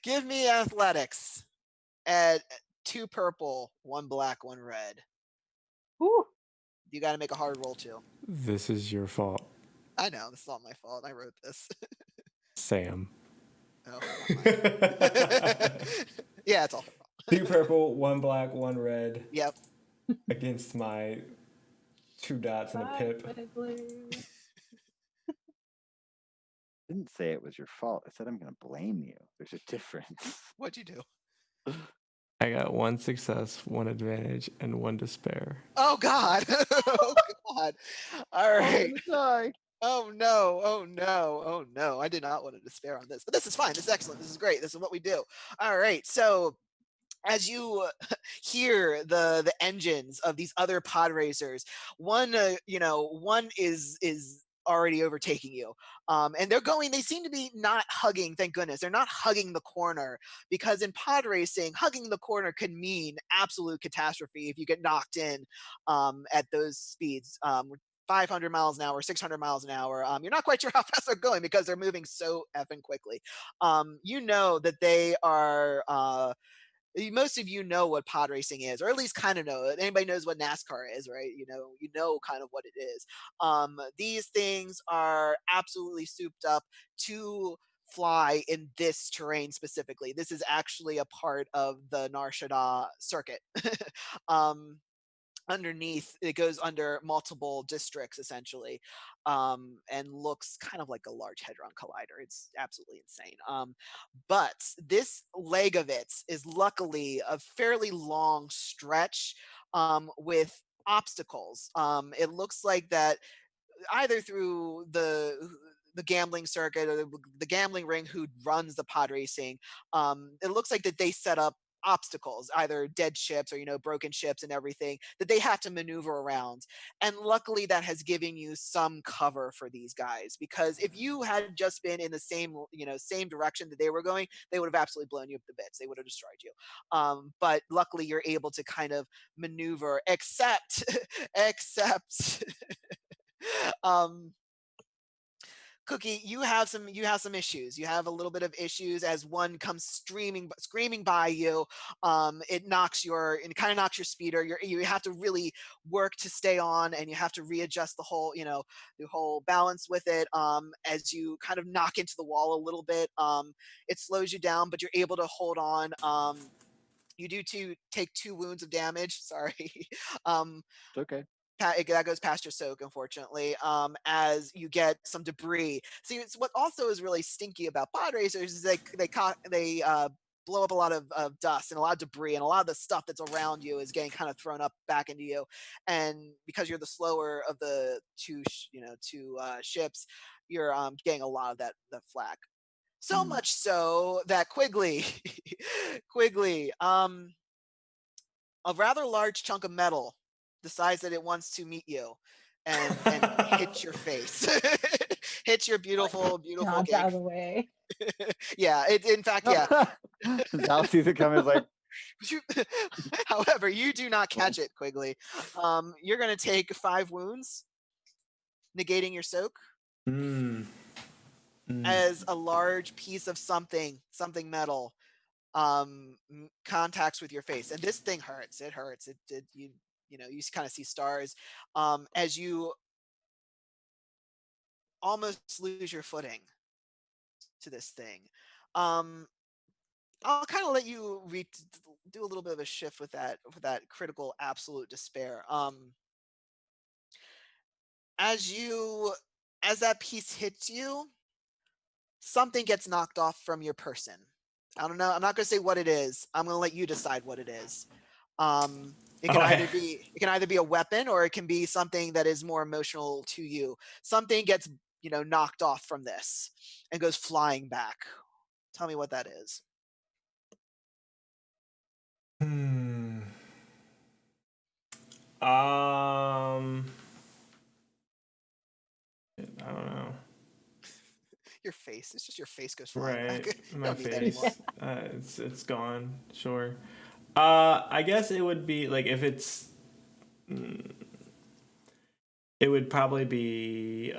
give me athletics at 2 purple, 1 black, 1 red. Whew. You got to make a hard roll too. This is your fault, I know this is not my fault. I wrote this. Sam. Oh, not mine. Yeah, it's all her fault. 2 purple, 1 black, 1 red Yep. against my 2 dots and a Bye, pip. Quigley. Didn't say it was your fault. I said I'm going to blame you. There's a difference. What'd you do? I got 1 success, 1 advantage, and 1 despair. Oh God. Oh God. All right. Oh no. Oh no. Oh no. I did not want to despair on this, but this is fine. This is excellent. This is great. This is what we do. All right. So as you hear the engines of these other pod racers, one one is already overtaking you, and they seem to be not hugging, thank goodness they're not hugging the corner, because in pod racing hugging the corner can mean absolute catastrophe if you get knocked in at those speeds. 500 miles an hour, 600 miles an hour. You're not quite sure how fast they're going because they're moving so effing quickly. You know that they are most of you know what pod racing is, or at least kind of know it. Anybody knows what NASCAR is, right? You know kind of what it is. These things are absolutely souped up to fly in this terrain specifically. This is actually a part of the Nar Shaddaa circuit. um, Underneath, it goes under multiple districts essentially, and looks kind of like a large hadron collider. It's absolutely insane. But this leg of it is luckily a fairly long stretch, with obstacles. It looks like that either through the gambling circuit or the gambling ring who runs the pod racing, it looks like that they set up obstacles, either dead ships or broken ships and everything that they have to maneuver around. And luckily that has given you some cover for these guys, because if you had just been in the same direction that they were going, they would have absolutely blown you up to bits. They would have destroyed you. But luckily you're able to kind of maneuver, except except um Cookie, you have some issues. You have a little bit of issues as one comes screaming by you. It kind of knocks your speeder. You have to really work to stay on, and you have to readjust the whole balance with it. As you kind of knock into the wall a little bit, it slows you down, but you're able to hold on. You do take 2 wounds of damage. Sorry. um, It's okay. that goes past your soak, unfortunately. As you get some debris. See, it's what also is really stinky about pod racers is they blow up a lot of dust and a lot of debris, and a lot of the stuff that's around you is getting kind of thrown up back into you. And because you're the slower of the two ships, you're getting a lot of that flak. So much so that Quigley, Quigley, a rather large chunk of metal decides that it wants to meet you and hit your face. Hits your beautiful Dodge out of the way. Yeah, in fact, yeah. Zal sees it coming, is like, However, you do not catch it, Quigley. You're going to take 5 wounds, negating your soak, as a large piece of something metal contacts with your face, and this thing hurts. It hurts. You kind of see stars as you almost lose your footing to this thing. I'll kind of let you do a little bit of a shift with that critical absolute despair. As that piece hits you, something gets knocked off from your person. I don't know. I'm not going to say what it is. I'm going to let you decide what it is. It can either be a weapon, or it can be something that is more emotional to you. Something gets knocked off from this and goes flying back. Tell me what that is. I don't know. Your face. It's just your face goes flying Right, back. my Don't need that anymore. face. It's gone. Sure. I guess it would be like if it's. It would probably be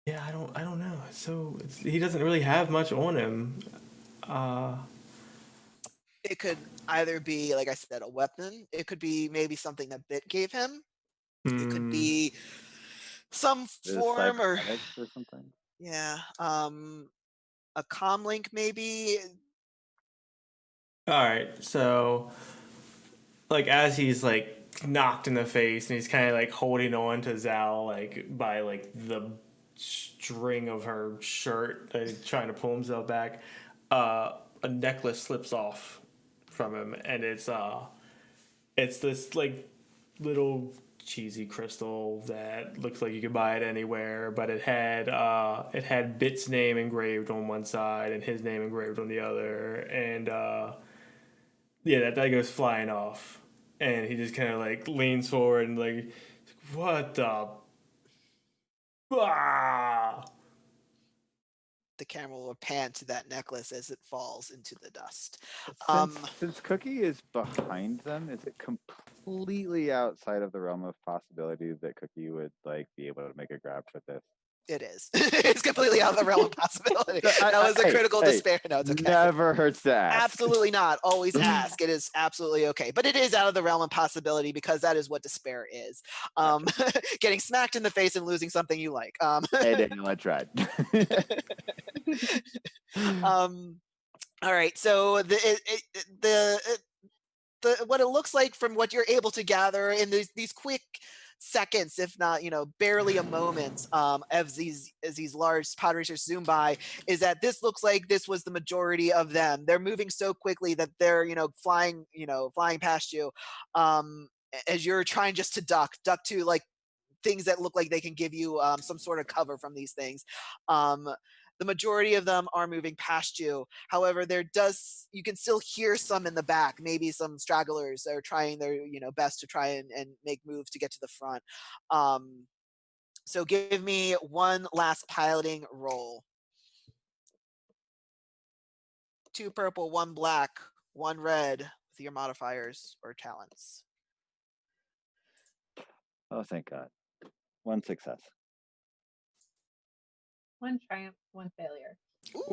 Yeah, I don't know. So he doesn't really have much on him. It could either be, like I said, a weapon. It could be maybe something that Bit gave him. It could Hmm. be some Is it form or cybernetics or something? yeah, a comlink maybe. All right, so like as he's like knocked in the face and he's kind of like holding on to Zal like by like the string of her shirt, trying to pull himself back. A necklace slips off from him, and it's this like little cheesy crystal that looks like you could buy it anywhere, but it had Bit's name engraved on one side and his name engraved on the other, and yeah, that goes flying off, and he just kind of like leans forward and like, what the? Ah! The camera will pan to that necklace as it falls into the dust. Since Cookie is behind them, is it completely outside of the realm of possibility that Cookie would like be able to make a grab for this? It is. It's completely out of the realm of possibility. That was a critical despair. No, it's okay. Never hurts to ask. Absolutely not. Always ask. It is absolutely okay. But it is out of the realm of possibility because that is what despair is. Getting smacked in the face and losing something you like. Hey, Daniel, I tried. All right. So what it looks like from what you're able to gather in these quick seconds, if not barely a moment, as these large pod racers zoom by, is that this looks like this was the majority of them. They're moving so quickly that they're flying past you, as you're trying just to duck to like things that look like they can give you some sort of cover from these things. The majority of them are moving past you. However, you can still hear some in the back, maybe some stragglers that are trying their best to try and make moves to get to the front. So give me one last piloting roll. 2 purple, 1 black, 1 red with your modifiers or talents. Oh, thank God. 1 success. 1 triumph, 1 failure.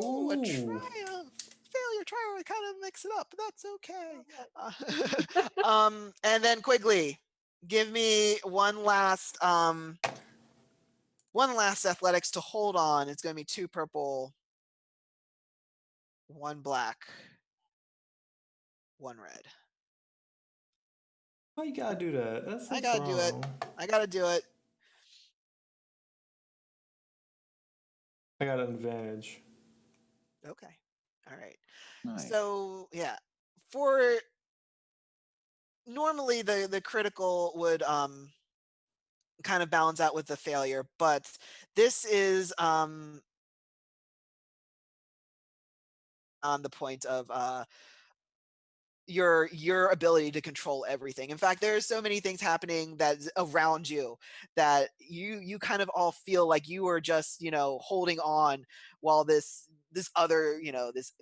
Ooh, a triumph. Failure, triumph. I kind of mix it up, but that's okay. And then Quigley, give me one last athletics to hold on. It's going to be 2 purple, 1 black, 1 red. Why you gotta do that? That's I gotta do it. I gotta do it. I got an advantage. Okay. All right. Nice. So yeah, for normally the critical would kind of balance out with the failure, but this is on the point of your ability to control everything. In fact, there are so many things happening that's around you that you kind of all feel like you are just holding on while this other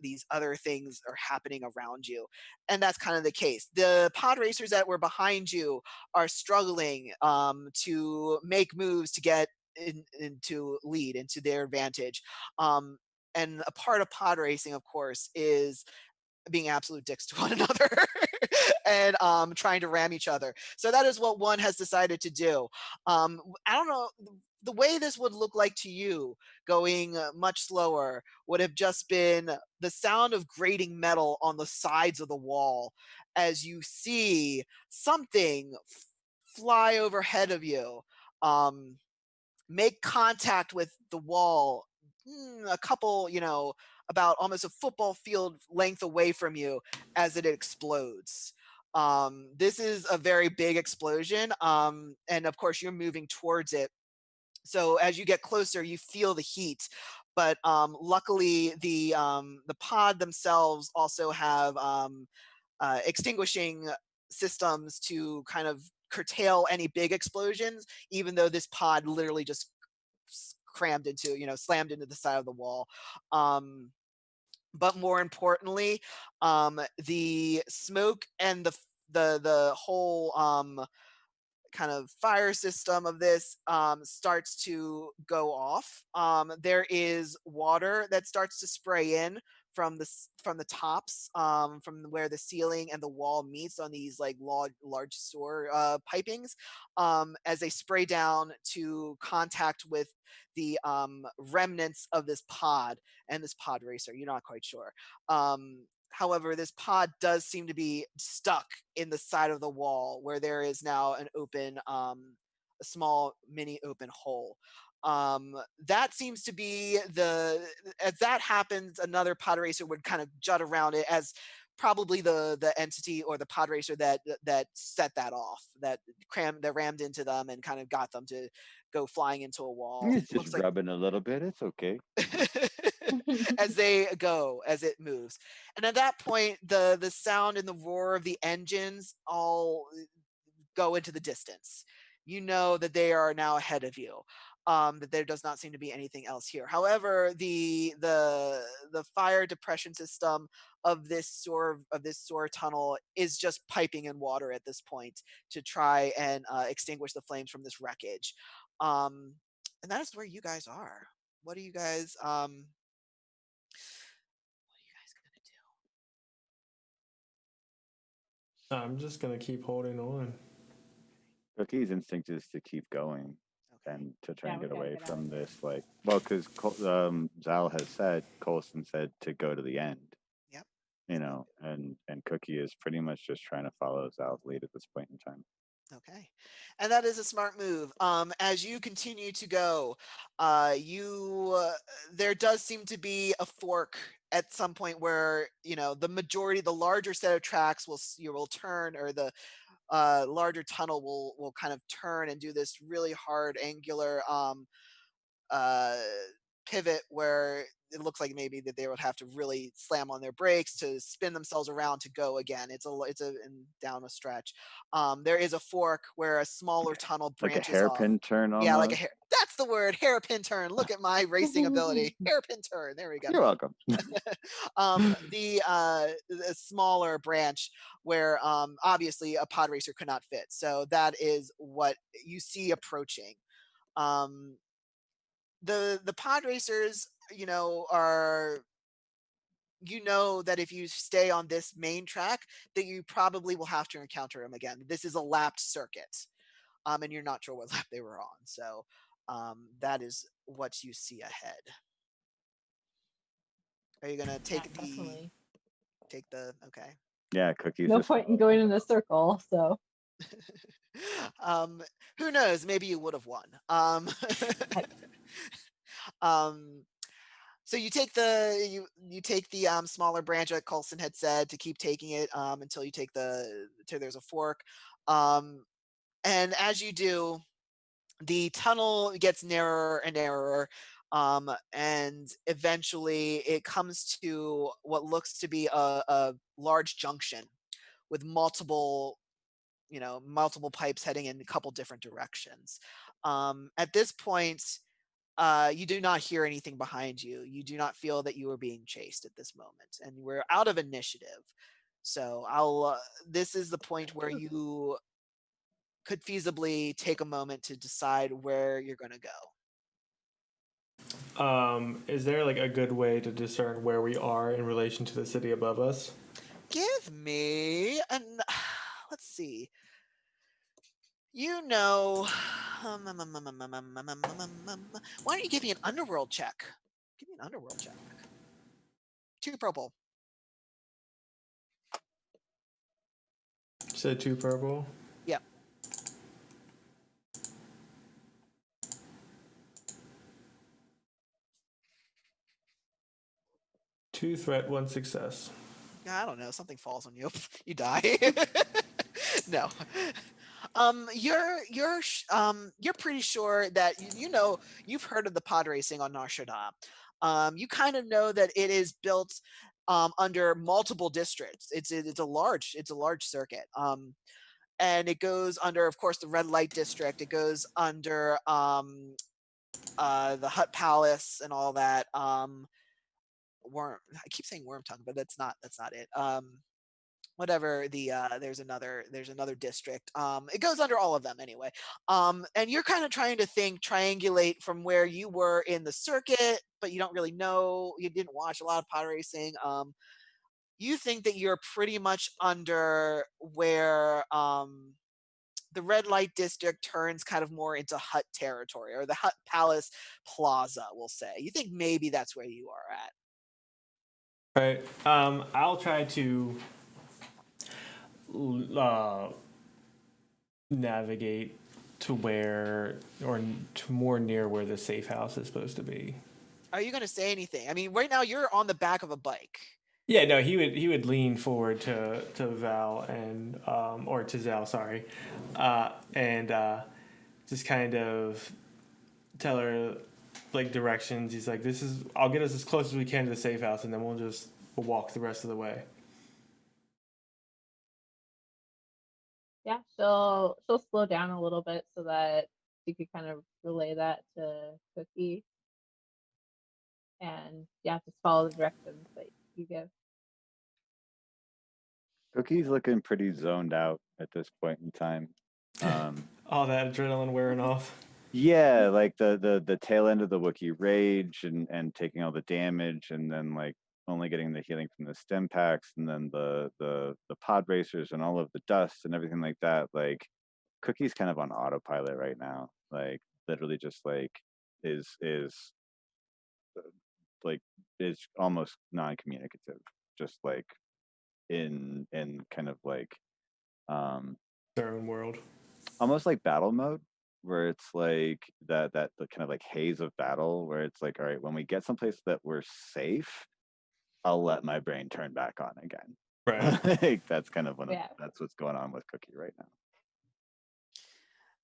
these other things are happening around you. And that's kind of the case. The pod racers that were behind you are struggling to make moves to get into lead into their advantage. And a part of pod racing, of course, is being absolute dicks to one another and trying to ram each other. So that is what one has decided to do. I don't know. The way this would look like to you, going much slower, would have just been the sound of grating metal on the sides of the wall as you see something fly overhead of you, make contact with the wall a couple, about almost a football field length away from you as it explodes. This is a very big explosion. And of course, you're moving towards it. So as you get closer, you feel the heat. But luckily, the pod themselves also have extinguishing systems to kind of curtail any big explosions, even though this pod literally just slammed into the side of the wall. But more importantly, the smoke and the whole kind of fire system of this starts to go off. There is water that starts to spray in from the tops, from where the ceiling and the wall meets on these like large sewer pipings, as they spray down to contact with the remnants of this pod and this pod racer. You're not quite sure. However, this pod does seem to be stuck in the side of the wall where there is now an open, a small mini open hole. That seems to be as that happens, another pod racer would kind of jut around it as probably the entity or the pod racer that set that off, that rammed into them and kind of got them to go flying into a wall. It's just Looks like rubbing a little bit. It's okay. as it moves. And at that point, the sound and the roar of the engines all go into the distance. You know that they are now ahead of you. That there does not seem to be anything else here. However, the fire depression system of this sewer tunnel is just piping in water at this point to try and extinguish the flames from this wreckage. And that is where you guys are. What are you guys gonna do? I'm just gonna keep holding on. Cookie's instinct is to keep going and to try and we get gotta away get out from of here. this. Like, well, because Zal has said, Colson said to go to the end. Yep. You know, and Cookie is pretty much just trying to follow Zal's lead at this point in time. Okay. And that is a smart move. As you continue to go, there does seem to be a fork at some point where, the larger set of tracks you will turn, or the larger tunnel will kind of turn and do this really hard angular uh, pivot where it looks like maybe that they would have to really slam on their brakes to spin themselves around to go again. It's and down a stretch. There is a fork where a smaller tunnel Like a branches off. hairpin turn Yeah, like a almost. hair. That's the word, hairpin turn. Look at my racing ability. Hairpin turn. There we go. You're welcome. The smaller branch where obviously a pod racer could not fit. So that is what you see approaching. The pod racers, are that if you stay on this main track, that you probably will have to encounter them again. This is a lapped circuit, and you're not sure what lap they were on. So that is what you see ahead. Are you gonna take Definitely. okay? Yeah, Cookie's No just point in going in a circle, so Who knows? Maybe you would have won. So you take the smaller branch that Coulson had said to keep taking it until you take till there's a fork, and as you do, the tunnel gets narrower and narrower, and eventually it comes to what looks to be a large junction with multiple pipes heading in a couple different directions. At this point, you do not hear anything behind you. You do not feel that you are being chased at this moment, and we're out of initiative. So this is the point where you could feasibly take a moment to decide where you're going to go. Is there like a good way to discern where we are in relation to the city above us? Give me let's see. Why don't you give me an underworld check? Give me an underworld check. 2 purple. Said 2 purple. Yep. Two threat, 1 success. I don't know. Something falls on you. You die. No. You're pretty sure that you've heard of the pod racing on Nar Shaddaa. You kind of know that it is built under multiple districts. It's a large circuit. And it goes under, of course, the red light district. It goes under the Hut Palace and all that. I keep saying Worm Tongue, but that's not it. whatever there's another district. It goes under all of them anyway. And you're kind of trying to triangulate from where you were in the circuit, but you don't really know. You didn't watch a lot of pod racing. You think that you're pretty much under where the red light district turns kind of more into hut territory, or the hut palace plaza, we'll say. You think maybe that's where you are at. Right. I'll try to navigate to where, or to more near where the safe house is supposed to be. Are you going to say anything? I mean, right now you're on the back of a bike. Yeah, no, he would lean forward to Val and or to Zal, sorry, and just kind of tell her like directions. He's like, "This is, I'll get us as close as we can to the safe house, and then we'll walk the rest of the way." Yeah, she'll slow down a little bit so that she could kind of relay that to Cookie, and yeah, just follow the directions that you give. Cookie's looking pretty zoned out at this point in time. All that adrenaline wearing off. Yeah, like the tail end of the Wookiee rage and taking all the damage, and then like only getting the healing from the stim packs, and then the pod racers and all of the dust and everything like that. Like Cookie's kind of on autopilot right now. Like literally just like is like is almost non-communicative. Just like in kind of like Their own world. almost like battle mode, where it's like that the kind of like haze of battle, where it's like, all right, when we get someplace that we're safe, I'll let my brain turn back on again. Right. Like, that's kind of Yeah. that's what's going on with Cookie right now.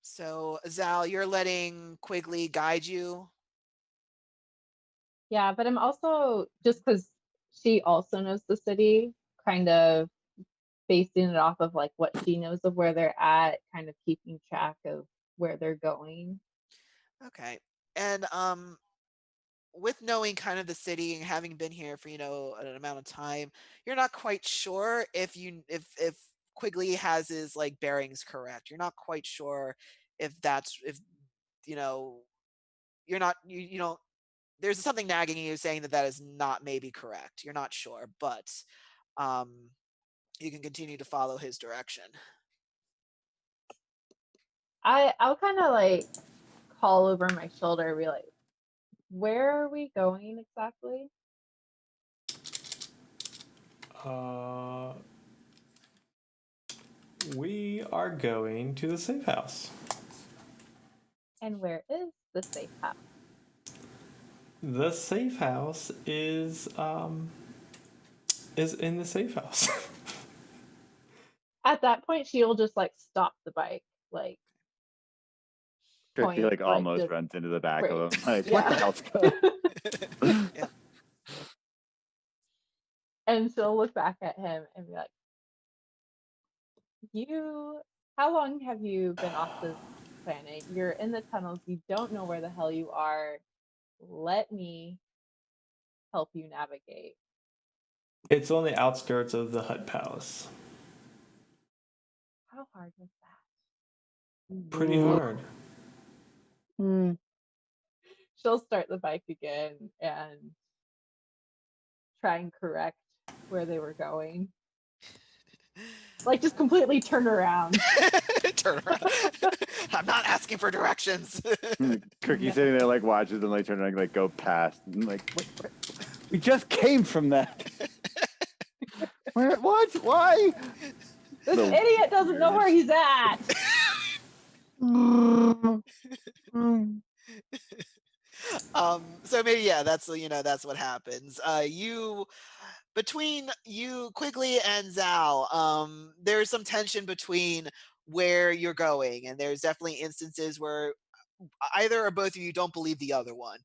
So, Zal, you're letting Quigley guide you. Yeah, but I'm also, just because she also knows the city, kind of basing it off of like what she knows of where they're at, kind of keeping track of where they're going. Okay. And with knowing kind of the city and having been here for, an amount of time, you're not quite sure if Quigley has his like bearings correct. You're not quite sure if you know you're not you don't there's something nagging you saying that is not maybe correct. You're not sure, but um you can continue to follow his direction. I'll kind of like call over my shoulder and be like, where are we going exactly? We are going to the safe house. And where is the safe house? The safe house is in the safe house. At that point, she'll just like stop the bike, like Cookie point, like almost just runs into the back break. of him. Like, Yeah. what the hell's going on? Yeah. And she'll look back at him and be like, how long have you been off this planet? You're in the tunnels. You don't know where the hell you are. Let me help you navigate. It's on the outskirts of the Hut Palace. How hard was that? Pretty hard. She'll start the bike again and try and correct where they were going. Like, just completely turn around. Turn around. I'm not asking for directions. Cookie sitting there like watches them like turn around, like go past, and like what? We just came from that. Where? What? Why? This idiot doesn't know where he's at. So maybe, yeah, that's what happens. Between you, Quigley, and Zal, there's some tension between where you're going, and there's definitely instances where either or both of you don't believe the other one.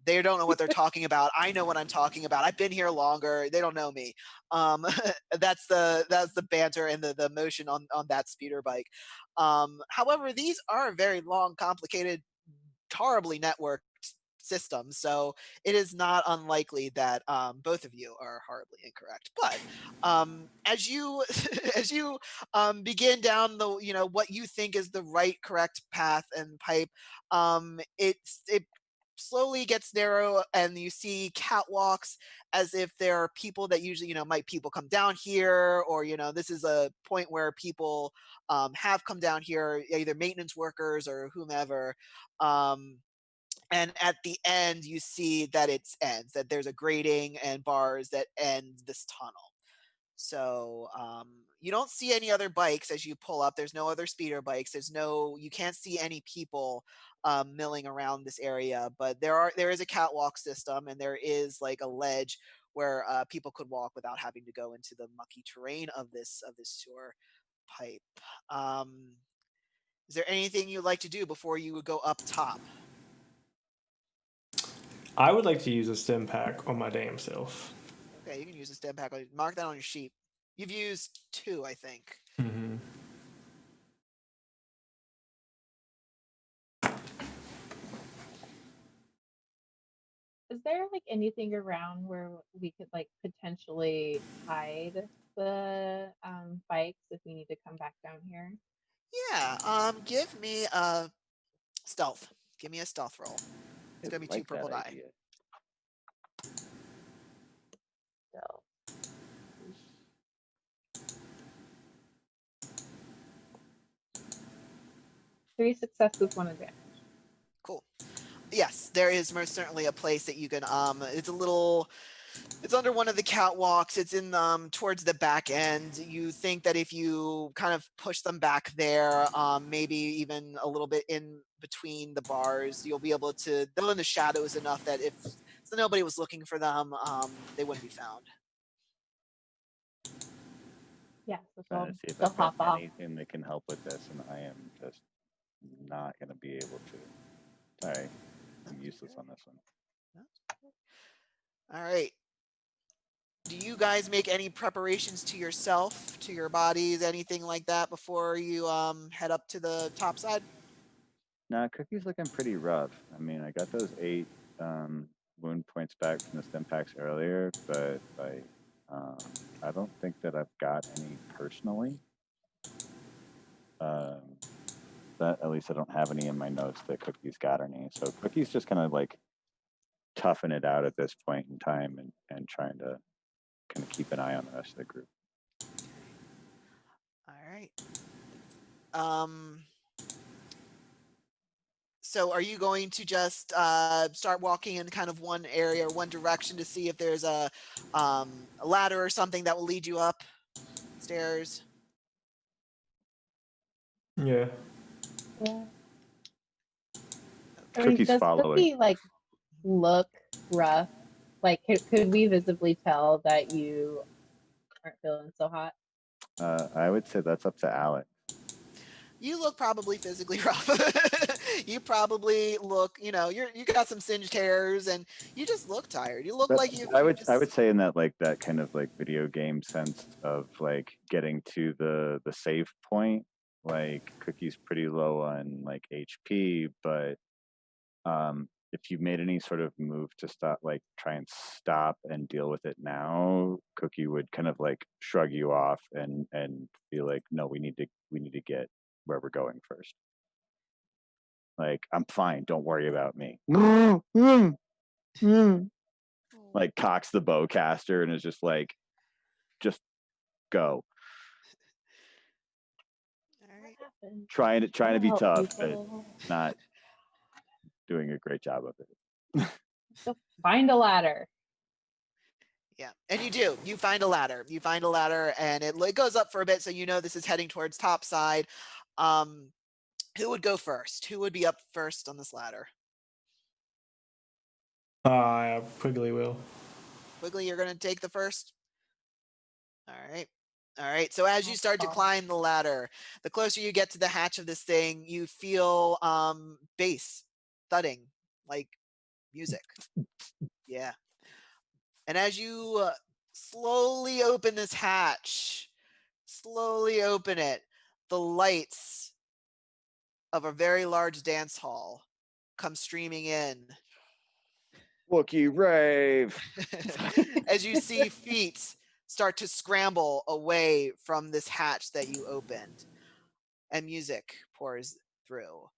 They don't know what they're talking about. I know what I'm talking about. I've been here longer. They don't know me. That's the banter and the motion on that speeder bike. However, these are very long, complicated, horribly networked system. So it is not unlikely that both of you are horribly incorrect. But as you as you begin down the what you think is the right correct path and pipe, it slowly gets narrow, and you see catwalks as if there are people that usually might people come down here, or this is a point where people have come down here, either maintenance workers or whomever. And at the end, you see that it ends, that there's a grating and bars that end this tunnel. So you don't see any other bikes as you pull up. There's no other speeder bikes. You can't see any people milling around this area, but there is a catwalk system, and there is like a ledge where people could walk without having to go into the mucky terrain of this sewer pipe. Is there anything you'd like to do before you would go up top? I would like to use a stim pack on my damn self. Okay, you can use a stem pack. Mark that on your sheet. You've used 2, I think. Mm-hmm. Is there like anything around where we could like potentially hide the bikes if we need to come back down here? Yeah. Give me a stealth. Give me a stealth roll. It's gonna be 2 purple die. Idea. So 3 successes, 1 advantage. Cool. Yes, there is most certainly a place that you can. It's under one of the catwalks. It's in towards the back end. You think that if you kind of push them back there, maybe even a little bit in between the bars, you'll be able to. They're in the shadows enough that if nobody was looking for them, they wouldn't be found. Yeah, so Trying to see if they'll I've got hop off. anything that can help with this, and I am just not going to be able to. Sorry, I'm useless on this one. All right. Do you guys make any preparations to yourself, to your bodies, anything like that before you head up to the top side? Nah, Cookie's looking pretty rough. I mean, I got those 8 wound points back from the stim packs earlier, but I don't think that I've got any personally. That at least I don't have any in my notes that Cookie's got any. So Cookie's just kind of like toughen it out at this point in time and trying to kind of keep an eye on the rest of the group. All right. So are you going to just start walking in kind of one area or one direction to see if there's a ladder or something that will lead you up stairs? Yeah. Yeah. Cookie's does following. Cookie like look rough? Like, could we visibly tell that you aren't feeling so hot? I would say that's up to Alex. You look probably physically rough. You probably look, you got some singed hairs, and you just look tired. You look like you. I would say in that like that kind of like video game sense of like getting to the save point. Like Cookie's pretty low on like HP, but if you made any sort of move to try and stop and deal with it now, Cookie would kind of like shrug you off and be like, no, we need to get where we're going first. Like, I'm fine, don't worry about me. Like cocks the bowcaster and is just like, just go. All right. Trying to be tough, people. but not doing a great job of it. So find a ladder. Yeah, and you do. You find a ladder. And it goes up for a bit, so this is heading towards top side. Who would go first? Who would be up first on this ladder? Quigley will. Quigley, you're going to take the first? All right. So as you start to climb the ladder, the closer you get to the hatch of this thing, you feel bass thudding, like music. Yeah. And as you slowly open this hatch, the lights of a very large dance hall come streaming in. Wookiee rave. As you see feet start to scramble away from this hatch that you opened, and music pours through.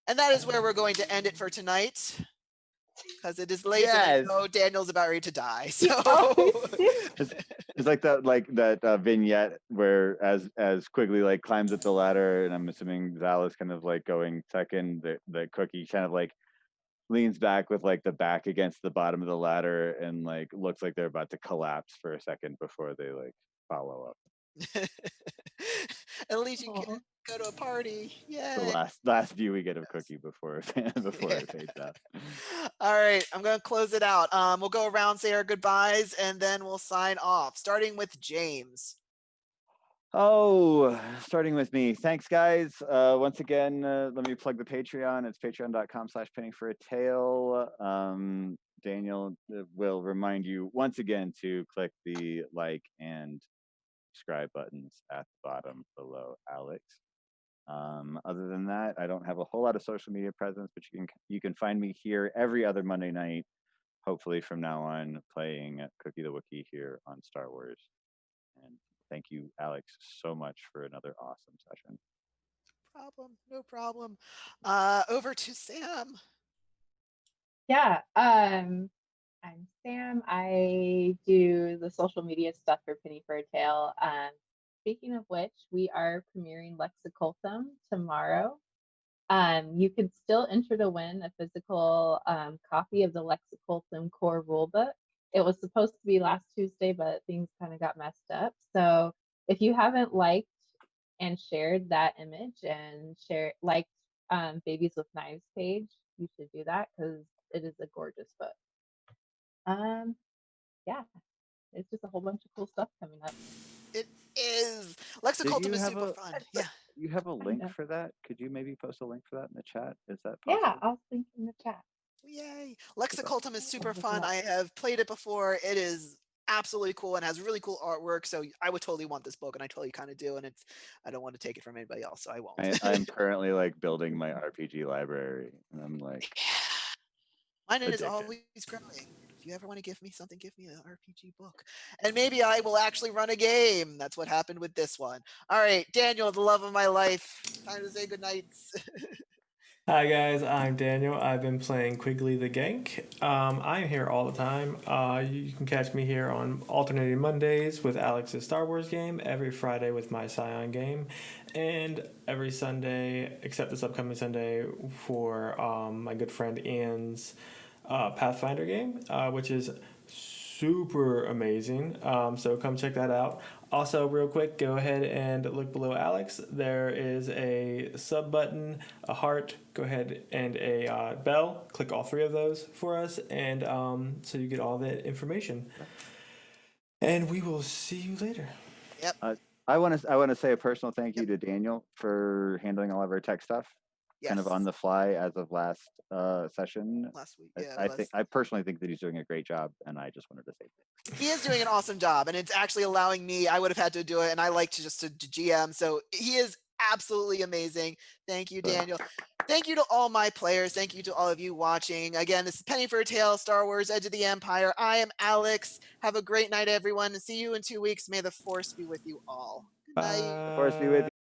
And that is where we're going to end it for tonight, because it is late and I know Daniel's about ready to die. So it's like that vignette where as Quigley like climbs up the ladder, and I'm assuming Zal is kind of like going second, the Cookie kind of like leans back with like the back against the bottom of the ladder and like looks like they're about to collapse for a second before they like follow up. At least you can go to a party. Yay. The last view we get of Cookie before it fades out. All right, I'm gonna close it out. We'll go around, say our goodbyes, and then we'll sign off, starting with James. Oh, starting with me. Thanks, guys. Once again, let me plug the Patreon. It's patreon.com/pennyforatale. Daniel will remind you once again to click the like and subscribe buttons at the bottom below Alex. Other than that, I don't have a whole lot of social media presence, but you can find me here every other Monday night, hopefully from now on, playing Cookie the Wookiee here on Star Wars. And thank you, Alex, so much for another awesome session. No problem. Over to Sam. Yeah, I'm Sam. I do the social media stuff for Penny for a Tale. Speaking of which, we are premiering Lexicultum tomorrow. You could still enter to win a physical copy of the Lexicultum core rulebook. It was supposed to be last Tuesday, but things kind of got messed up. So if you haven't liked and shared that image and liked Babies with Knives page, you should do that because it is a gorgeous book. Yeah, it's just a whole bunch of cool stuff coming up. It is. Lexicultum is super fun. Yeah. You have a link for that? Could you maybe post a link for that in the chat? Is that possible? Yeah, I'll link in the chat. Yay. Lexicultum is super fun. I have played it before. It is absolutely cool and has really cool artwork. So I would totally want this book, and I totally kind of do. And I don't want to take it from anybody else, so I won't. I'm currently like building my RPG library, and I'm like, mine is always growing. If you ever want to give me something, give me an RPG book. And maybe I will actually run a game. That's what happened with this one. All right, Daniel, the love of my life. Time to say goodnight. Hi guys, I'm Daniel. I've been playing Quigley the Gank. I'm here all the time. You can catch me here on alternating Mondays with Alex's Star Wars game, every Friday with my Scion game, and every Sunday, except this upcoming Sunday, for my good friend Ian's Pathfinder game, which is super amazing. So come check that out. Also, real quick, go ahead and look below Alex. There is a sub button, a heart, go ahead, and a bell. Click all three of those for us, and so you get all that information. And we will see you later. Yep. I want to say a personal thank you to Daniel for handling all of our tech stuff. Kind of on the fly as of last session. Last week, yeah. I personally think that he's doing a great job, and I just wanted to say thanks. He is doing an awesome job, and it's actually allowing me. I would have had to do it, and I like to just to GM. So he is absolutely amazing. Thank you, Daniel. Thank you to all my players. Thank you to all of you watching. Again, this is Penny for a Tale, Star Wars: Edge of the Empire. I am Alex. Have a great night, everyone. See you in 2 weeks. May the Force be with you all. Good night. The Force be with you.